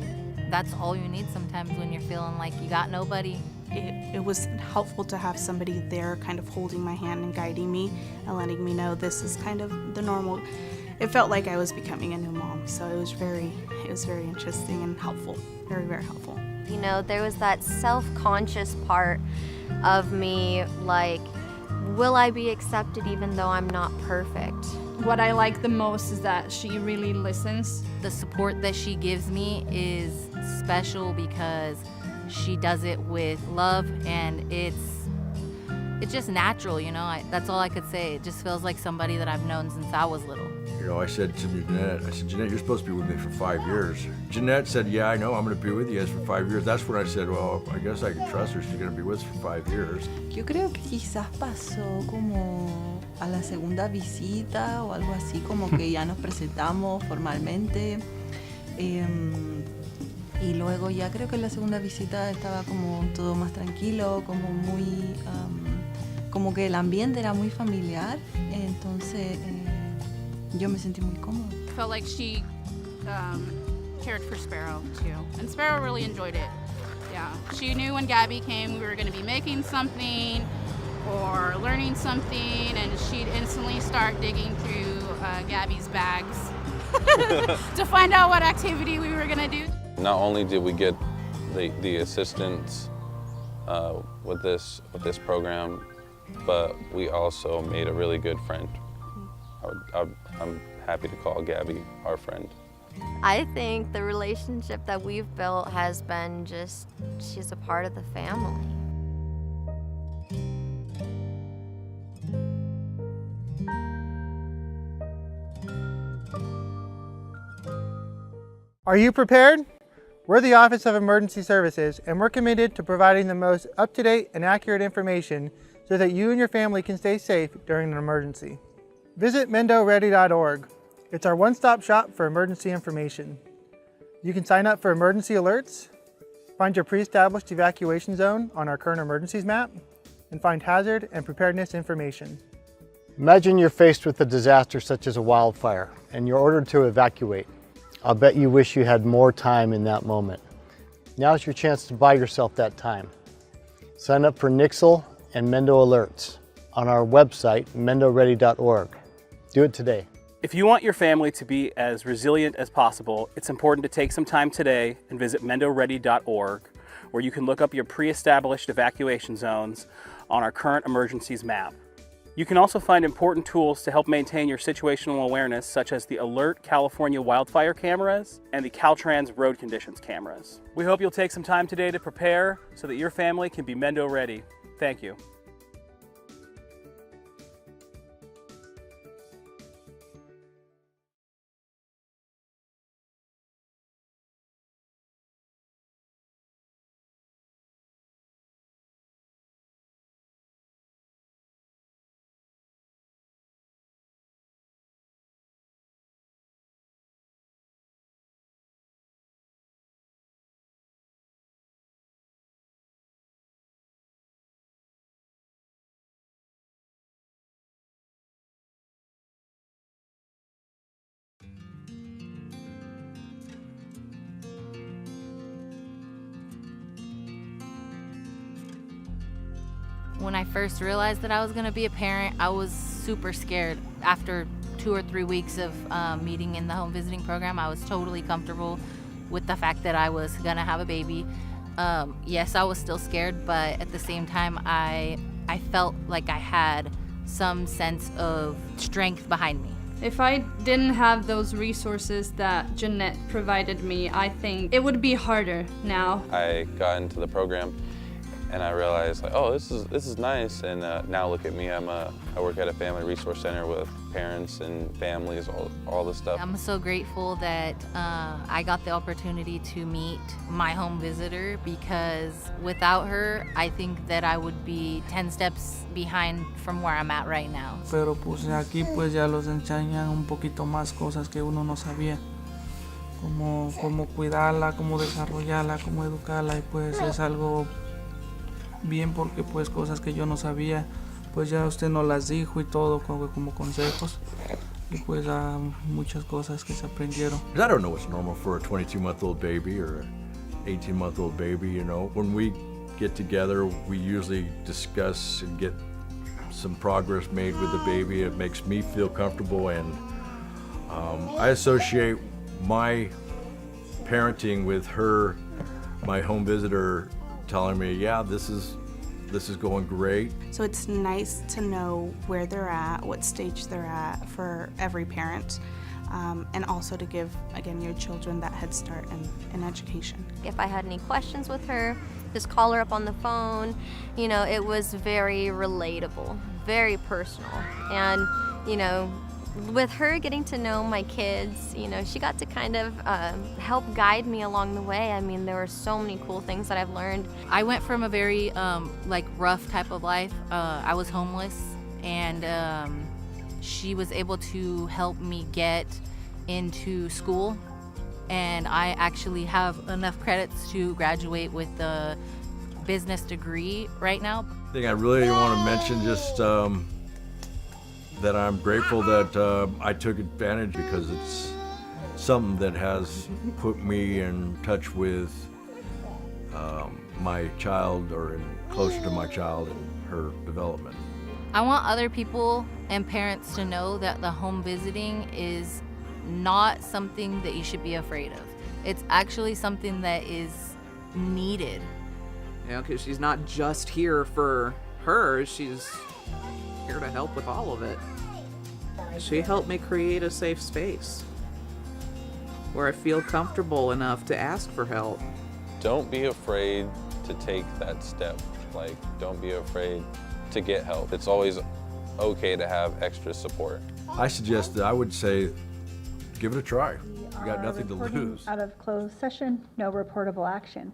that's all you need sometimes when you're feeling like you got nobody. It was helpful to have somebody there kind of holding my hand and guiding me and letting me know this is kind of the normal. It felt like I was becoming a new mom, so it was very interesting and helpful, very, very helpful. You know, there was that self-conscious part of me, like, will I be accepted even though I'm not perfect? What I like the most is that she really listens. The support that she gives me is special because she does it with love, and it's just natural, you know. That's all I could say. It just feels like somebody that I've known since I was little. You know, I said to Jeanette, Jeanette, you're supposed to be with me for 5 years. Jeanette said, yeah, I know, I'm going to be with you guys for 5 years. That's when I said, well, I guess I can trust her. She's going to be with us for 5 years. Yo creo que quizás pasó como a la segunda visita o algo así, como que ya nos presentamos formalmente. Y luego ya creo que en la segunda visita estaba como todo más tranquilo, como muy, como que el ambiente era muy familiar. Entonces yo me sentí muy cómoda. Felt like she cared for Sparrow too, and Sparrow really enjoyed it. Yeah, she knew when Gabby came we were going to be making something or learning something, and she'd instantly start digging through Gabby's bags to find out what activity we were going to do. Not only did we get the assistance with this program, but we also made a really good friend. I'm happy to call Gabby our friend. I think the relationship that we've built has been just, she's a part of the family. Are you prepared? We're the Office of Emergency Services, and we're committed to providing the most up-to-date and accurate information so that you and your family can stay safe during an emergency. Visit MendoReady.org. It's our one-stop shop for emergency information. You can sign up for emergency alerts, find your pre-established evacuation zone on our current emergencies map, and find hazard and preparedness information. Imagine you're faced with a disaster such as a wildfire, and you're ordered to evacuate. I'll bet you wish you had more time in that moment. Now's your chance to buy yourself that time. Sign up for Nixle and Mendo Alerts on our website, MendoReady.org. Do it today. If you want your family to be as resilient as possible, it's important to take some time today and visit MendoReady.org, where you can look up your pre-established evacuation zones on our current emergencies map. You can also find important tools to help maintain your situational awareness, such as the Alert California wildfire cameras and the Caltrans road conditions cameras. We hope you'll take some time today to prepare so that your family can be Mendo ready. Thank you. When I first realized that I was going to be a parent, I was super scared. After 2 or 3 weeks of meeting in the home visiting program, I was totally comfortable with the fact that I was going to have a baby. Yes, I was still scared, but at the same time, I felt like I had some sense of strength behind me. If I didn't have those resources that Jeanette provided me, I think it would be harder now. I got into the program and I realized, like, oh, this is nice. And now look at me, I work at a family resource center with parents and families, all this stuff. I'm so grateful that I got the opportunity to meet my home visitor, because without her, I think that I would be 10 steps behind from where I'm at right now. Pero pues aquí pues ya los enseñan un poquito más cosas que uno no sabía. Cómo cuidarla, cómo desarrollarla, cómo educarla, y pues es algo bien, porque pues cosas que yo no sabía, pues ya usted nos las dijo y todo como consejos, y pues muchas cosas que se aprendieron. I don't know what's normal for a 22-month-old baby or an 18-month-old baby, you know. When we get together, we usually discuss and get some progress made with the baby. It makes me feel comfortable, and I associate my parenting with her, my home visitor, telling me, yeah, this is going great. So it's nice to know where they're at, what stage they're at for every parent, and also to give, again, your children that head start in education. If I had any questions with her, just call her up on the phone. You know, it was very relatable, very personal. And, you know, with her getting to know my kids, you know, she got to kind of help guide me along the way. I mean, there were so many cool things that I've learned. I went from a very rough type of life. I was homeless, and she was able to help me get into school, and I actually have enough credits to graduate with a business degree right now. I think I really want to mention just that I'm grateful that I took advantage, because it's something that has put me in touch with my child, or closer to my child and her development. I want other people and parents to know that the home visiting is not something that you should be afraid of. It's actually something that is needed. You know, because she's not just here for her, she's here to help with all of it. She helped me create a safe space where I feel comfortable enough to ask for help. Don't be afraid to take that step. Like, don't be afraid to get help. It's always okay to have extra support. I suggest that I would say, give it a try. You got nothing to lose. Out of closed session, no reportable action.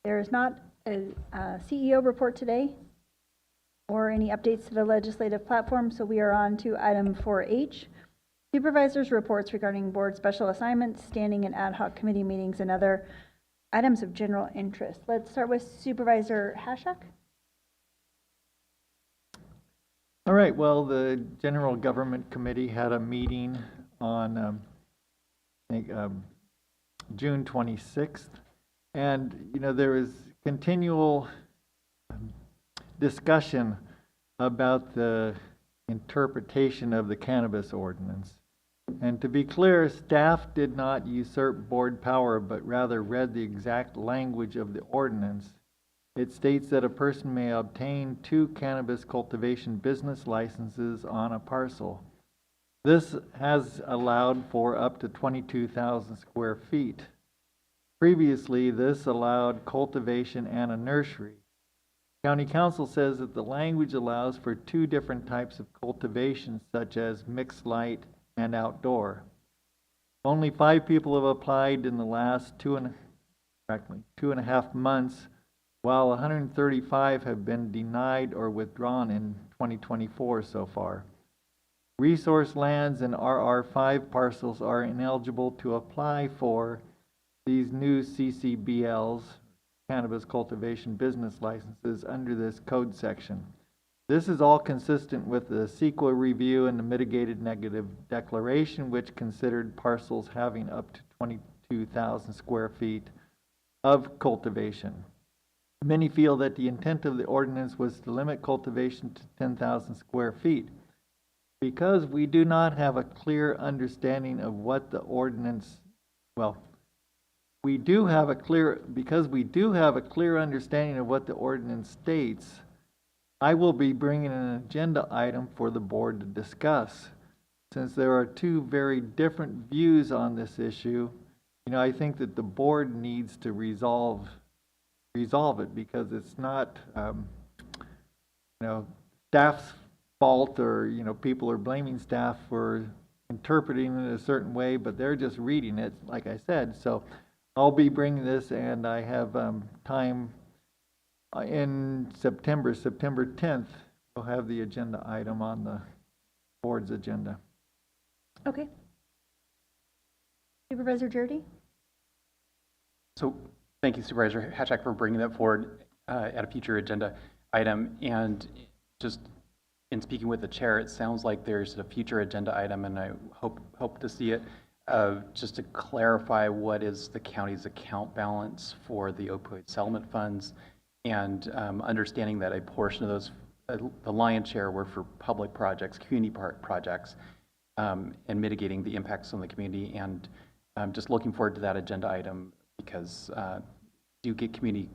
There is not a CEO report today or any updates to the legislative platform, so we are on to item 4H, Supervisors Reports regarding board special assignments, standing and ad hoc committee meetings, and other items of general interest. Let's start with Supervisor Hashak. All right, well, the General Government Committee had a meeting on June 26th, and you know, there is continual discussion about the interpretation of the cannabis ordinance. And to be clear, staff did not usurp board power, but rather read the exact language of the ordinance. It states that a person may obtain 2 cannabis cultivation business licenses on a parcel. This has allowed for up to 22,000 square feet. Previously, this allowed cultivation and a nursery. County Council says that the language allows for 2 different types of cultivation, such as mixed light and outdoor. Only 5 people have applied in the last 2.5 months, while 135 have been denied or withdrawn in 2024 so far. Resource lands and RR5 parcels are ineligible to apply for these new CCBLs, cannabis cultivation business licenses, under this code section. This is all consistent with the CEQA review and the mitigated negative declaration, which considered parcels having up to 22,000 square feet of cultivation. Many feel that the intent of the ordinance was to limit cultivation to 10,000 square feet. Because we do not have a clear understanding of what the ordinance, because we do have a clear understanding of what the ordinance states, I will be bringing an agenda item for the board to discuss. Since there are 2 very different views on this issue, I think that the board needs to resolve it, because it's not, staff's fault, or, people are blaming staff for interpreting it a certain way, but they're just reading it, like I said. So I'll be bringing this, and I have time in September 10th, we'll have the agenda item on the board's agenda. Okay. Supervisor Jordy? So thank you, Supervisor Hatchak, for bringing that forward at a future agenda item. And just in speaking with the chair, it sounds like there's a future agenda item, and I hope to see it, just to clarify what is the county's account balance for the opioid settlement funds, and understanding that a portion of those, the lion's share, were for public projects, community park projects, and mitigating the impacts on the community. And just looking forward to that agenda item, because do get community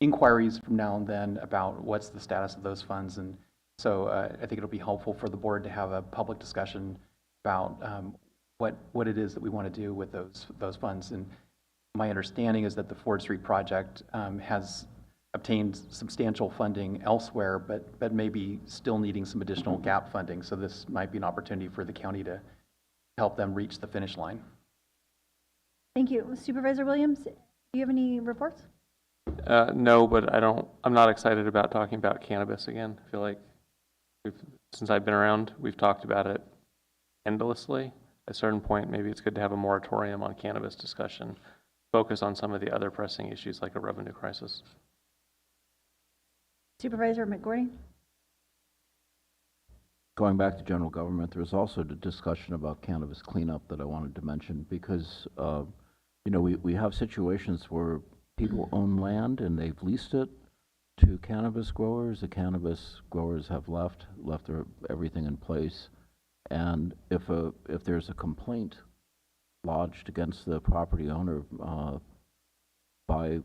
inquiries from now and then about what's the status of those funds. And so I think it'll be helpful for the board to have a public discussion about what it is that we want to do with those funds. And my understanding is that the Ford Street project has obtained substantial funding elsewhere, but maybe still needing some additional gap funding. So this might be an opportunity for the county to help them reach the finish line. Thank you. Supervisor Williams, do you have any reports? No, but I'm not excited about talking about cannabis again. I feel like since I've been around, we've talked about it endlessly. At a certain point, maybe it's good to have a moratorium on cannabis discussion, focus on some of the other pressing issues like a revenue crisis. Supervisor McGordy? Going back to general government, there was also the discussion about cannabis cleanup that I wanted to mention, because we have situations where people own land and they've leased it to cannabis growers. The cannabis growers have left everything in place, and if there's a complaint lodged against the property owner by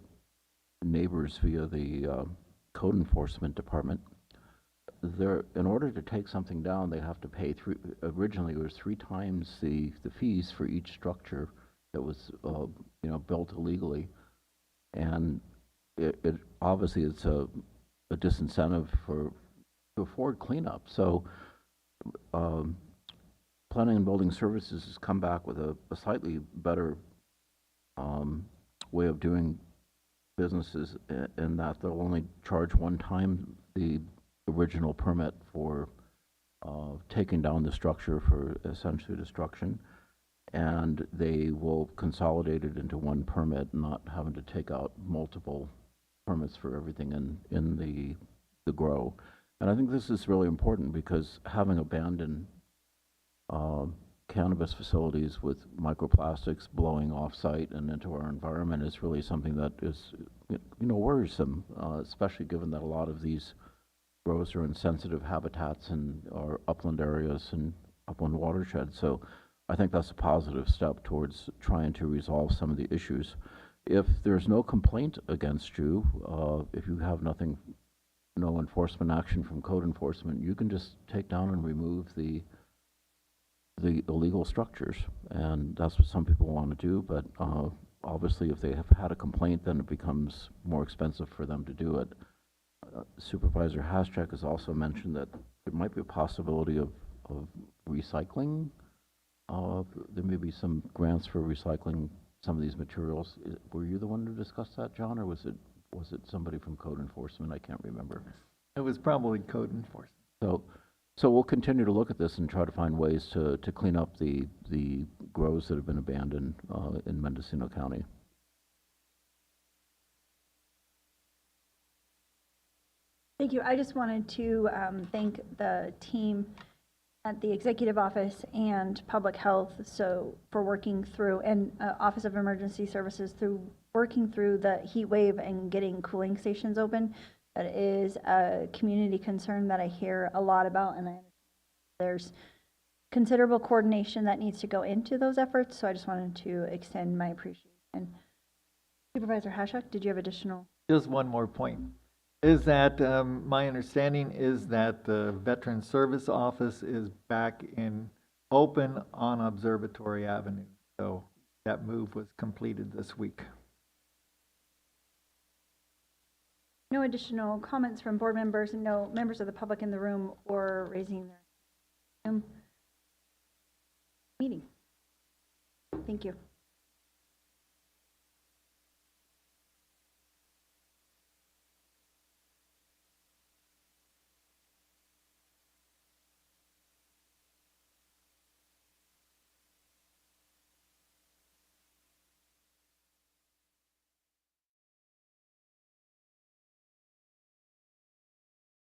neighbors via the code enforcement department, in order to take something down, they have to pay originally it was 3 times the fees for each structure that was built illegally, and it obviously it's a disincentive to afford cleanup. So Planning and Building Services has come back with a slightly better way of doing businesses, in that they'll only charge 1 time the original permit for taking down the structure for essentially destruction, and they will consolidate it into 1 permit, not having to take out multiple permits for everything in the grow. And I think this is really important, because having abandoned cannabis facilities with microplastics blowing off-site and into our environment is really something that is worrisome, especially given that a lot of these grows are in sensitive habitats and our upland areas and upland watersheds. So I think that's a positive step towards trying to resolve some of the issues. If there's no complaint against you, if you have nothing, no enforcement action from code enforcement, you can just take down and remove the illegal structures. And that's what some people want to do, but obviously if they have had a complaint, then it becomes more expensive for them to do it. Supervisor Haschak has also mentioned that there might be a possibility of recycling. There may be some grants for recycling some of these materials. Were you the one to discuss that, John, or was it somebody from code enforcement? I can't remember. It was probably code enforcement. So we'll continue to look at this and try to find ways to clean up the grows that have been abandoned in Mendocino County. Thank you. I just wanted to thank the team at the Executive Office and Public Health for working through, and Office of Emergency Services through working through the heat wave and getting cooling stations open. That is a community concern that I hear a lot about, and there's considerable coordination that needs to go into those efforts, so I just wanted to extend my appreciation. Supervisor Haschak, did you have additional? Just one more point. Is that my understanding is that the Veteran Service Office is back in open on Observatory Avenue. So that move was completed this week. No additional comments from board members and no members of the public in the room or raising their meeting. Thank you.